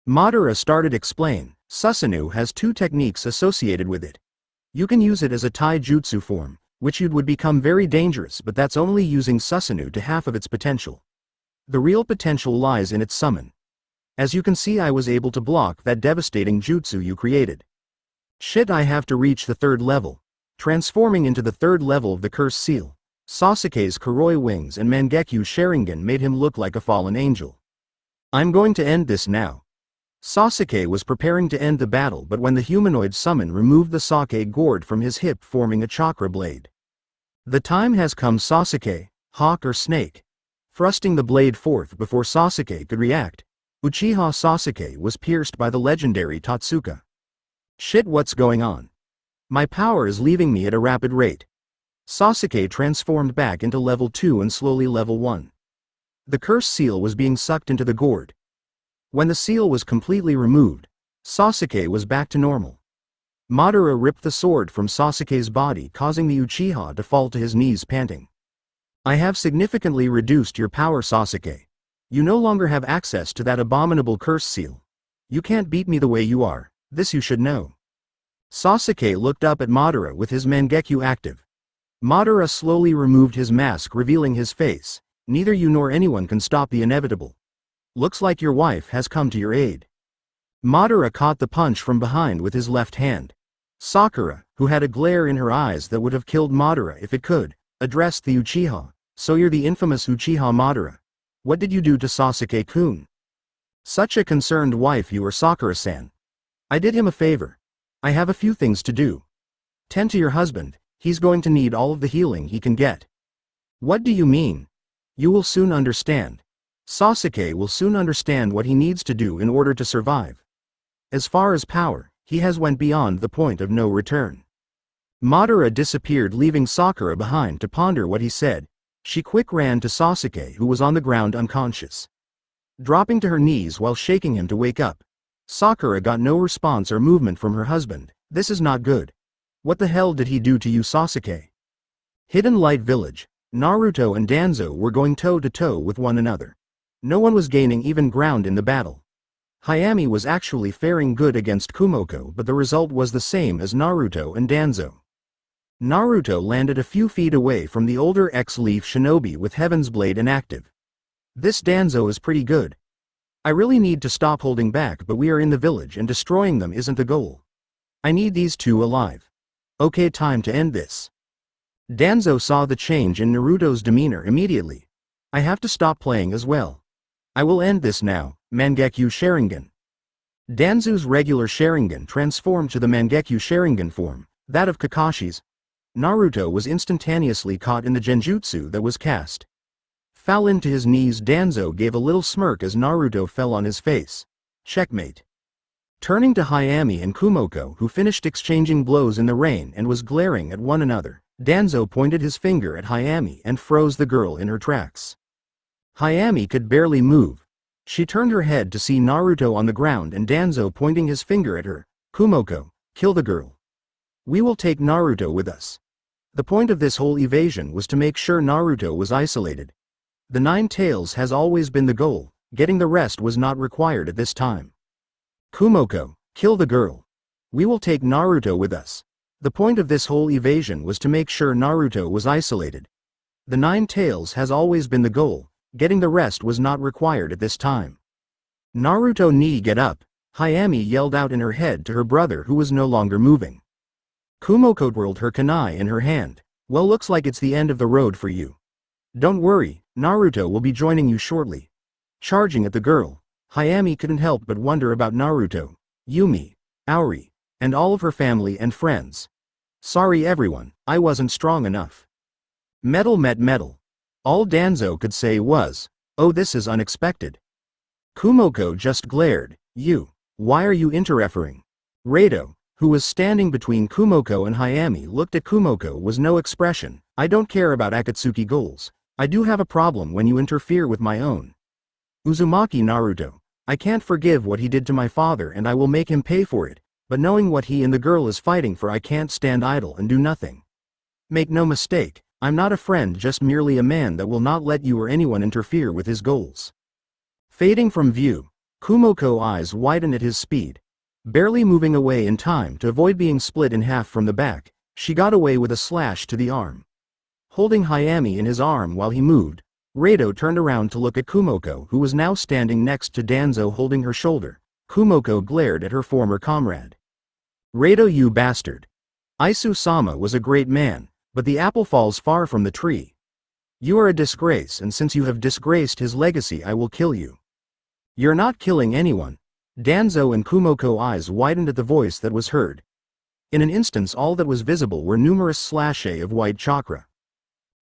Madara started explain. Susanoo has 2 techniques associated with it. You can use it as a taijutsu form, which would become very dangerous, but that's only using Susanoo to half of its potential. The real potential lies in its summon. As you can see, I was able to block that devastating jutsu you created. Shit, I have to reach the 3rd level. Transforming into the 3rd level of the Curse Seal, Sasuke's Kuroi wings and Mangekyo Sharingan made him look like a fallen angel. I'm going to end this now. Sasuke was preparing to end the battle, but when the humanoid summon removed the sake gourd from his hip, forming a chakra blade. The time has come, Sasuke, hawk or snake. Thrusting the blade forth before Sasuke could react, Uchiha Sasuke was pierced by the legendary Totsuka. Shit, what's going on? My power is leaving me at a rapid rate. Sasuke transformed back into level 2 and slowly level 1. The curse seal was being sucked into the gourd. When the seal was completely removed, Sasuke was back to normal. Madara ripped the sword from Sasuke's body, causing the Uchiha to fall to his knees, panting. I have significantly reduced your power, Sasuke. You no longer have access to that abominable curse seal. You can't beat me the way you are, this you should know. Sasuke looked up at Madara with his Mangekyo active. Madara slowly removed his mask, revealing his face. Neither you nor anyone can stop the inevitable. Looks like your wife has come to your aid. Madara caught the punch from behind with his left hand. Sakura, who had a glare in her eyes that would have killed Madara if it could, addressed the Uchiha. So you're the infamous Uchiha Madara. What did you do to Sasuke-kun? Such a concerned wife you are, Sakura-san. I did him a favor. I have a few things to do. Tend to your husband, he's going to need all of the healing he can get. What do you mean? You will soon understand. Sasuke will soon understand what he needs to do in order to survive. As far as power, he has went beyond the point of no return. Madara disappeared, leaving Sakura behind to ponder what he said. She quick ran to Sasuke, who was on the ground unconscious. Dropping to her knees while shaking him to wake up. Sakura got no response or movement from her husband. This is not good. What the hell did he do to you, Sasuke? Hidden Light Village. Naruto and Danzo were going toe-to-toe with one another. No one was gaining even ground in the battle. Hayami was actually faring good against Kumoko, but the result was the same as Naruto and Danzo. Naruto landed a few feet away from the older X-Leaf Shinobi with Heaven's Blade inactive. This Danzo is pretty good. I really need to stop holding back, but we are in the village and destroying them isn't the goal. I need these two alive. Okay, time to end this. Danzo saw the change in Naruto's demeanor immediately. I have to stop playing as well. I will end this now. Mangekyo Sharingan. Danzo's regular Sharingan transformed to the Mangekyo Sharingan form, that of Kakashi's. Naruto was instantaneously caught in the genjutsu that was cast. Fell into his knees. Danzo gave a little smirk as Naruto fell on his face. Checkmate. Turning to Hayami and Kumoko, who finished exchanging blows in the rain and was glaring at one another, Danzo pointed his finger at Hayami and froze the girl in her tracks. Hayami could barely move. She turned her head to see Naruto on the ground and Danzo pointing his finger at her. Kumoko, kill the girl. We will take Naruto with us. The point of this whole evasion was to make sure Naruto was isolated. The Nine Tails has always been the goal, getting the rest was not required at this time. Kumoko, kill the girl. We will take Naruto with us. The point of this whole evasion was to make sure Naruto was isolated. The Nine Tails has always been the goal, getting the rest was not required at this time. Naruto, knee, get up, Hayami yelled out in her head to her brother, who was no longer moving. Kumoko twirled her kunai in her hand. Well, looks like it's the end of the road for you. Don't worry, Naruto will be joining you shortly. Charging at the girl, Hayami couldn't help but wonder about Naruto, Yumi, Aori, and all of her family and friends. Sorry everyone, I wasn't strong enough. Metal met metal. All Danzo could say was, "Oh, this is unexpected." Kumoko just glared. Why are you interfering? Rado, who was standing between Kumoko and Hayami, looked at Kumoko with no expression. I don't care about Akatsuki goals. I do have a problem when you interfere with my own. Uzumaki Naruto. I can't forgive what he did to my father and I will make him pay for it, but knowing what he and the girl is fighting for, I can't stand idle and do nothing. Make no mistake, I'm not a friend, just merely a man that will not let you or anyone interfere with his goals. Fading from view, Kumoko's eyes widened at his speed. Barely moving away in time to avoid being split in half from the back, she got away with a slash to the arm. Holding Hayami in his arm while he moved, Rado turned around to look at Kumoko, who was now standing next to Danzo holding her shoulder. Kumoko glared at her former comrade. Rado, you bastard. Isu-sama was a great man, but the apple falls far from the tree. You are a disgrace, and since you have disgraced his legacy, I will kill you. You're not killing anyone. Danzo and Kumoko's eyes widened at the voice that was heard. In an instant, all that was visible were numerous slashes of white chakra.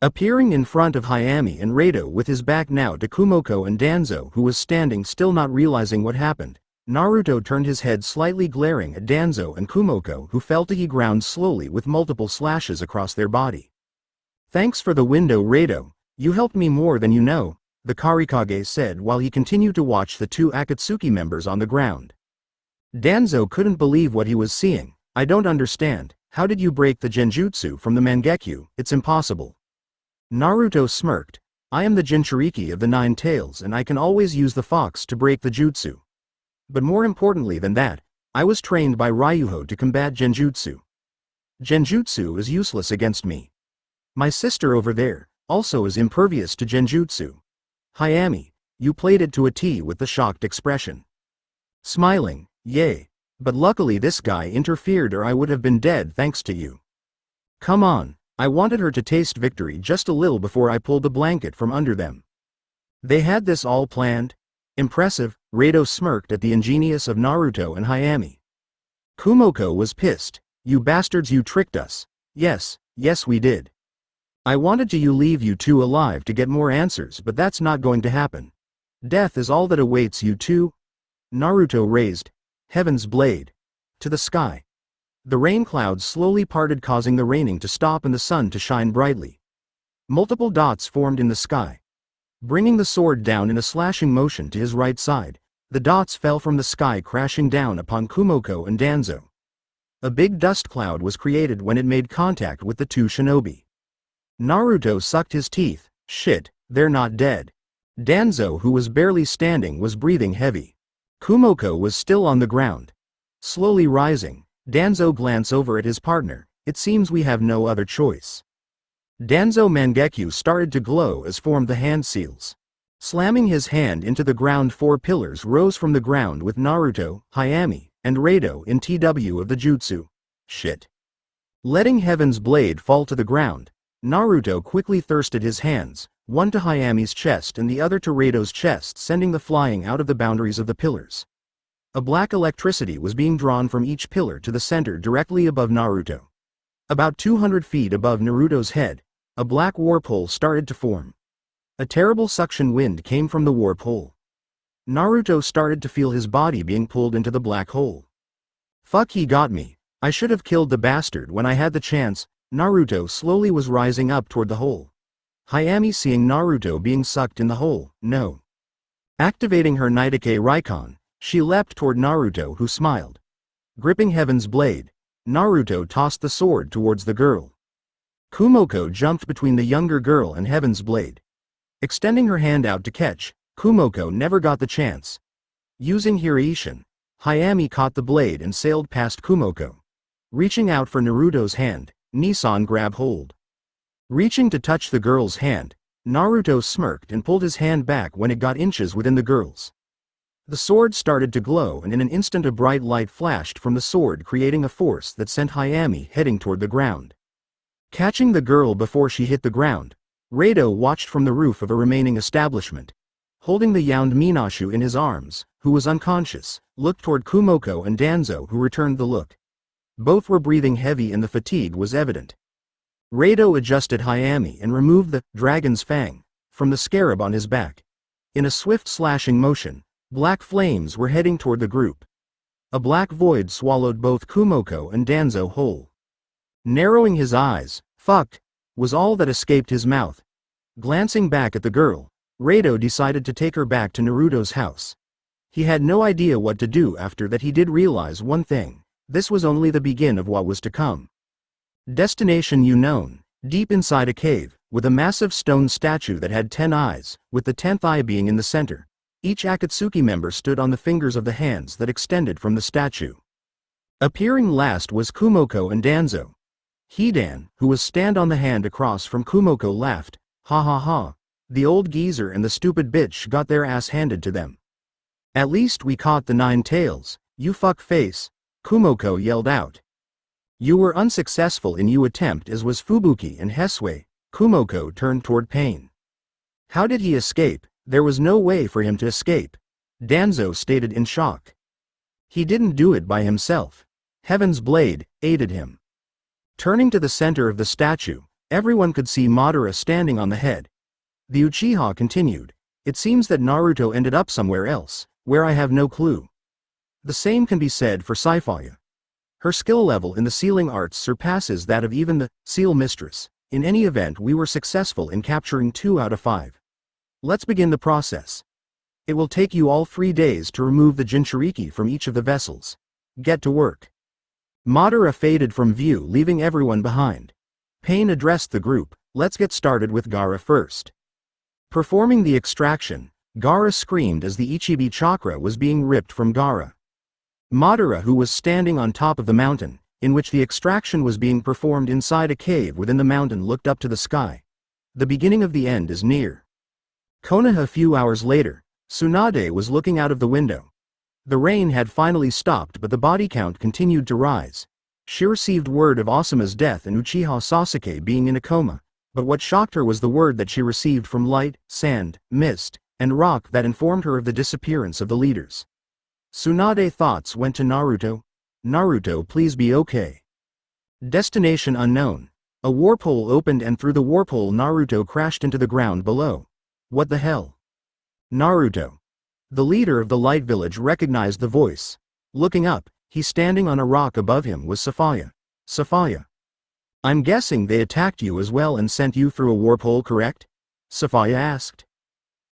Appearing in front of Hayami and Rado with his back now to Kumoko and Danzo, who was standing still not realizing what happened, Naruto turned his head slightly, glaring at Danzo and Kumoko, who fell to the ground slowly with multiple slashes across their body. Thanks for the window, Rado. You helped me more than you know, the Karikage said while he continued to watch the two Akatsuki members on the ground. Danzo couldn't believe what he was seeing. I don't understand. How did you break the genjutsu from the Mangekyo? It's impossible. Naruto smirked. I am the Jinchuriki of the Nine Tails and I can always use the fox to break the jutsu. But more importantly than that, I was trained by Ryuho to combat genjutsu. Genjutsu is useless against me. My sister over there also is impervious to genjutsu. Hayami, you played it to a T with the shocked expression. Smiling, yay. But luckily this guy interfered or I would have been dead thanks to you. Come on. I wanted her to taste victory just a little before I pulled the blanket from under them. They had this all planned? Impressive, Rado smirked at the ingenious of Naruto and Hayami. Kumoko was pissed. You bastards, you tricked us. Yes we did. I wanted to leave you two alive to get more answers, but that's not going to happen. Death is all that awaits you two. Naruto raised Heaven's blade to the sky. The rain clouds slowly parted, causing the raining to stop and the sun to shine brightly. Multiple dots formed in the sky. Bringing the sword down in a slashing motion to his right side, the dots fell from the sky, crashing down upon Kumoko and Danzo. A big dust cloud was created when it made contact with the two shinobi. Naruto sucked his teeth. Shit, they're not dead. Danzo, who was barely standing, was breathing heavy. Kumoko was still on the ground. Slowly rising, Danzo glanced over at his partner. It seems we have no other choice. Danzo Mangekyo started to glow as formed the hand seals. Slamming his hand into the ground, 4 pillars rose from the ground with Naruto, Hayami, and Rado in TW of the jutsu. Shit. Letting Heaven's blade fall to the ground, Naruto quickly thrusted his hands, one to Hayami's chest and the other to Rado's chest, sending the flying out of the boundaries of the pillars. A black electricity was being drawn from each pillar to the center directly above Naruto. About 200 feet above Naruto's head, a black warp hole started to form. A terrible suction wind came from the warp hole. Naruto started to feel his body being pulled into the black hole. Fuck, he got me. I should have killed the bastard when I had the chance. Naruto slowly was rising up toward the hole. Hayami, seeing Naruto being sucked in the hole, no. Activating her Nidake Raikon, she leapt toward Naruto, who smiled. Gripping Heaven's blade, Naruto tossed the sword towards the girl. Kumoko jumped between the younger girl and Heaven's blade. Extending her hand out to catch, Kumoko never got the chance. Using Hiraishin, Hayami caught the blade and sailed past Kumoko. Reaching out for Naruto's hand, Nissan grabbed hold. Reaching to touch the girl's hand, Naruto smirked and pulled his hand back when it got inches within the girl's. The sword started to glow and in an instant a bright light flashed from the sword, creating a force that sent Hayami heading toward the ground. Catching the girl before she hit the ground, Rado watched from the roof of a remaining establishment. Holding the young Minashu in his arms, who was unconscious, looked toward Kumoko and Danzo, who returned the look. Both were breathing heavy and the fatigue was evident. Rado adjusted Hayami and removed the dragon's fang from the scarab on his back. In a swift slashing motion, black flames were heading toward the group. A black void swallowed both Kumoko and Danzo whole. Narrowing his eyes, "Fuck," was all that escaped his mouth. Glancing back at the girl, Rado decided to take her back to Naruto's house. He had no idea what to do after that. He did realize one thing: this was only the begin of what was to come. Destination unknown, deep inside a cave, with a massive stone statue that had 10 eyes, with the 10th eye being in the center. Each Akatsuki member stood on the fingers of the hands that extended from the statue. Appearing last was Kumoko and Danzo. Hidan, who was stand on the hand across from Kumoko, laughed, "Ha ha ha, the old geezer and the stupid bitch got their ass handed to them. At least we caught the 9 tails, you fuck face," Kumoko yelled out. "You were unsuccessful in your attempt, as was Fubuki and Hesue." Kumoko turned toward Pain. "How did he escape? There was no way for him to escape," Danzo stated in shock. "He didn't do it by himself. Heaven's Blade aided him." Turning to the center of the statue, everyone could see Madara standing on the head. The Uchiha continued, "It seems that Naruto ended up somewhere else, where I have no clue." The same can be said for Saifaya. Her skill level in the sealing arts surpasses that of even the Seal Mistress. In any event, we were successful in capturing 2 out of 5. Let's begin the process. It will take you all 3 days to remove the Jinchuriki from each of the vessels. Get to work. Madara faded from view, leaving everyone behind. Pain addressed the group. "Let's get started with Gaara first." Performing the extraction, Gaara screamed as the Ichibi chakra was being ripped from Gaara. Madara, who was standing on top of the mountain, in which the extraction was being performed inside a cave within the mountain, looked up to the sky. The beginning of the end is near. Konoha. A few hours later, Tsunade was looking out of the window. The rain had finally stopped, but the body count continued to rise. She received word of Asuma's death and Uchiha Sasuke being in a coma, but what shocked her was the word that she received from light, sand, mist, and rock that informed her of the disappearance of the leaders. Tsunade's thoughts went to Naruto. "Naruto, please be okay." Destination unknown. A warpole opened, and through the warpole Naruto crashed into the ground below. "What the hell?" Naruto, the leader of the Light Village, recognized the voice. Looking up, he standing on a rock above him was Saifaya. "Saifaya, I'm guessing they attacked you as well and sent you through a warpole, correct?" Saifaya asked.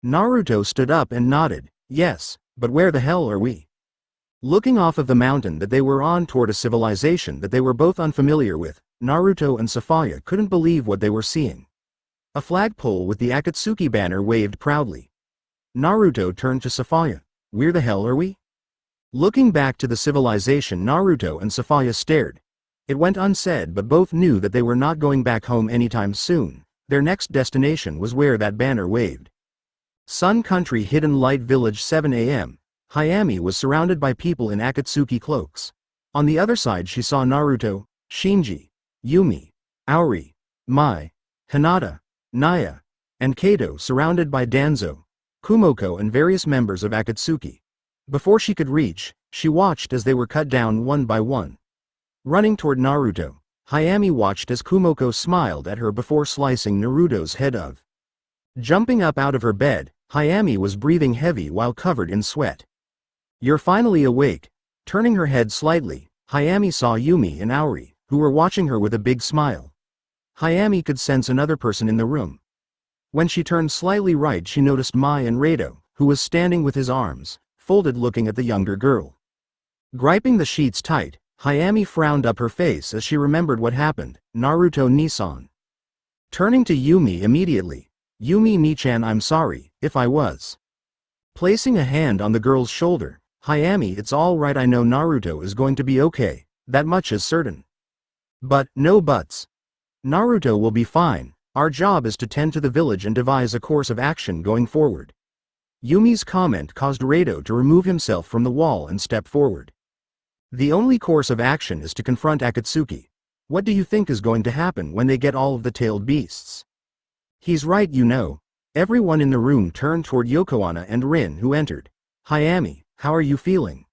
Naruto stood up and nodded. "Yes, but where the hell are we?" Looking off of the mountain that they were on toward a civilization that they were both unfamiliar with, Naruto and Saifaya couldn't believe what they were seeing. A flagpole with the Akatsuki banner waved proudly. Naruto turned to Saifaya. "Where the hell are we?" Looking back to the civilization, Naruto and Saifaya stared. It went unsaid, but both knew that they were not going back home anytime soon. Their next destination was where that banner waved. Sun Country, Hidden Light Village, 7 a.m. Hayami was surrounded by people in Akatsuki cloaks. On the other side she saw Naruto, Shinji, Yumi, Auri, Mai, Hinata, Naya, and Kato surrounded by Danzo, Kumoko and various members of Akatsuki. Before she could reach, she watched as they were cut down one by one. Running toward Naruto, Hayami watched as Kumoko smiled at her before slicing Naruto's head off. Jumping up out of her bed, Hayami was breathing heavy while covered in sweat. "You're finally awake." Turning her head slightly, Hayami saw Yumi and Auri, who were watching her with a big smile. Hayami could sense another person in the room. When she turned slightly right, she noticed Mai and Rado, who was standing with his arms folded looking at the younger girl. Griping the sheets tight, Hayami frowned up her face as she remembered what happened. "Naruto Nisan." Turning to Yumi immediately, "Yumi Nichan, I'm sorry if I was." Placing a hand on the girl's shoulder, "Hayami, it's all right, I know Naruto is going to be okay, that much is certain." "But, no buts. Naruto will be fine. Our job is to tend to the village and devise a course of action going forward." Yumi's comment caused Rado to remove himself from the wall and step forward. "The only course of action is to confront Akatsuki. What do you think is going to happen when they get all of the tailed beasts?" "He's right, you know." Everyone in the room turned toward Yokohama and Rin, who entered. "Hayami, how are you feeling?"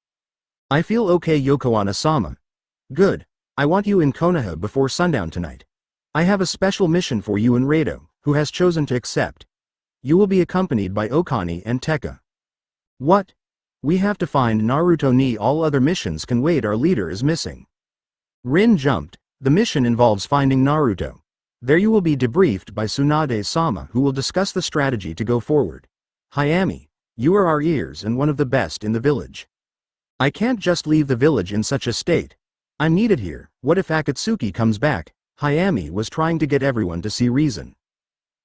"I feel okay, Yokohama-sama." "Good. I want you in Konoha before sundown tonight." I have a special mission for you and Rado, who has chosen to accept. You will be accompanied by Okani and Tekka. What? We have to find Naruto ni all other missions can wait, our leader is missing. Rin jumped. The mission involves finding Naruto. There you will be debriefed by Tsunade-sama, who will discuss the strategy to go forward. Hayami, you are our ears and one of the best in the village. I can't just leave the village in such a state. I'm needed here. What if Akatsuki comes back? Hayami was trying to get everyone to see reason.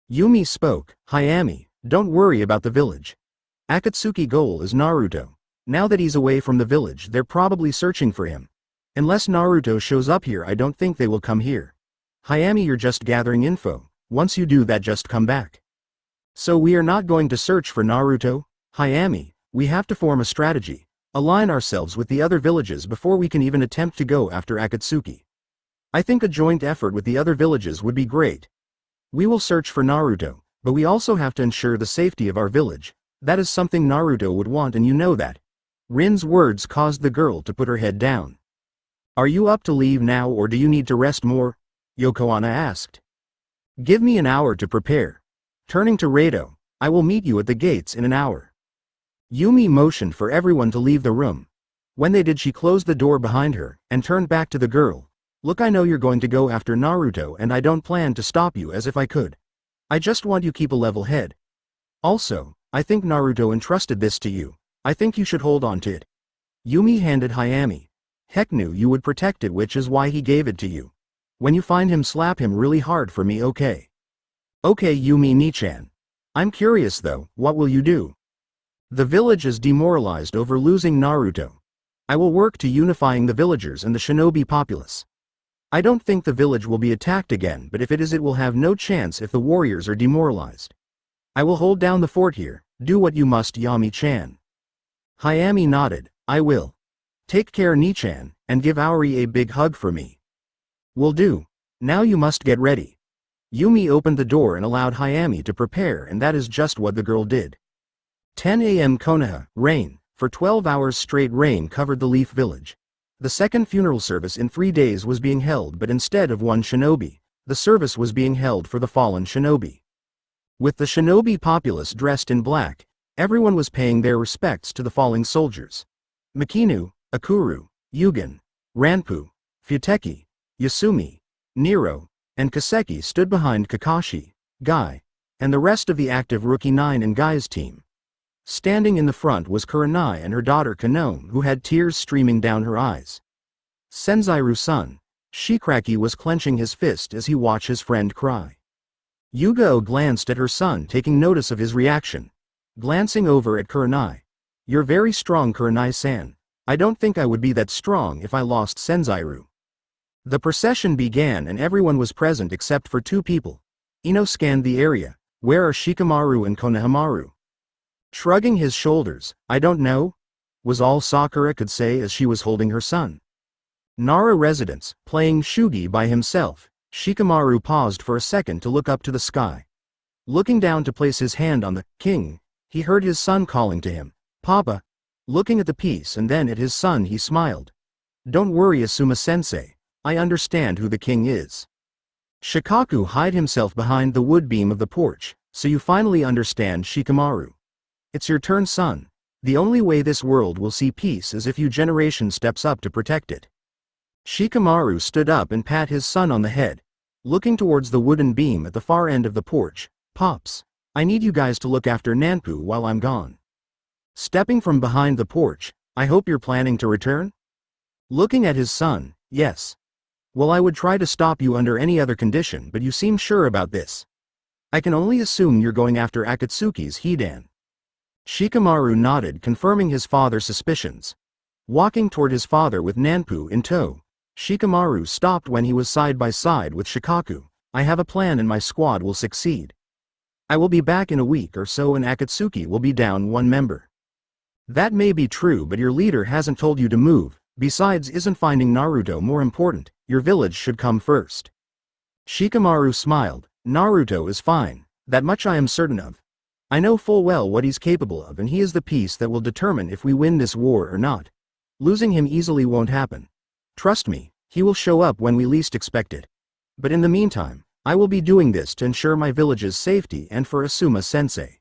Yumi spoke. Hayami, don't worry about the village. Akatsuki's goal is Naruto. Now that he's away from the village, they're probably searching for him. Unless Naruto shows up here, I don't think they will come here. Hayami, you're just gathering info. Once you do that, just come back. So we are not going to search for Naruto? Hayami, we have to form a strategy. Align ourselves with the other villages before we can even attempt to go after Akatsuki. I think a joint effort with the other villages would be great. We will search for Naruto, but we also have to ensure the safety of our village. That is something Naruto would want, and you know that. Rin's words caused the girl to put her head down. Are you up to leave now, or do you need to rest more? Yokohama asked. Give me an hour to prepare. Turning to Rado, I will meet you at the gates in an hour. Yumi motioned for everyone to leave the room. When they did, she closed the door behind her and turned back to the girl. Look, I know you're going to go after Naruto, and I don't plan to stop you as if I could. I just want you to keep a level head. Also, I think Naruto entrusted this to you. I think you should hold on to it. Yumi handed Hayami. Heck, knew you would protect it, which is why he gave it to you. When you find him, slap him really hard for me, okay? Okay, Yumi Nichan. I'm curious though, what will you do? The village is demoralized over losing Naruto. I will work to unifying the villagers and the shinobi populace. I don't think the village will be attacked again, but if it is, it will have no chance if the warriors are demoralized. I will hold down the fort here. Do what you must, Yami-chan. Hayami nodded. I will. Take care, Nichan, and give Aori a big hug for me. Will do. Now you must get ready. Yumi opened the door and allowed Hayami to prepare, and that is just what the girl did. 10 a.m. Konoha, rain. For 12 hours straight, rain covered the Leaf Village. The second funeral service in 3 days was being held, but instead of one shinobi, the service was being held for the fallen shinobi. With the shinobi populace dressed in black, everyone was paying their respects to the falling soldiers. Makinu, Akuru, Yugen, Ranpu, Futeki, Yasumi, Nero, and Kaseki stood behind Kakashi, Guy, and the rest of the active Rookie 9 and Guy's team. Standing in the front was Kurenai and her daughter Konon, who had tears streaming down her eyes. Senzairu's son, Shikraki, was clenching his fist as he watched his friend cry. Yugo glanced at her son, taking notice of his reaction. Glancing over at Kurenai. You're very strong, Kurenai-san. I don't think I would be that strong if I lost Senzairu. The procession began and everyone was present except for 2 people. Ino scanned the area. Where are Shikamaru and Konohamaru? Shrugging his shoulders, I don't know, was all Sakura could say as she was holding her son. Nara residence, playing shugi by himself. Shikamaru paused for a second to look up to the sky. Looking down to place his hand on the king, he heard his son calling to him, Papa. Looking at the piece and then at his son, he smiled. Don't worry, Asuma-sensei, I understand who the king is. Shikaku hid himself behind the wood beam of the porch. So you finally understand, Shikamaru. It's your turn, son. The only way this world will see peace is if your generation steps up to protect it. Shikamaru stood up and pat his son on the head. Looking towards the wooden beam at the far end of the porch, Pops, I need you guys to look after Nanpu while I'm gone. Stepping from behind the porch, I hope you're planning to return? Looking at his son, yes. Well, I would try to stop you under any other condition, but you seem sure about this. I can only assume you're going after Akatsuki's Hidan. Shikamaru nodded, confirming his father's suspicions. Walking toward his father with Nanpu in tow, Shikamaru stopped when he was side by side with Shikaku. I have a plan and my squad will succeed. I will be back in a week or so and Akatsuki will be down 1 member. That may be true, but your leader hasn't told you to move. Besides, isn't finding Naruto more important? Your village should come first. Shikamaru smiled. Naruto is fine. That much I am certain of. I know full well what he's capable of, and he is the piece that will determine if we win this war or not. Losing him easily won't happen. Trust me, he will show up when we least expect it. But in the meantime, I will be doing this to ensure my village's safety and for Asuma-sensei.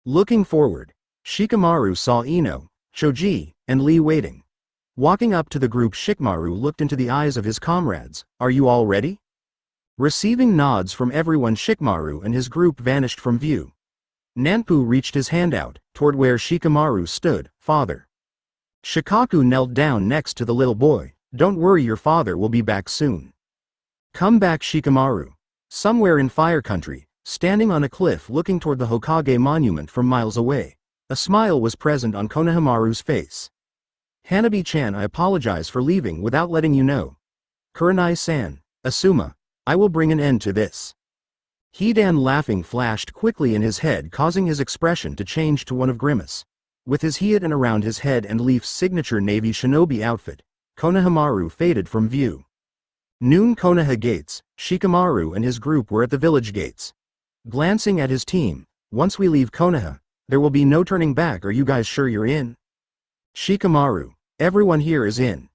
Looking forward, Shikamaru saw Ino, Choji, and Lee waiting. Walking up to the group, Shikamaru looked into the eyes of his comrades. Are you all ready? Receiving nods from everyone, Shikamaru and his group vanished from view. Nanpu reached his hand out, toward where Shikamaru stood. Father. Shikaku knelt down next to the little boy. Don't worry, your father will be back soon. Come back, Shikamaru. Somewhere in Fire Country, standing on a cliff looking toward the Hokage monument from miles away, a smile was present on Konohamaru's face. Hanabi-chan, I apologize for leaving without letting you know. Kurenai-san, Asuma, I will bring an end to this. Hidan laughing flashed quickly in his head, causing his expression to change to one of grimace. With his hidan around his head and Leaf's signature Navy shinobi outfit, Konohamaru faded from view. Noon Konoha gates, Shikamaru and his group were at the village gates. Glancing at his team, once we leave Konoha, there will be no turning back. Are you guys sure you're in? Shikamaru, everyone here is in.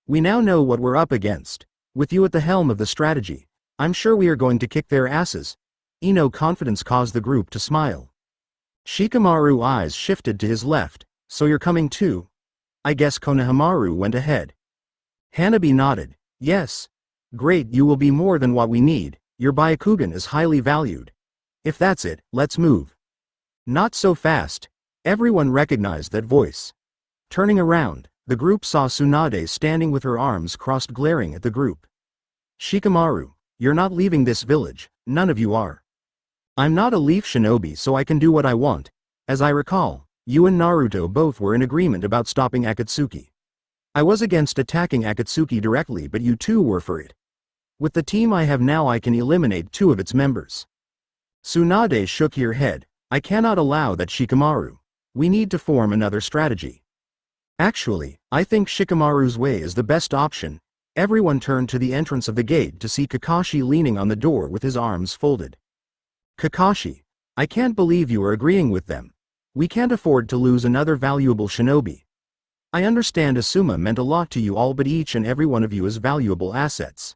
We now know what we're up against. With you at the helm of the strategy, I'm sure we are going to kick their asses. Ino's confidence caused the group to smile. Shikamaru's eyes shifted to his left. So you're coming too? I guess Konohamaru went ahead. Hanabi nodded. Yes. Great, you will be more than what we need. Your Byakugan is highly valued. If that's it, let's move. Not so fast. Everyone recognized that voice. Turning around, the group saw Tsunade standing with her arms crossed, glaring at the group. Shikamaru, you're not leaving this village, none of you are. I'm not a leaf shinobi, so I can do what I want. As I recall, you and Naruto both were in agreement about stopping Akatsuki. I was against attacking Akatsuki directly, but you two were for it. With the team I have now, I can eliminate 2 of its members. Tsunade shook her head. I cannot allow that, Shikamaru. We need to form another strategy. Actually, I think Shikamaru's way is the best option. Everyone turned to the entrance of the gate to see Kakashi leaning on the door with his arms folded. Kakashi, I can't believe you are agreeing with them. We can't afford to lose another valuable shinobi. I understand Asuma meant a lot to you all, but each and every one of you is valuable assets.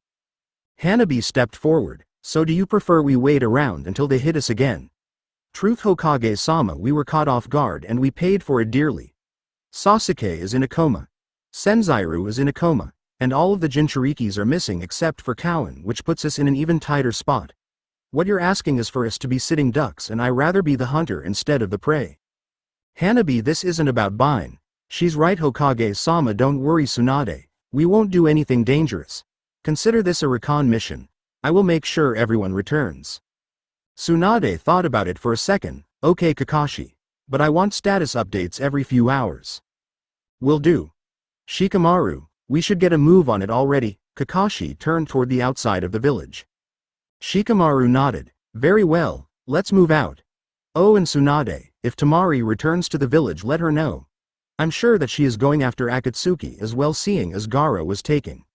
Hanabi stepped forward. So do you prefer we wait around until they hit us again? Truth, Hokage-sama, we were caught off guard and we paid for it dearly. Sasuke is in a coma. Senzairu is in a coma. And all of the Jinchurikis are missing except for Cowan, which puts us in an even tighter spot. What you're asking is for us to be sitting ducks, and I rather be the hunter instead of the prey. Hanabi, this isn't about buying. She's right, Hokage-sama, don't worry, Tsunade. We won't do anything dangerous. Consider this a recon mission. I will make sure everyone returns. Tsunade thought about it for a second. Okay, Kakashi. But I want status updates every few hours. Will do. Shikamaru, we should get a move on it already. Kakashi turned toward the outside of the village. Shikamaru nodded. Very well, let's move out. Oh, and Tsunade, if Tamari returns to the village, let her know. I'm sure that she is going after Akatsuki as well, seeing as Gaara was taking.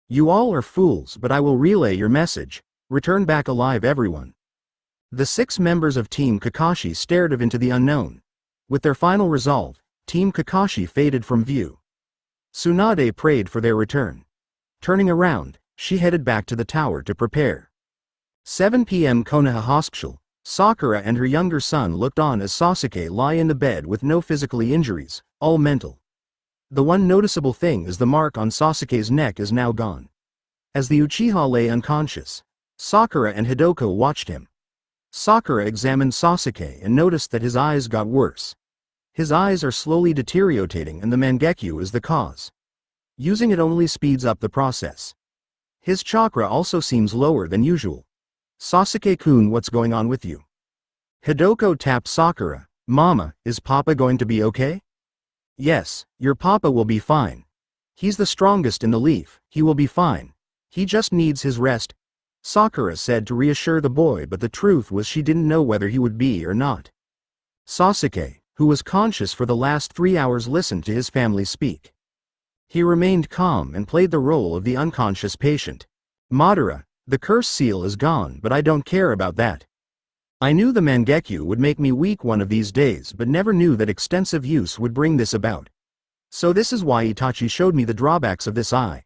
You all are fools, but I will relay your message. Return back alive, everyone. The 6 members of Team Kakashi stared into the unknown. With their final resolve, Team Kakashi faded from view. Tsunade prayed for their return. Turning around, she headed back to the tower to prepare. 7 p.m. Konoha Hospital. Sakura and her younger son looked on as Sasuke lie in the bed with no physical injuries, all mental. The one noticeable thing is the mark on Sasuke's neck is now gone. As the Uchiha lay unconscious, Sakura and Hidoko watched him. Sakura examined Sasuke and noticed that his eyes got worse. His eyes are slowly deteriorating and the Mangekyo is the cause. Using it only speeds up the process. His chakra also seems lower than usual. Sasuke-kun, what's going on with you? Hidoko tapped Sakura. Mama, is Papa going to be okay? Yes, your Papa will be fine. He's the strongest in the leaf, he will be fine. He just needs his rest. Sakura said to reassure the boy, but the truth was she didn't know whether he would be or not. Sasuke, who was conscious for the last 3 hours, listened to his family speak. He remained calm and played the role of the unconscious patient. Madara, the curse seal is gone, but I don't care about that. I knew the Mangekyo would make me weak one of these days, but never knew that extensive use would bring this about. So this is why Itachi showed me the drawbacks of this eye.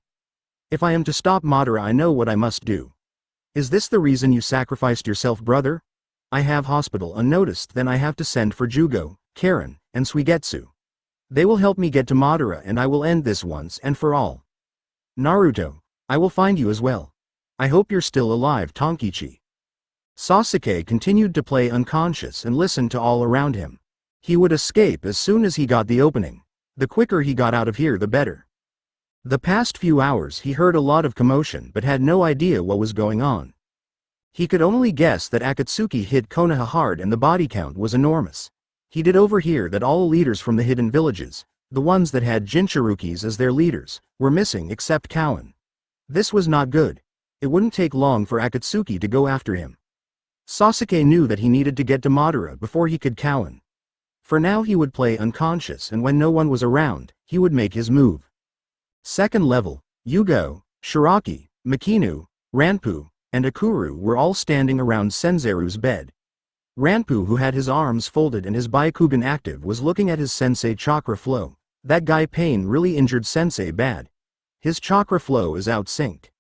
If I am to stop Madara, I know what I must do. Is this the reason you sacrificed yourself, brother? I have hospital unnoticed, then I have to send for Jugo, Karen, and Suigetsu. They will help me get to Madara and I will end this once and for all. Naruto, I will find you as well. I hope you're still alive, Tonkichi. Sasuke continued to play unconscious and listen to all around him. He would escape as soon as he got the opening. The quicker he got out of here the better. The past few hours he heard a lot of commotion but had no idea what was going on. He could only guess that Akatsuki hit Konoha hard and the body count was enormous. He did overhear that all leaders from the hidden villages, the ones that had Jinchurikis as their leaders, were missing except Cowan. This was not good. It wouldn't take long for Akatsuki to go after him. Sasuke knew that he needed to get to Madara before he could Cowan. For now he would play unconscious and when no one was around, he would make his move. Second level, Yugo, Shiraki, Makinu, Ranpu, and Akuru were all standing around Senzeru's bed. Ranpu, who had his arms folded and his Byakugan active, was looking at his sensei chakra flow. That guy Pain really injured sensei bad. His chakra flow is out sync.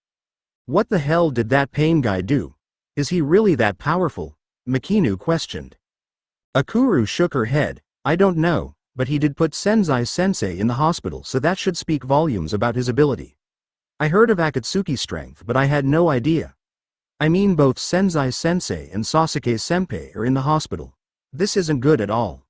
What the hell did that Pain guy do? Is he really that powerful? Makinu questioned. Akuru shook her head. I don't know, but he did put Senzai sensei in the hospital, so that should speak volumes about his ability. I heard of Akatsuki's strength but I had no idea. I mean both Senzai sensei and Sasuke senpai are in the hospital. This isn't good at all.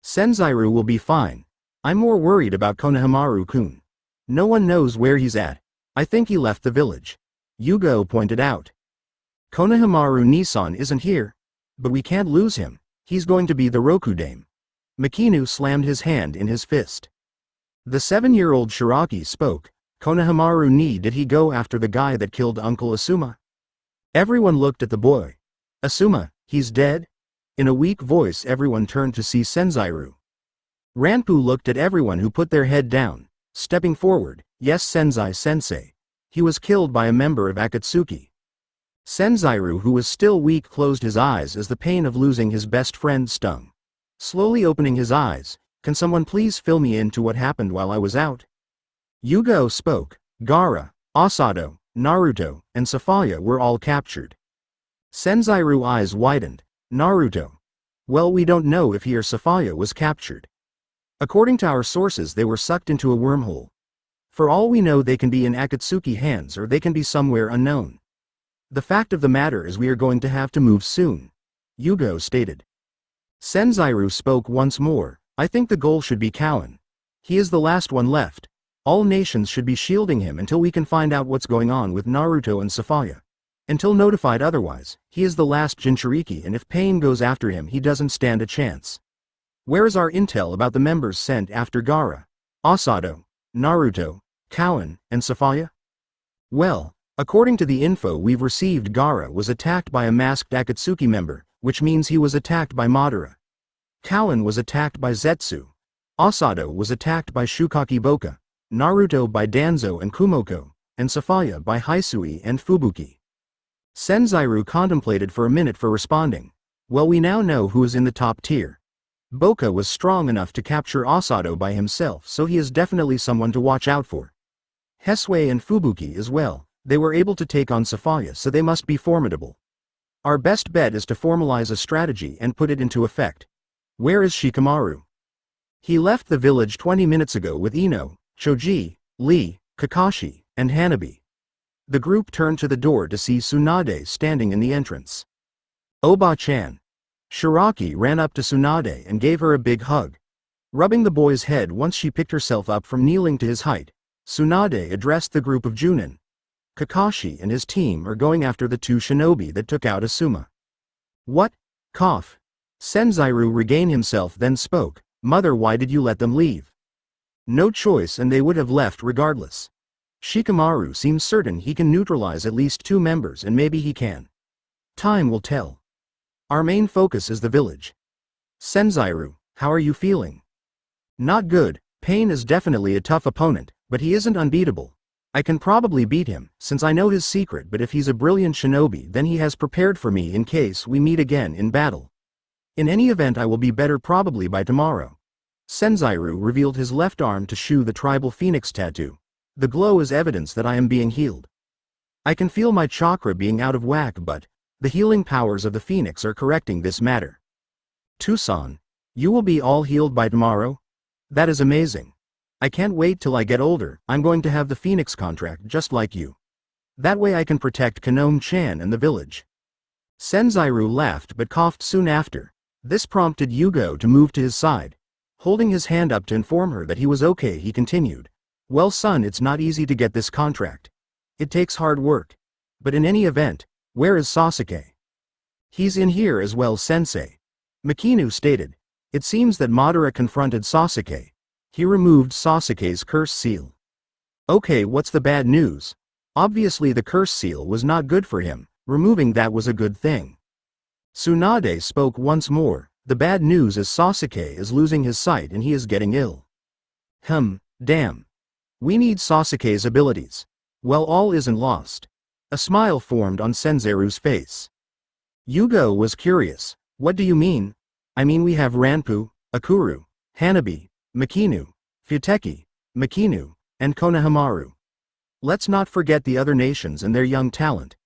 Senzairu will be fine. I'm more worried about Konohamaru-kun. No one knows where he's at. I think he left the village. Yugo pointed out. Konohamaru Nissan isn't here. But we can't lose him. He's going to be the Rokudame. Makinu slammed his hand in his fist. The 7-year-old Shiraki spoke. Konohamaru ni, did he go after the guy that killed Uncle Asuma? Everyone looked at the boy. Asuma, he's dead? In a weak voice everyone turned to see Senzairu. Ranpu looked at everyone who put their head down, stepping forward. Yes, Senzai sensei. He was killed by a member of Akatsuki. Senzairu, who was still weak, closed his eyes as the pain of losing his best friend stung. Slowly opening his eyes, can someone please fill me in to what happened while I was out? Yugo spoke. Gaara, Asado, Naruto, and Safaya were all captured. Senzairu's eyes widened. Naruto. Well, we don't know if he or Safaya was captured. According to our sources, they were sucked into a wormhole. For all we know, they can be in Akatsuki hands or they can be somewhere unknown. The fact of the matter is we are going to have to move soon, Yugo stated. Senzairu spoke once more. I think the goal should be Cowan. He is the last one left. All nations should be shielding him until we can find out what's going on with Naruto and Safaya. Until notified otherwise, he is the last Jinchuriki, and if Pain goes after him he doesn't stand a chance. Where is our intel about the members sent after Gaara, Asado, Naruto, Cowan, and Safaya? Well, according to the info we've received, Gaara was attacked by a masked Akatsuki member, which means he was attacked by Madara. Cowan was attacked by Zetsu. Asado was attacked by Shukaki Boka, Naruto by Danzo and Kumoko, and Safaya by Hisui and Fubuki. Senzairu contemplated for a minute for responding. Well, we now know who is in the top tier. Boka was strong enough to capture Asado by himself, so he is definitely someone to watch out for. Hisui and Fubuki as well. They were able to take on Safaya, so they must be formidable. Our best bet is to formalize a strategy and put it into effect. Where is Shikamaru? He left the village 20 minutes ago with Ino, Choji, Lee, Kakashi, and Hanabi. The group turned to the door to see Tsunade standing in the entrance. Oba-chan. Shiraki ran up to Tsunade and gave her a big hug. Rubbing the boy's head once she picked herself up from kneeling to his height, Tsunade addressed the group of Junin. Kakashi and his team are going after the 2 shinobi that took out Asuma. What? Cough. Senzairu regained himself then spoke. Mother, why did you let them leave? No choice, and they would have left regardless. Shikamaru seems certain he can neutralize at least 2 members, and maybe he can. Time will tell. Our main focus is the village. Senzairu, how are you feeling? Not good. Pain is definitely a tough opponent, but he isn't unbeatable. I can probably beat him, since I know his secret, but if he's a brilliant shinobi then he has prepared for me in case we meet again in battle. In any event, I will be better probably by tomorrow. Senzairu revealed his left arm to show the tribal phoenix tattoo. The glow is evidence that I am being healed. I can feel my chakra being out of whack, but the healing powers of the phoenix are correcting this matter. Tucson, you will be all healed by tomorrow? That is amazing. I can't wait till I get older. I'm going to have the phoenix contract just like you. That way I can protect Konoha-chan and the village. Senzairu laughed but coughed soon after. This prompted Yugo to move to his side. Holding his hand up to inform her that he was okay, he continued. Well son, it's not easy to get this contract. It takes hard work. But in any event, where is Sasuke? He's in here as well, sensei. Makinu stated. It seems that Madara confronted Sasuke. He removed Sasuke's curse seal. Okay, what's the bad news? Obviously the curse seal was not good for him. Removing that was a good thing. Tsunade spoke once more. The bad news is Sasuke is losing his sight and he is getting ill. Damn. We need Sasuke's abilities. Well, all isn't lost. A smile formed on Senzairu's face. Yugo was curious. What do you mean? I mean we have Ranpu, Akuru, Hanabi, Makinu, Futeki, Makinu, and Konohamaru. Let's not forget the other nations and their young talent.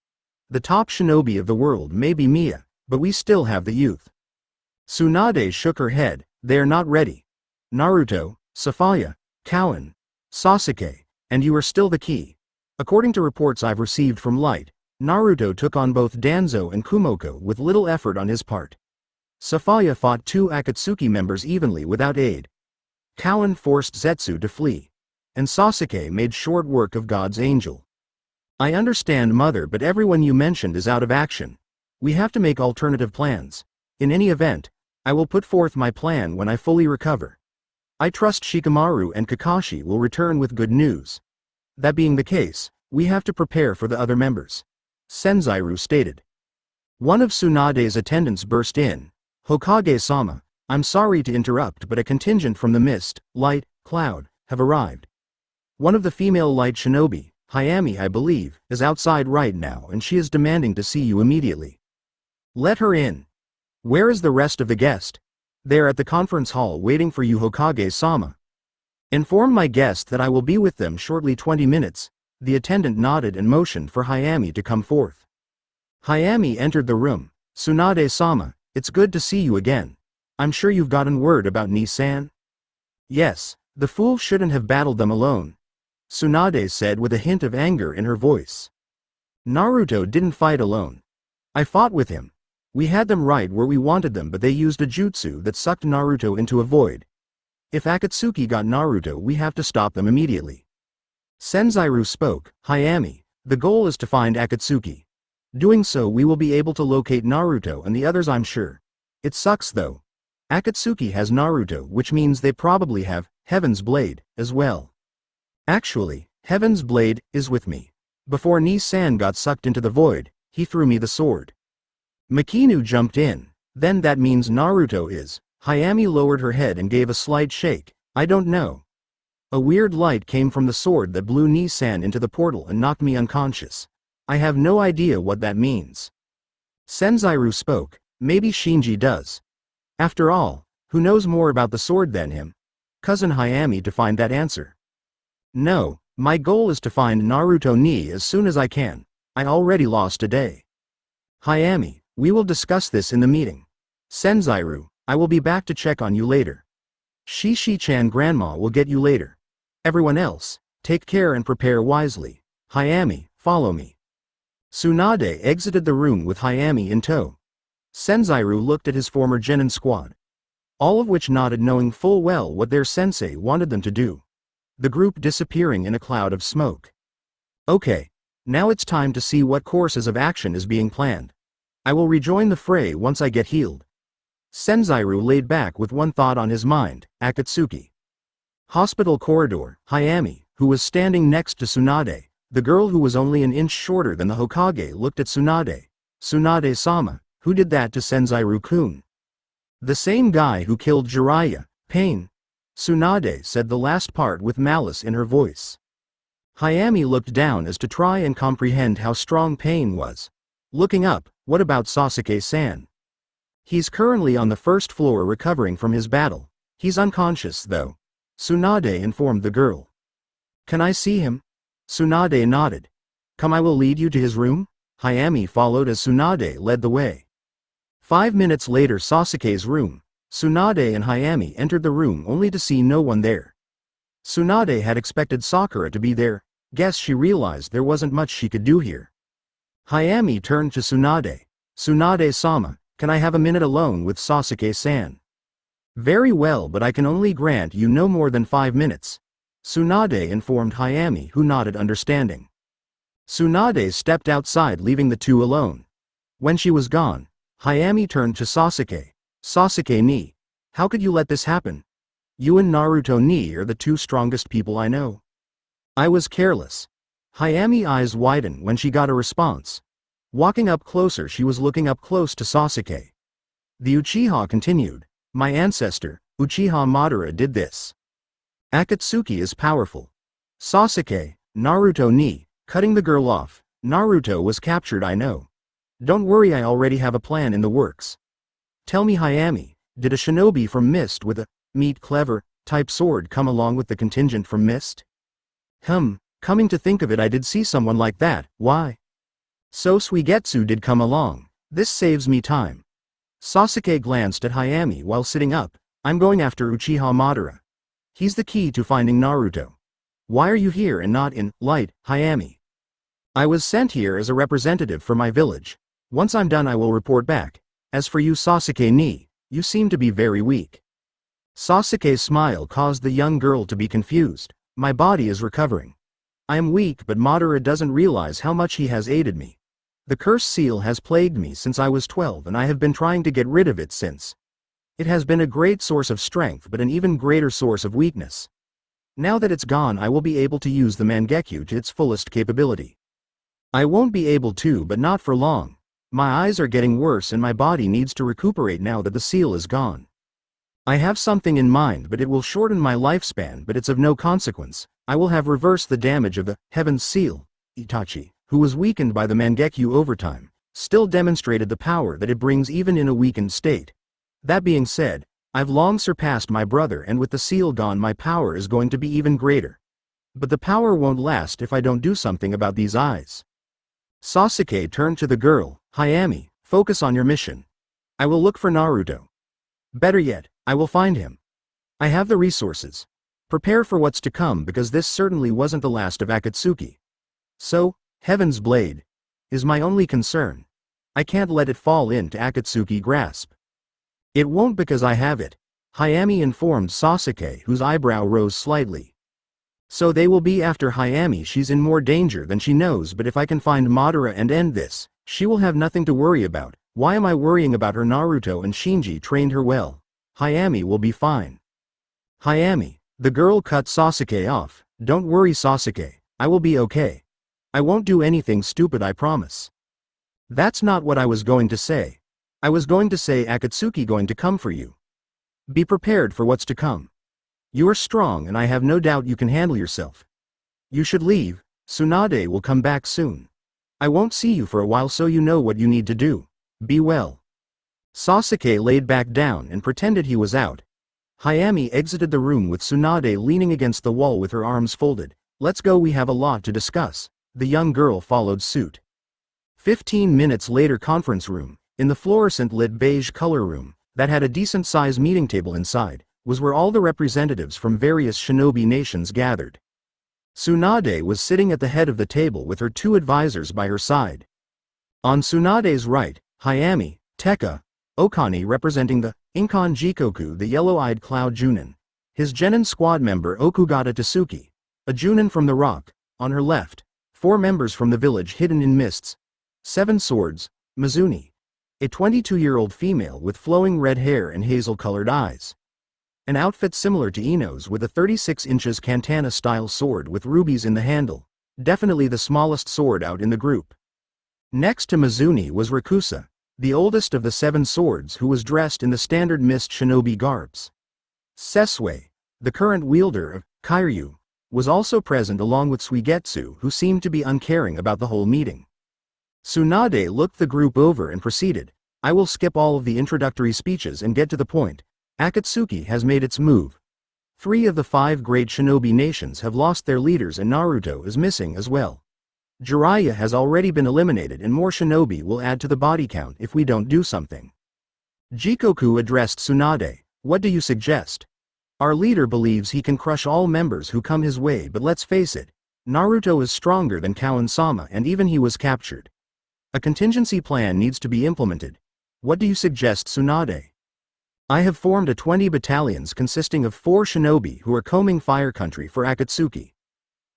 The top shinobi of the world may be Mia, but we still have the youth. Tsunade shook her head. They are not ready. Naruto, Safaya, Cowan, Sasuke, and you are still the key. According to reports I've received from Light, Naruto took on both Danzo and Kumoko with little effort on his part. Safaya fought 2 Akatsuki members evenly without aid. Cowan forced Zetsu to flee. And Sasuke made short work of God's angel. I understand, mother, but everyone you mentioned is out of action. We have to make alternative plans. In any event, I will put forth my plan when I fully recover. I trust Shikamaru and Kakashi will return with good news. That being the case, we have to prepare for the other members. Senzairu stated. One of Tsunade's attendants burst in. Hokage-sama, I'm sorry to interrupt, but a contingent from the Mist, Light, Cloud, have arrived. One of the female light shinobi, Hayami I believe, is outside right now and she is demanding to see you immediately. Let her in. Where is the rest of the guest? They're at the conference hall waiting for you, Hokage-sama. Inform my guest that I will be with them shortly. 20 minutes. The attendant nodded and motioned for Hayami to come forth. Hayami entered the room. Tsunade-sama, it's good to see you again. I'm sure you've gotten word about Nissan? Yes, the fool shouldn't have battled them alone. Tsunade said with a hint of anger in her voice. Naruto didn't fight alone. I fought with him. We had them right where we wanted them, but they used a jutsu that sucked Naruto into a void. If Akatsuki got Naruto, we have to stop them immediately. Senzairu spoke. Hayami, the goal is to find Akatsuki. Doing so we will be able to locate Naruto and the others, I'm sure. It sucks though. Akatsuki has Naruto, which means they probably have Heaven's Blade as well. Actually, Heaven's Blade is with me. Before Nissan got sucked into the void, he threw me the sword. Makinu jumped in. Then that means Naruto is. Hayami lowered her head and gave a slight shake. I don't know. A weird light came from the sword that blew Nissan into the portal and knocked me unconscious. I have no idea what that means. Senzairu spoke. Maybe Shinji does. After all, who knows more about the sword than him? Cousin Hayami to find that answer. No, my goal is to find Naruto ni as soon as I can. I already lost a day. Hayami, we will discuss this in the meeting. Senzairu, I will be back to check on you later. Shishi-chan grandma will get you later. Everyone else, take care and prepare wisely. Hayami, follow me. Tsunade exited the room with Hayami in tow. Senzairu looked at his former genin squad. All of which nodded, knowing full well what their sensei wanted them to do. The group disappearing in a cloud of smoke. Okay, now it's time to see what courses of action is being planned. I will rejoin the fray once I get healed. Senzairu laid back with one thought on his mind, Akatsuki. Hospital corridor, Hayami, who was standing next to Tsunade, the girl who was only an inch shorter than the Hokage, looked at Tsunade. Tsunade-sama, who did that to Senzairu-kun? The same guy who killed Jiraiya. Pain. Tsunade said the last part with malice in her voice. Hayami looked down as to try and comprehend how strong Pain was. Looking up, what about Sasuke-san? He's currently on the first floor recovering from his battle. He's unconscious though. Tsunade informed the girl. Can I see him? Tsunade nodded. Come, I will lead you to his room? Hayami followed as Tsunade led the way. 5 minutes later, Sasuke's room. Tsunade and Hayami entered the room only to see no one there. Tsunade had expected Sakura to be there. Guess she realized there wasn't much she could do here. Hayami turned to Tsunade. Tsunade-sama, can I have a minute alone with Sasuke-san? Very well, but I can only grant you no more than 5 minutes. Tsunade informed Hayami, who nodded understanding. Tsunade stepped outside, leaving the two alone. When she was gone, Hayami turned to Sasuke. Sasuke-ni, how could you let this happen? You and Naruto-ni are the two strongest people I know. I was careless. Hayami's eyes widened when she got a response. Walking up closer, she was looking up close to Sasuke. The Uchiha continued. My ancestor, Uchiha Madara, did this. Akatsuki is powerful. Sasuke, Naruto-ni, cutting the girl off. Naruto was captured, I know. Don't worry, I already have a plan in the works. Tell me, Hayami, did a shinobi from Mist with a meet clever type sword come along with the contingent from Mist? Coming to think of it, I did see someone like that. Why? So Suigetsu did come along. This saves me time. Sasuke glanced at Hayami while sitting up. I'm going after Uchiha Madara. He's the key to finding Naruto. Why are you here and not in Light, Hayami? I was sent here as a representative for my village. Once I'm done, I will report back. As for you, Sasuke-ni, you seem to be very weak. Sasuke's smile caused the young girl to be confused. My body is recovering. I am weak, but Madara doesn't realize how much he has aided me. The curse seal has plagued me since I was 12, and I have been trying to get rid of it since. It has been a great source of strength, but an even greater source of weakness. Now that it's gone, I will be able to use the Mangekyo to its fullest capability. I won't be able to, but not for long. My eyes are getting worse and my body needs to recuperate now that the seal is gone. I have something in mind, but it will shorten my lifespan, but it's of no consequence. I will have reversed the damage of the Heaven's Seal. Itachi, who was weakened by the Mangekyo over time, still demonstrated the power that it brings even in a weakened state. That being said, I've long surpassed my brother, and with the seal gone, my power is going to be even greater. But the power won't last if I don't do something about these eyes. Sasuke turned to the girl. Hayami, focus on your mission. I will look for Naruto. Better yet, I will find him. I have the resources. Prepare for what's to come, because this certainly wasn't the last of Akatsuki. So, Heaven's Blade is my only concern. I can't let it fall into Akatsuki's grasp. It won't, because I have it, Hayami informed Sasuke, whose eyebrow rose slightly. So they will be after Hayami. She's in more danger than she knows, but if I can find Madara and end this, she will have nothing to worry about. Why am I worrying about her? Naruto and Shinji trained her well. Hayami will be fine. Hayami, the girl cut Sasuke off. Don't worry, Sasuke, I will be okay. I won't do anything stupid, I promise. That's not what I was going to say. I was going to say Akatsuki going to come for you. Be prepared for what's to come. You are strong and I have no doubt you can handle yourself. You should leave. Tsunade will come back soon. I won't see you for a while, so you know what you need to do. Be well. Sasuke laid back down and pretended he was out. Hayami exited the room with Tsunade leaning against the wall with her arms folded. Let's go, we have a lot to discuss. The young girl followed suit. 15 minutes later, conference room. In the fluorescent lit beige color room, that had a decent sized meeting table inside, was where all the representatives from various shinobi nations gathered. Tsunade was sitting at the head of the table with her two advisors by her side. On Tsunade's right, Hayami, Tekka, Okani representing the Inkan Jikoku, the yellow-eyed Cloud Junin. His Genin squad member Okugata Tasuki, a Junin from the rock. On her left, 4 members from the village hidden in mists. 7 swords, Mizuni, a 22-year-old female with flowing red hair and hazel-colored eyes. An outfit similar to Ino's with a 36 inches katana-style sword with rubies in the handle. Definitely the smallest sword out in the group. Next to Mizuni was Rakusa, the oldest of the 7 swords, who was dressed in the standard mist shinobi garbs. Sesue, the current wielder of Kairyu, was also present along with Suigetsu, who seemed to be uncaring about the whole meeting. Tsunade looked the group over and proceeded. I will skip all of the introductory speeches and get to the point. Akatsuki has made its move. 3 of the 5 great shinobi nations have lost their leaders and Naruto is missing as well. Jiraiya has already been eliminated and more shinobi will add to the body count if we don't do something. Jikoku addressed Tsunade. What do you suggest? Our leader believes he can crush all members who come his way, but let's face it, Naruto is stronger than Kawan-sama and even he was captured. A contingency plan needs to be implemented. What do you suggest, Tsunade? I have formed a 20 battalions consisting of 4 shinobi who are combing Fire Country for Akatsuki.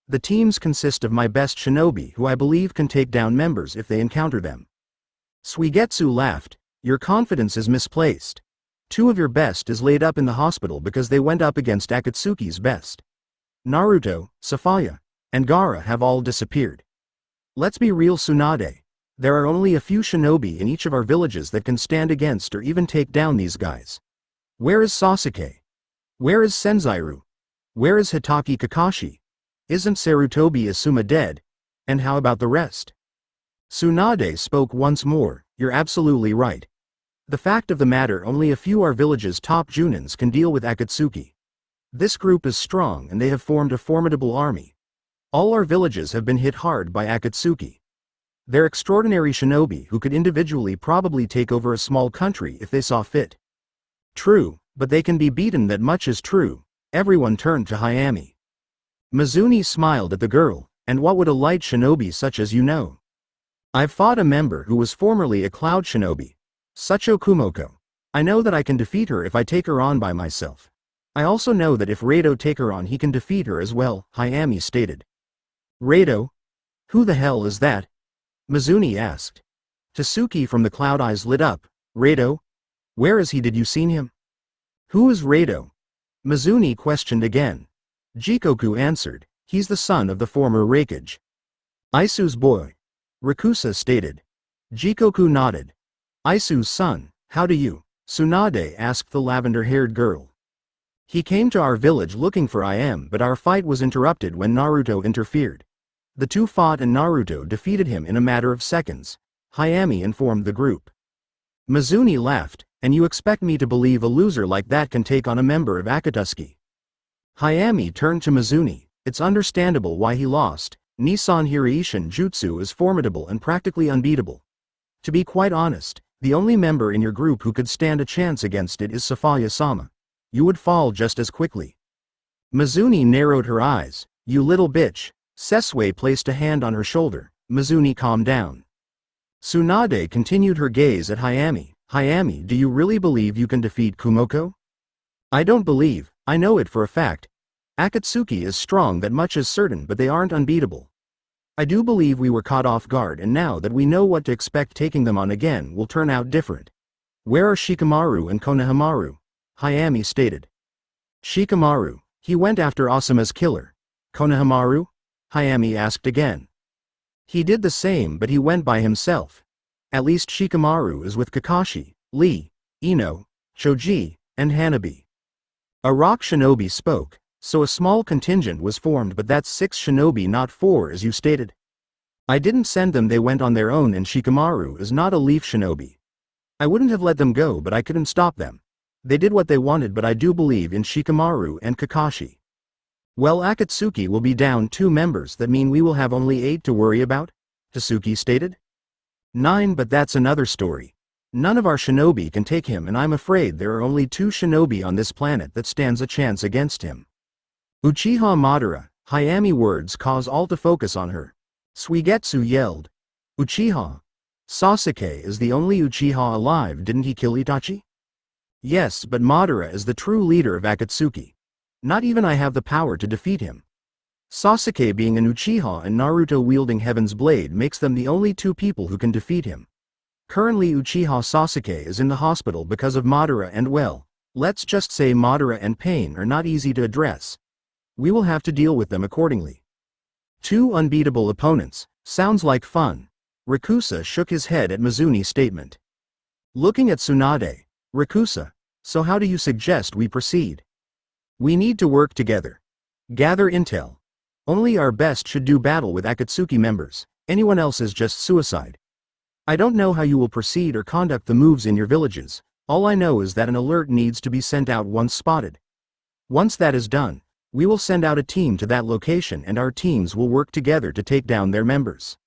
The teams consist of my best shinobi who I believe can take down members if they encounter them. Suigetsu laughed. Your confidence is misplaced. 2 of your best is laid up in the hospital because they went up against Akatsuki's best. Naruto, Safaya, and Gaara have all disappeared. Let's be real, Tsunade. There are only a few shinobi in each of our villages that can stand against or even take down these guys. Where is Sasuke? Where is Senzairu? Where is Hitaki Kakashi? Isn't Sarutobi Asuma dead? And how about the rest? Tsunade spoke once more. You're absolutely right. The fact of the matter, only a few our village's top junins can deal with Akatsuki. This group is strong and they have formed a formidable army. All our villages have been hit hard by Akatsuki. They're extraordinary shinobi who could individually probably take over a small country if they saw fit. True, but they can be beaten, that much is true. Everyone turned to Hayami. Mizuni smiled at the girl. And what would a light shinobi such as you know? I've fought a member who was formerly a cloud shinobi. Sucho Kumoko. I know that I can defeat her if I take her on by myself. I also know that if Rado take her on he can defeat her as well, Hayami stated. Rado? Who the hell is that? Mizuni asked. Tasuki from the Cloud Eyes lit up. Rado? Where is he? Did you seen him? Who is Rado? Mizuni questioned again. Jikoku answered. He's the son of the former Raikage. Isu's boy. Rikusa stated. Jikoku nodded. Isu's son, how do you? Tsunade asked the lavender-haired girl. He came to our village looking for IM, but our fight was interrupted when Naruto interfered. The two fought and Naruto defeated him in a matter of seconds. Hayami informed the group. Mizuni laughed. And you expect me to believe a loser like that can take on a member of Akatsuki? Hayami turned to Mizuni. It's understandable why he lost. Nissan Hiraishin Jutsu is formidable and practically unbeatable. To be quite honest, the only member in your group who could stand a chance against it is Safaya-sama. You would fall just as quickly. Mizuni narrowed her eyes. You little bitch. Sesue placed a hand on her shoulder. Mizuni calmed down. Tsunade continued her gaze at Hayami. Hayami, do you really believe you can defeat Kumoko? I don't believe, I know it for a fact. Akatsuki is strong, that much is certain, but they aren't unbeatable. I do believe we were caught off guard, and now that we know what to expect, taking them on again will turn out different. Where are Shikamaru and Konohamaru? Hayami stated. Shikamaru, he went after Asuma's killer. Konohamaru? Hayami asked again. He did the same, but he went by himself. At least Shikamaru is with Kakashi, Lee, Ino, Choji, and Hanabi. A rock shinobi spoke. So a small contingent was formed, but that's 6 shinobi, not 4 as you stated. I didn't send them, they went on their own, and Shikamaru is not a leaf shinobi. I wouldn't have let them go, but I couldn't stop them. They did what they wanted, but I do believe in Shikamaru and Kakashi. Well, Akatsuki will be down 2 members, that mean we will have only 8 to worry about? Tasuki stated. 9, but that's another story. None of our shinobi can take him, and I'm afraid there are only 2 shinobi on this planet that stands a chance against him. Uchiha Madara. Hayami words cause all to focus on her. Suigetsu yelled. Uchiha. Sasuke is the only Uchiha alive, didn't he kill Itachi? Yes, but Madara is the true leader of Akatsuki. Not even I have the power to defeat him. Sasuke being an Uchiha and Naruto wielding Heaven's Blade makes them the only 2 people who can defeat him. Currently Uchiha Sasuke is in the hospital because of Madara, and well, let's just say Madara and Pain are not easy to address. We will have to deal with them accordingly. 2 unbeatable opponents. Sounds like fun. Rikusa shook his head at Mizuni's statement. Looking at Tsunade. Rikusa, so how do you suggest we proceed? We need to work together. Gather intel. Only our best should do battle with Akatsuki members. Anyone else is just suicide. I don't know how you will proceed or conduct the moves in your villages. All I know is that an alert needs to be sent out once spotted. Once that is done, We will send out a team to that location and our teams will work together to take down their members.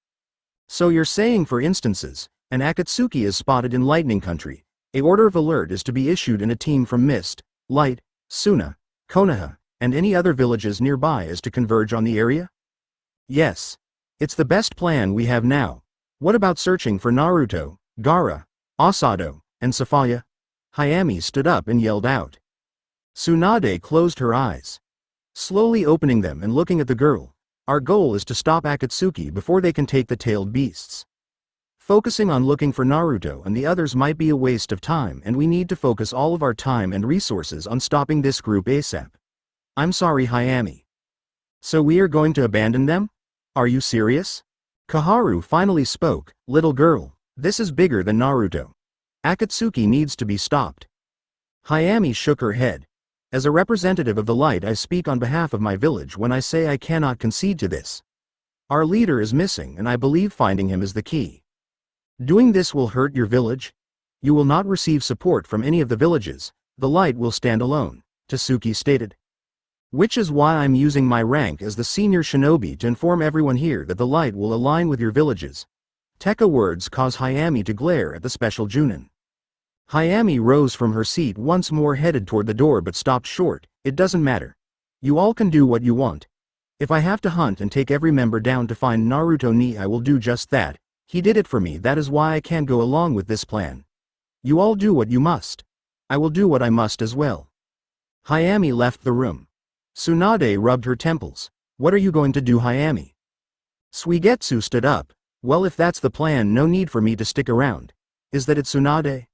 So you're saying, for instances, an Akatsuki is spotted in Lightning Country, a order of alert is to be issued and a team from Mist, Light, Suna, Konoha, and any other villages nearby is to converge on the area? Yes. It's the best plan we have now. What about searching for Naruto, Gaara, Asado, and Safaya? Hayami stood up and yelled out. Tsunade closed her eyes, slowly opening them and looking at the girl. Our goal is to stop Akatsuki before they can take the tailed beasts. Focusing on looking for Naruto and the others might be a waste of time, and we need to focus all of our time and resources on stopping this group ASAP. I'm sorry, Hayami. So we are going to abandon them? Are you serious? Kaharu finally spoke. Little girl, this is bigger than Naruto. Akatsuki needs to be stopped. Hayami shook her head. As a representative of the light, I speak on behalf of my village when I say I cannot concede to this. Our leader is missing and I believe finding him is the key. Doing this will hurt your village. You will not receive support from any of the villages. The light will stand alone, Tasuki stated. Which is why I'm using my rank as the senior shinobi to inform everyone here that the light will align with your villages. Tekka words caused Hayami to glare at the special Junin. Hayami rose from her seat once more, headed toward the door, but stopped short. It doesn't matter. You all can do what you want. If I have to hunt and take every member down to find Naruto ni, I will do just that. He did it for me, that is why I can't go along with this plan. You all do what you must. I will do what I must as well. Hayami left the room. Tsunade rubbed her temples. What are you going to do, Hayami? Suigetsu stood up. Well, if that's the plan, no need for me to stick around. Is that it, Tsunade?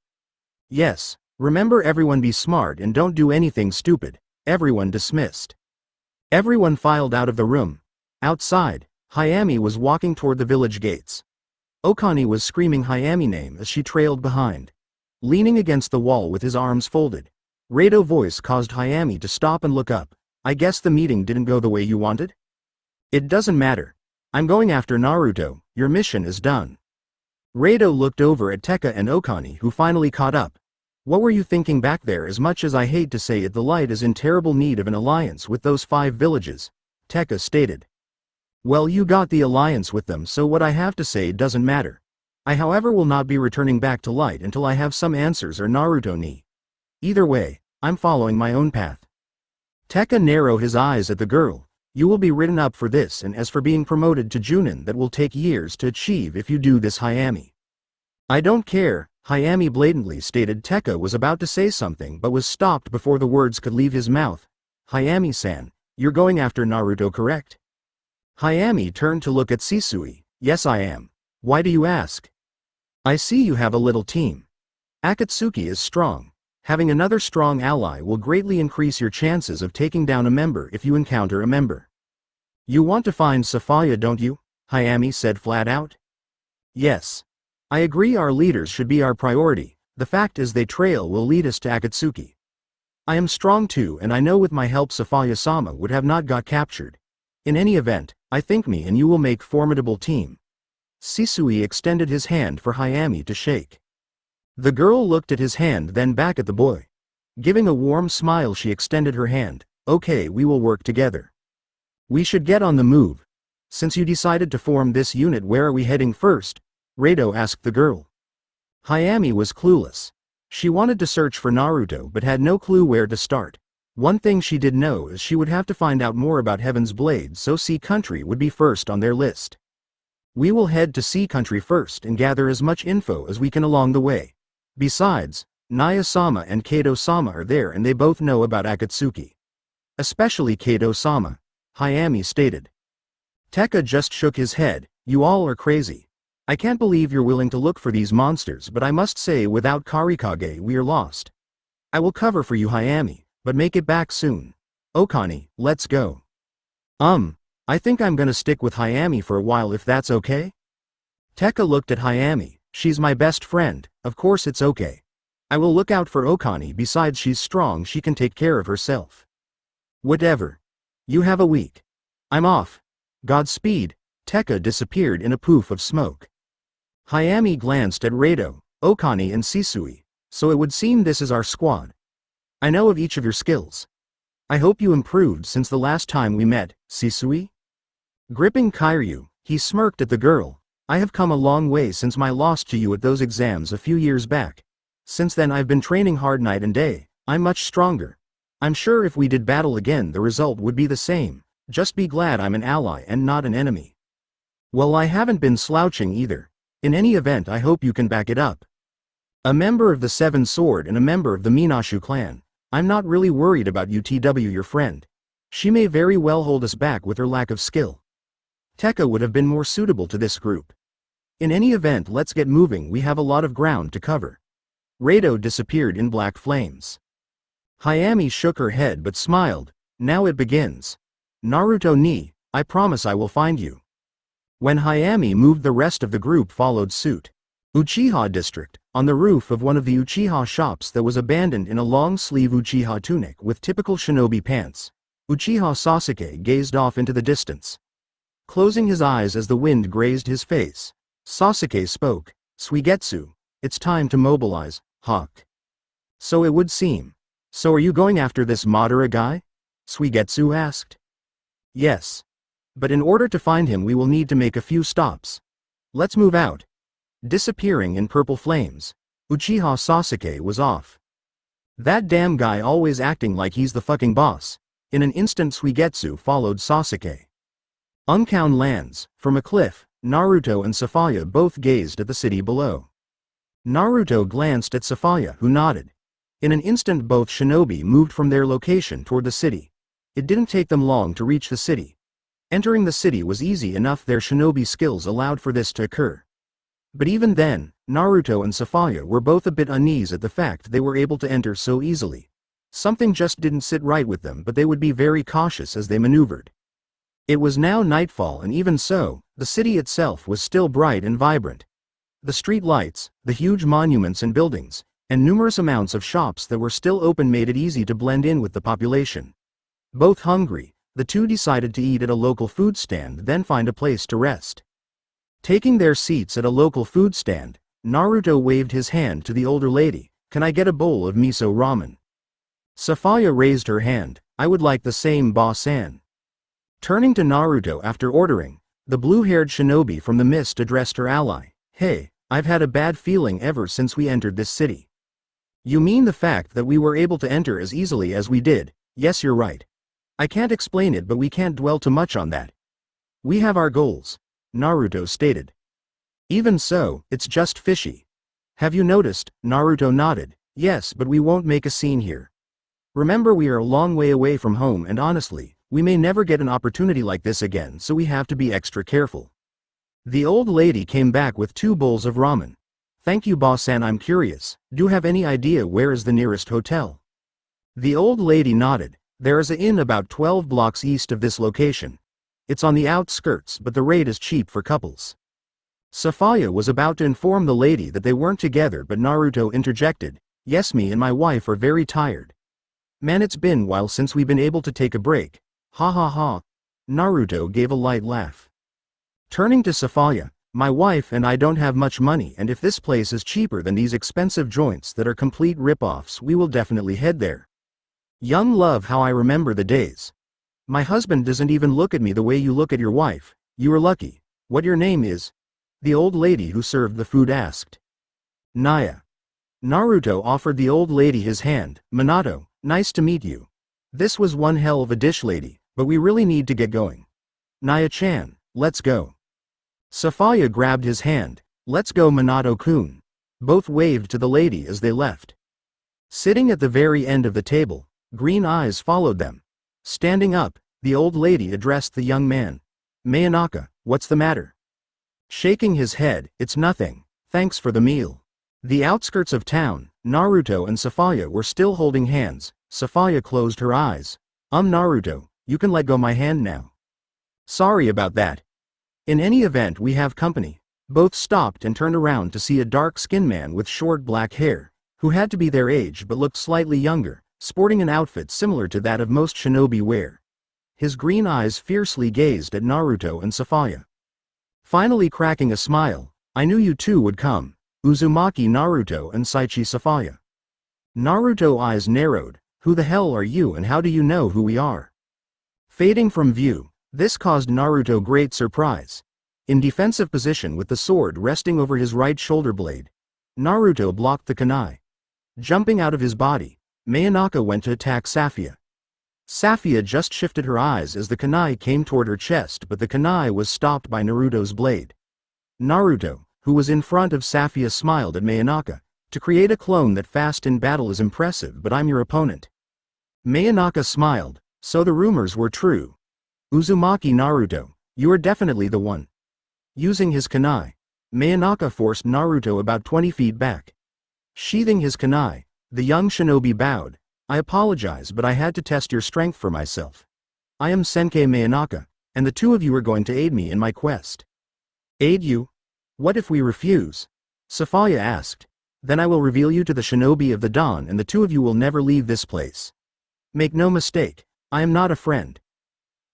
Yes. Remember, everyone be smart and don't do anything stupid. Everyone dismissed. Everyone filed out of the room. Outside, Hayami was walking toward the village gates. Okani was screaming Hayami's name as she trailed behind. Leaning against the wall with his arms folded, Rato's voice caused Hayami to stop and look up. I guess the meeting didn't go the way you wanted? It doesn't matter. I'm going after Naruto, your mission is done. Rato looked over at Tekka and Okani, who finally caught up. What were you thinking back there? As much as I hate to say it, the light is in terrible need of an alliance with those 5 villages, Tekka stated. Well, you got the alliance with them, so what I have to say doesn't matter. I however will not be returning back to light until I have some answers or Naruto ni. Either way, I'm following my own path. Tekka narrowed his eyes at the girl. You will be written up for this, and as for being promoted to Junin, that will take years to achieve if you do this, Hayami. I don't care, Hayami blatantly stated. Tekka was about to say something but was stopped before the words could leave his mouth. Hayami-san, you're going after Naruto, correct? Hayami turned to look at Shisui. Yes, I am. Why do you ask? I see you have a little team. Akatsuki is strong. Having another strong ally will greatly increase your chances of taking down a member if you encounter a member. You want to find Safaya, don't you? Hayami said flat out. Yes. I agree, our leaders should be our priority. The fact is, they trail will lead us to Akatsuki. I am strong too, and I know with my help Safaya-sama would have not got captured. In any event, I think me and you will make formidable team. Shisui extended his hand for Hayami to shake. The girl looked at his hand, then back at the boy. Giving a warm smile, she extended her hand. Okay, we will work together. We should get on the move. Since you decided to form this unit, where are we heading first? Rato asked the girl. Hayami was clueless. She wanted to search for Naruto but had no clue where to start. One thing she did know is she would have to find out more about Heaven's Blade, so Sea Country would be first on their list. We will head to Sea Country first and gather as much info as we can along the way. Besides, Naya-sama and Kato-sama are there and they both know about Akatsuki. Especially Kato-sama, Hayami stated. Tekka just shook his head. You all are crazy. I can't believe you're willing to look for these monsters, but I must say without Karikage we are lost. I will cover for you, Hayami, but make it back soon. Okani, let's go. I think I'm gonna stick with Hayami for a while if that's okay? Tekka looked at Hayami. She's my best friend, of course it's okay. I will look out for Okani, besides she's strong, she can take care of herself. Whatever. You have a week. I'm off. Godspeed. Tekka disappeared in a poof of smoke. Hayami glanced at Rato, Okani and Shisui. So it would seem this is our squad. I know of each of your skills. I hope you improved since the last time we met, Sisui? Gripping Kairyu, he smirked at the girl. I have come a long way since my loss to you at those exams a few years back. Since then I've been training hard night and day. I'm much stronger. I'm sure if we did battle again the result would be the same. Just be glad I'm an ally and not an enemy. Well, I haven't been slouching either. In any event, I hope you can back it up. A member of the Seven Sword and a member of the Minashu clan. I'm not really worried about UTW, your friend. She may very well hold us back with her lack of skill. Tekka would have been more suitable to this group. In any event, let's get moving, we have a lot of ground to cover. Rado disappeared in black flames. Hayami shook her head but smiled. Now it begins. Naruto ni, I promise I will find you. When Hayami moved, the rest of the group followed suit. Uchiha District, on the roof of one of the Uchiha shops that was abandoned in a long-sleeve Uchiha tunic with typical shinobi pants. Uchiha Sasuke gazed off into the distance. Closing his eyes as the wind grazed his face, Sasuke spoke, Suigetsu, it's time to mobilize, Hawk. So it would seem. So are you going after this Madara guy? Suigetsu asked. Yes. But in order to find him we will need to make a few stops. Let's move out. Disappearing in purple flames, Uchiha Sasuke was off. That damn guy always acting like he's the fucking boss. In an instant Suigetsu followed Sasuke. Uncown lands, from a cliff, Naruto and Safaya both gazed at the city below. Naruto glanced at Safaya, who nodded. In an instant both shinobi moved from their location toward the city. It didn't take them long to reach the city. Entering the city was easy enough, their shinobi skills allowed for this to occur. But even then, Naruto and Safaya were both a bit uneasy at the fact they were able to enter so easily. Something just didn't sit right with them, but they would be very cautious as they maneuvered. It was now nightfall, and even so, the city itself was still bright and vibrant. The street lights, the huge monuments and buildings, and numerous amounts of shops that were still open made it easy to blend in with the population. Both hungry, the two decided to eat at a local food stand, then find a place to rest. Taking their seats at a local food stand, Naruto waved his hand to the older lady. Can I get a bowl of miso ramen? Safaya raised her hand. I would like the same, boss-san. Turning to Naruto after ordering, the blue-haired shinobi from the mist addressed her ally. Hey, I've had a bad feeling ever since we entered this city. You mean the fact that we were able to enter as easily as we did? Yes, you're right. I can't explain it, but we can't dwell too much on that. We have our goals, Naruto stated. Even so, it's just fishy. Have you noticed? Naruto nodded. Yes, but we won't make a scene here. Remember, we are a long way away from home, and honestly, we may never get an opportunity like this again, so we have to be extra careful. The old lady came back with 2 bowls of ramen. Thank you, boss-san. I'm curious, do you have any idea where is the nearest hotel? The old lady nodded. There is an inn about 12 blocks east of this location. It's on the outskirts, but the rate is cheap for couples. Safaya was about to inform the lady that they weren't together, but Naruto interjected. Yes, me and my wife are very tired. Man, it's been a while since we've been able to take a break. Ha ha ha. Naruto gave a light laugh. Turning to Safaya, my wife and I don't have much money, and if this place is cheaper than these expensive joints that are complete rip-offs, we will definitely head there. Young love, how I remember the days. My husband doesn't even look at me the way you look at your wife. You are lucky. What your name is? The old lady who served the food asked. Naya. Naruto offered the old lady his hand. Minato, nice to meet you. This was one hell of a dish, lady, but we really need to get going. Naya-chan, let's go. Safaya grabbed his hand. Let's go, Minato-kun. Both waved to the lady as they left. Sitting at the very end of the table, green eyes followed them. Standing up, the old lady addressed the young man. Mayonaka, what's the matter? Shaking his head, it's nothing, thanks for the meal. The outskirts of town, Naruto and Safaya were still holding hands. Safaya closed her eyes. Naruto, you can let go my hand now. Sorry about that. In any event, we have company. Both stopped and turned around to see a dark-skinned man with short black hair, who had to be their age but looked slightly younger, sporting an outfit similar to that of most shinobi wear. His green eyes fiercely gazed at Naruto and Safaya. Finally cracking a smile, I knew you two would come. Uzumaki Naruto and Saichi Safaya. Naruto eyes narrowed. Who the hell are you and how do you know who we are? Fading from view, this caused Naruto great surprise. In defensive position with the sword resting over his right shoulder blade, Naruto blocked the kunai. Jumping out of his body, Mayanaka went to attack Safia. Safia just shifted her eyes as the kunai came toward her chest, but the kunai was stopped by Naruto's blade. Naruto, who was in front of Safia, smiled at Mayanaka. To create a clone that fast in battle is impressive, but I'm your opponent. Mayanaka smiled, so the rumors were true. Uzumaki Naruto, you are definitely the one. Using his kunai, Mayanaka forced Naruto about 20 feet back. Sheathing his kunai, the young shinobi bowed. I apologize, but I had to test your strength for myself. I am Senkei Mayanaka, and the two of you are going to aid me in my quest. Aid you? What if we refuse? Safaya asked. Then I will reveal you to the shinobi of the dawn and the two of you will never leave this place. Make no mistake, I am not a friend.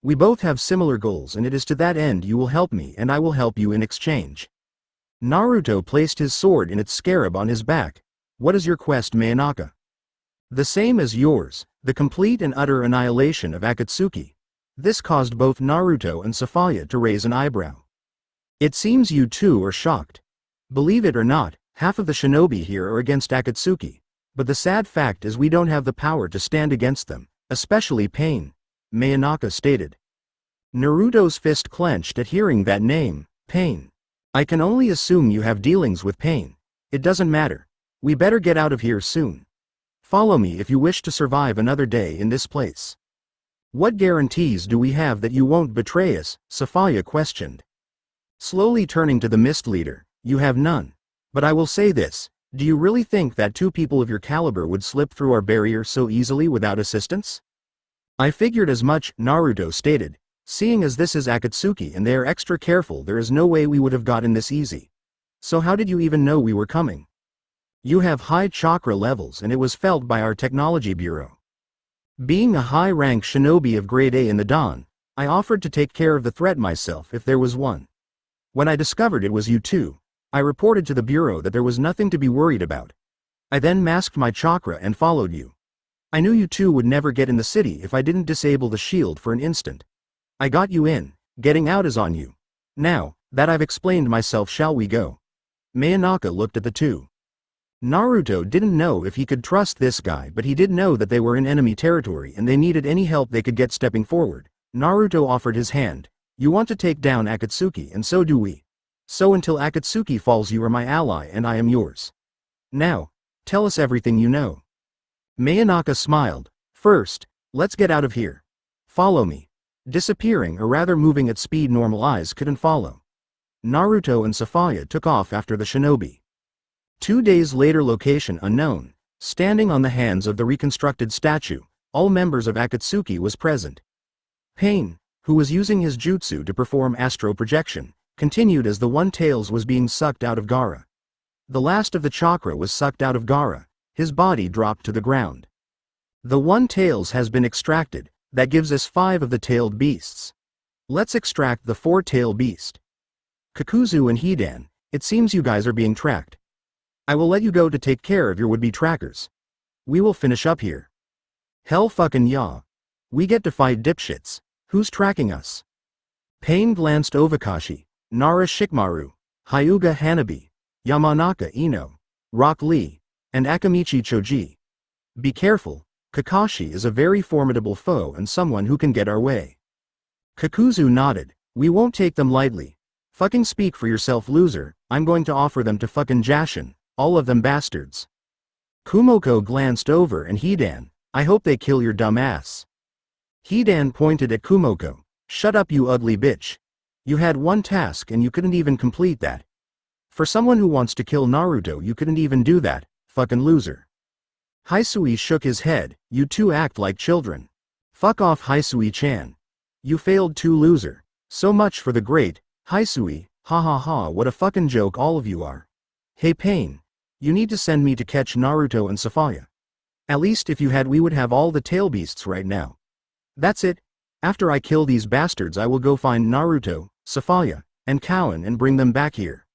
We both have similar goals and it is to that end you will help me and I will help you in exchange. Naruto placed his sword in its scarab on his back. What is your quest, Mayanaka? The same as yours, the complete and utter annihilation of Akatsuki. This caused both Naruto and Safaya to raise an eyebrow. It seems you two are shocked. Believe it or not, half of the shinobi here are against Akatsuki. But the sad fact is we don't have the power to stand against them, especially Pain, Mayanaka stated. Naruto's fist clenched at hearing that name, Pain. I can only assume you have dealings with Pain. It doesn't matter. We better get out of here soon. Follow me if you wish to survive another day in this place. What guarantees do we have that you won't betray us? Safaya questioned. Slowly turning to the Mist Leader, you have none. But I will say this, do you really think that two people of your caliber would slip through our barrier so easily without assistance? I figured as much, Naruto stated. Seeing as this is Akatsuki and they are extra careful, there is no way we would have gotten this easy. So how did you even know we were coming? You have high chakra levels and it was felt by our technology bureau. Being a high-rank shinobi of grade A in the dawn, I offered to take care of the threat myself if there was one. When I discovered it was you two, I reported to the bureau that there was nothing to be worried about. I then masked my chakra and followed you. I knew you two would never get in the city if I didn't disable the shield for an instant. I got you in, getting out is on you. Now, that I've explained myself, shall we go? Mayanaka looked at the two. Naruto didn't know if he could trust this guy, but he did know that they were in enemy territory and they needed any help they could get stepping forward. Naruto offered his hand. You want to take down Akatsuki and so do we. So until Akatsuki falls you are my ally and I am yours. Now, tell us everything you know. Mayanaka smiled. First, let's get out of here. Follow me. Disappearing or rather moving at speed normal eyes couldn't follow. Naruto and Safaya took off after the shinobi. 2 days later, location unknown. Standing on the hands of the reconstructed statue, all members of Akatsuki was present. Pain, who was using his jutsu to perform astro projection, continued as the One-Tails was being sucked out of Gaara. The last of the chakra was sucked out of Gaara, his body dropped to the ground. The One-Tails has been extracted, that gives us 5 of the tailed beasts. Let's extract the 4-tail beast. Kakuzu and Hidan, it seems you guys are being tracked. I will let you go to take care of your would-be trackers. We will finish up here. Hell fucking yeah. We get to fight dipshits. Who's tracking us? Pain glanced over Kakashi, Nara Shikamaru, Hyuga Hanabi, Yamanaka Ino, Rock Lee, and Akamichi Choji. Be careful, Kakashi is a very formidable foe and someone who can get our way. Kakuzu nodded. We won't take them lightly. Fucking speak for yourself, loser. I'm going to offer them to fucking Jashin. All of them bastards. Kumoko glanced over and Hidan. I hope they kill your dumb ass. Hidan pointed at Kumoko. Shut up, you ugly bitch. You had one task and you couldn't even complete that. For someone who wants to kill Naruto, you couldn't even do that, fucking loser. Hisui shook his head. You two act like children. Fuck off, Hisui-chan. You failed too, loser. So much for the great Hisui. Ha ha ha, what a fucking joke all of you are. Hey Pain. You need to send me to catch Naruto and Safaya. At least if you had, we would have all the tail beasts right now. That's it. After I kill these bastards I will go find Naruto, Safaya, and Conan and bring them back here.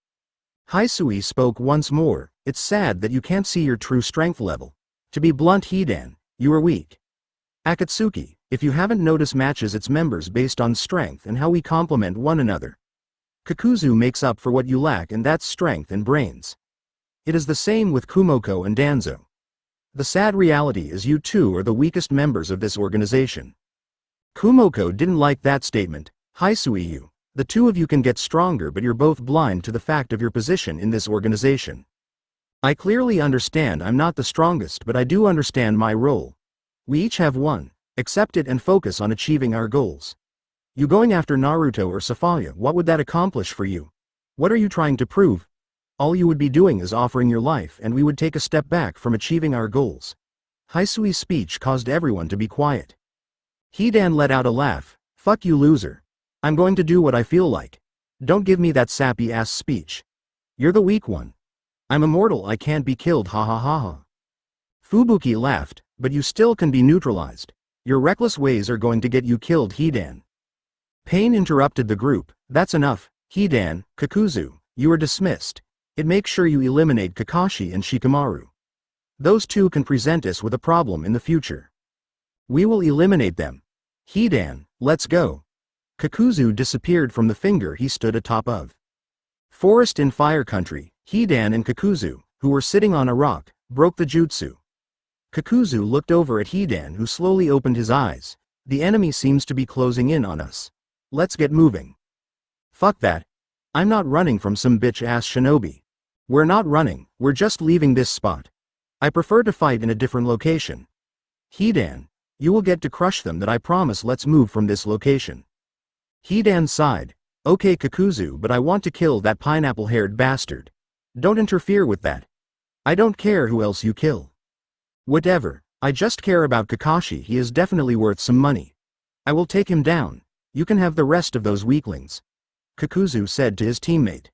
Hisui spoke once more. It's sad that you can't see your true strength level. To be blunt, Hidan, You are weak. Akatsuki, if you haven't noticed, matches its members based on strength and how we complement one another. Kakuzu makes up for what you lack, and that's strength and brains. It is the same with Kumoko and Danzo. The sad reality is you two are the weakest members of this organization. Kumoko didn't like that statement. Hisui, the two of you can get stronger, but you're both blind to the fact of your position in this organization. I clearly understand I'm not the strongest, but I do understand my role. We each have one. Accept it and focus on achieving our goals. You going after Naruto or Sasuke, what would that accomplish for you? What are you trying to prove? All you would be doing is offering your life, and we would take a step back from achieving our goals. Hisui's speech caused everyone to be quiet. Hidan let out a laugh. Fuck you, loser. I'm going to do what I feel like. Don't give me that sappy ass speech. You're the weak one. I'm immortal, I can't be killed, ha ha ha ha. Fubuki laughed, but you still can be neutralized. Your reckless ways are going to get you killed, Hidan. Pain interrupted the group. That's enough. Hidan, Kakuzu, you are dismissed. Make sure you eliminate Kakashi and Shikamaru. Those two can present us with a problem in the future. We will eliminate them. Hidan, let's go. Kakuzu disappeared from the finger he stood atop of. Forest in Fire Country, Hidan and Kakuzu, who were sitting on a rock, broke the jutsu. Kakuzu looked over at Hidan, who slowly opened his eyes. The enemy seems to be closing in on us. Let's get moving. Fuck that. I'm not running from some bitch-ass shinobi. We're not running, we're just leaving this spot. I prefer to fight in a different location. Hidan, you will get to crush them, that I promise. Let's move from this location. Hidan sighed. Okay Kakuzu, but I want to kill that pineapple-haired bastard. Don't interfere with that. I don't care who else you kill. Whatever, I just care about Kakashi. He is definitely worth some money. I will take him down. You can have the rest of those weaklings. Kakuzu said to his teammate.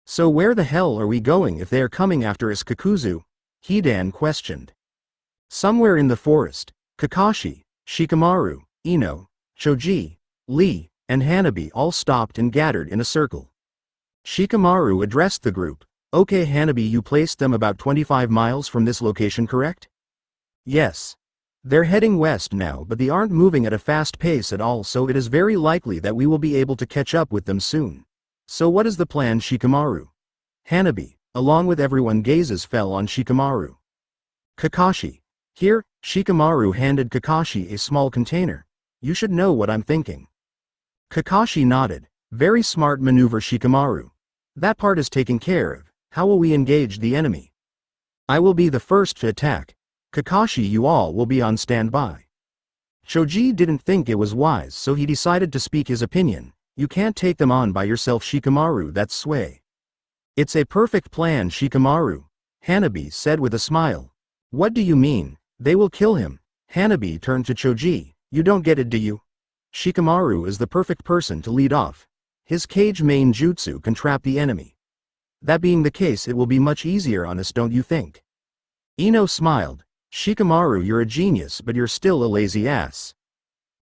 So where the hell are we going if they are coming after us, Kakuzu? Hidan questioned. Somewhere in the forest. Kakashi, Shikamaru, Ino, Choji, Lee, and Hanabi all stopped and gathered in a circle. Shikamaru addressed the group. Okay Hanabi, you placed them about 25 miles from this location, correct? Yes. They're heading west now, but they aren't moving at a fast pace at all, so it is very likely that we will be able to catch up with them soon. So what is the plan, Shikamaru? Hanabi, along with everyone, gazes fell on Shikamaru. Kakashi. Here, Shikamaru handed Kakashi a small container. You should know what I'm thinking. Kakashi nodded. Very smart maneuver, Shikamaru. That part is taken care of. How will we engage the enemy? I will be the first to attack. Kakashi, you all will be on standby. Choji didn't think it was wise, so he decided to speak his opinion. You can't take them on by yourself, Shikamaru, that's sway. It's a perfect plan, Shikamaru. Hanabi said with a smile. What do you mean? They will kill him. Hanabi turned to Choji. You don't get it, do you? Shikamaru is the perfect person to lead off. His cage main jutsu can trap the enemy. That being the case, it will be much easier on us, don't you think? Ino smiled. Shikamaru, you're a genius, but you're still a lazy ass.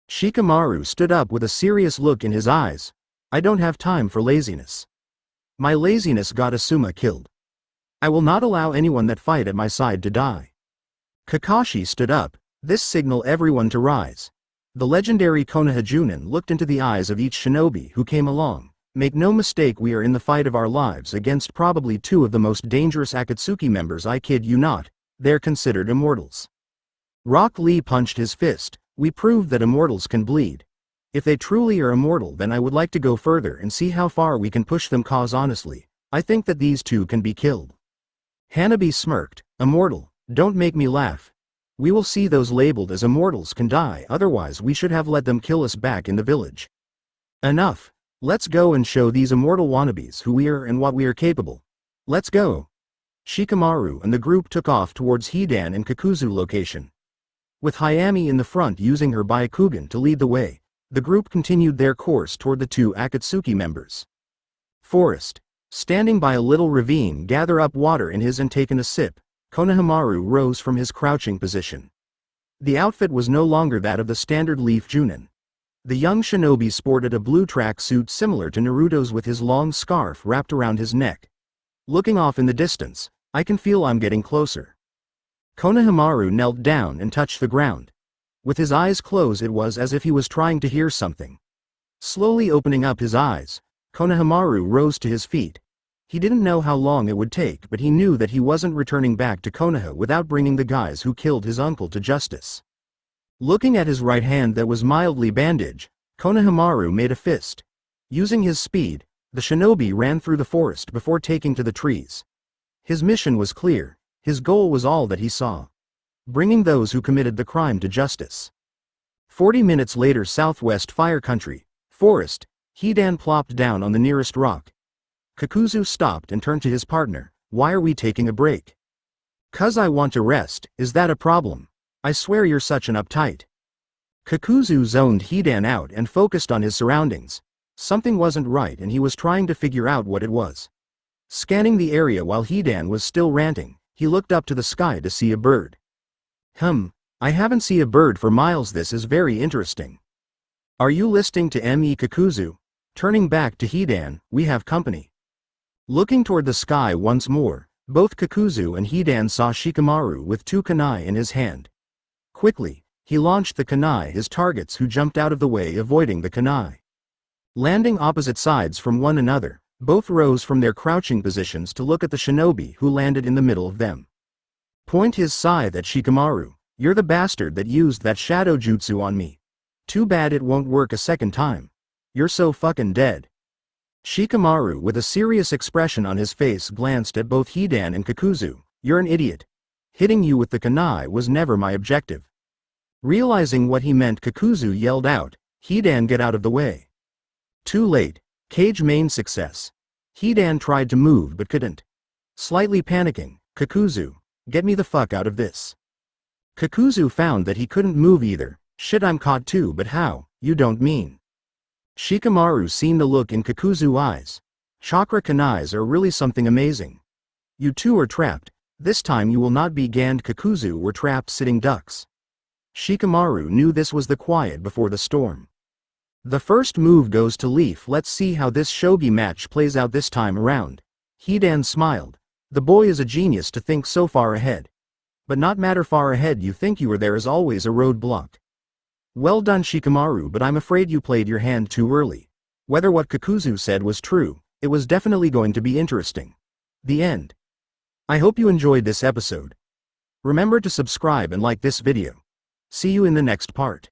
Shikamaru stood up with a serious look in his eyes. I don't have time for laziness. My laziness got Asuma killed. I will not allow anyone that fight at my side to die. Kakashi stood up. This signaled everyone to rise. The legendary Konoha Junin looked into the eyes of each shinobi who came along. Make no mistake, we are in the fight of our lives against probably two of the most dangerous Akatsuki members. I kid you not, they're considered immortals. Rock Lee punched his fist. We proved that immortals can bleed. If they truly are immortal, then I would like to go further and see how far we can push them, cause honestly, I think that these two can be killed. Hanabi smirked. Immortal, don't make me laugh. We will see those labeled as immortals can die, otherwise we should have let them kill us back in the village. Enough. Let's go and show these immortal wannabes who we are and what we are capable. Let's go. Shikamaru and the group took off towards Hidan and Kakuzu location. With Hayami in the front using her Byakugan to lead the way, the group continued their course toward the two Akatsuki members. Forest. Standing by a little ravine, gather up water in his and taken a sip, Konohamaru rose from his crouching position. The outfit was no longer that of the standard Leaf Junin. The young shinobi sported a blue track suit similar to Naruto's with his long scarf wrapped around his neck. Looking off in the distance, I can feel I'm getting closer. Konohamaru knelt down and touched the ground. With his eyes closed, it was as if he was trying to hear something. Slowly opening up his eyes, Konohamaru rose to his feet. He didn't know how long it would take, but he knew that he wasn't returning back to Konoha without bringing the guys who killed his uncle to justice. Looking at his right hand that was mildly bandaged, Konohamaru made a fist. Using his speed, the shinobi ran through the forest before taking to the trees. His mission was clear. His goal was all that he saw: bringing those who committed the crime to justice. 40 minutes later, Southwest Fire Country, Forest, Hidan plopped down on the nearest rock. Kakuzu stopped and turned to his partner. "Why are we taking a break?" "'Cause I want to rest. Is that a problem? I swear you're such an uptight." Kakuzu zoned Hidan out and focused on his surroundings. Something wasn't right and he was trying to figure out what it was. Scanning the area while Hidan was still ranting, he looked up to the sky to see a bird. I haven't seen a bird for miles. This is very interesting." "Are you listening to me, Kakuzu?" Turning back to Hidan, "We have company." Looking toward the sky once more, both Kakuzu and Hidan saw Shikamaru with 2 kunai in his hand. Quickly, he launched the kunai his targets, who jumped out of the way, avoiding the kunai. Landing opposite sides from one another, both rose from their crouching positions to look at the shinobi who landed in the middle of them. "Point his scythe at Shikamaru. You're the bastard that used that shadow jutsu on me. Too bad it won't work a second time. You're so fucking dead." Shikamaru, with a serious expression on his face, glanced at both Hidan and Kakuzu. "You're an idiot. Hitting you with the kunai was never my objective." Realizing what he meant, Kakuzu yelled out, "Hidan, get out of the way." Too late. Cage main success. Hidan tried to move but couldn't. Slightly panicking, "Kakuzu, get me the fuck out of this." Kakuzu found that he couldn't move either. "Shit, I'm caught too, but how? You don't mean?" Shikamaru seen the look in Kakuzu's eyes. "Chakra kunais are really something amazing. You two are trapped. This time you will not be ganned." Kakuzu were trapped sitting ducks. Shikamaru knew this was the quiet before the storm. "The first move goes to Leaf. Let's see how this shogi match plays out this time around." Hidan smiled. The boy is a genius to think so far ahead. But not matter far ahead you think you are, there is always a roadblock. "Well done, Shikamaru, but I'm afraid you played your hand too early." Whether what Kakuzu said was true, it was definitely going to be interesting. The end. I hope you enjoyed this episode. Remember to subscribe and like this video. See you in the next part.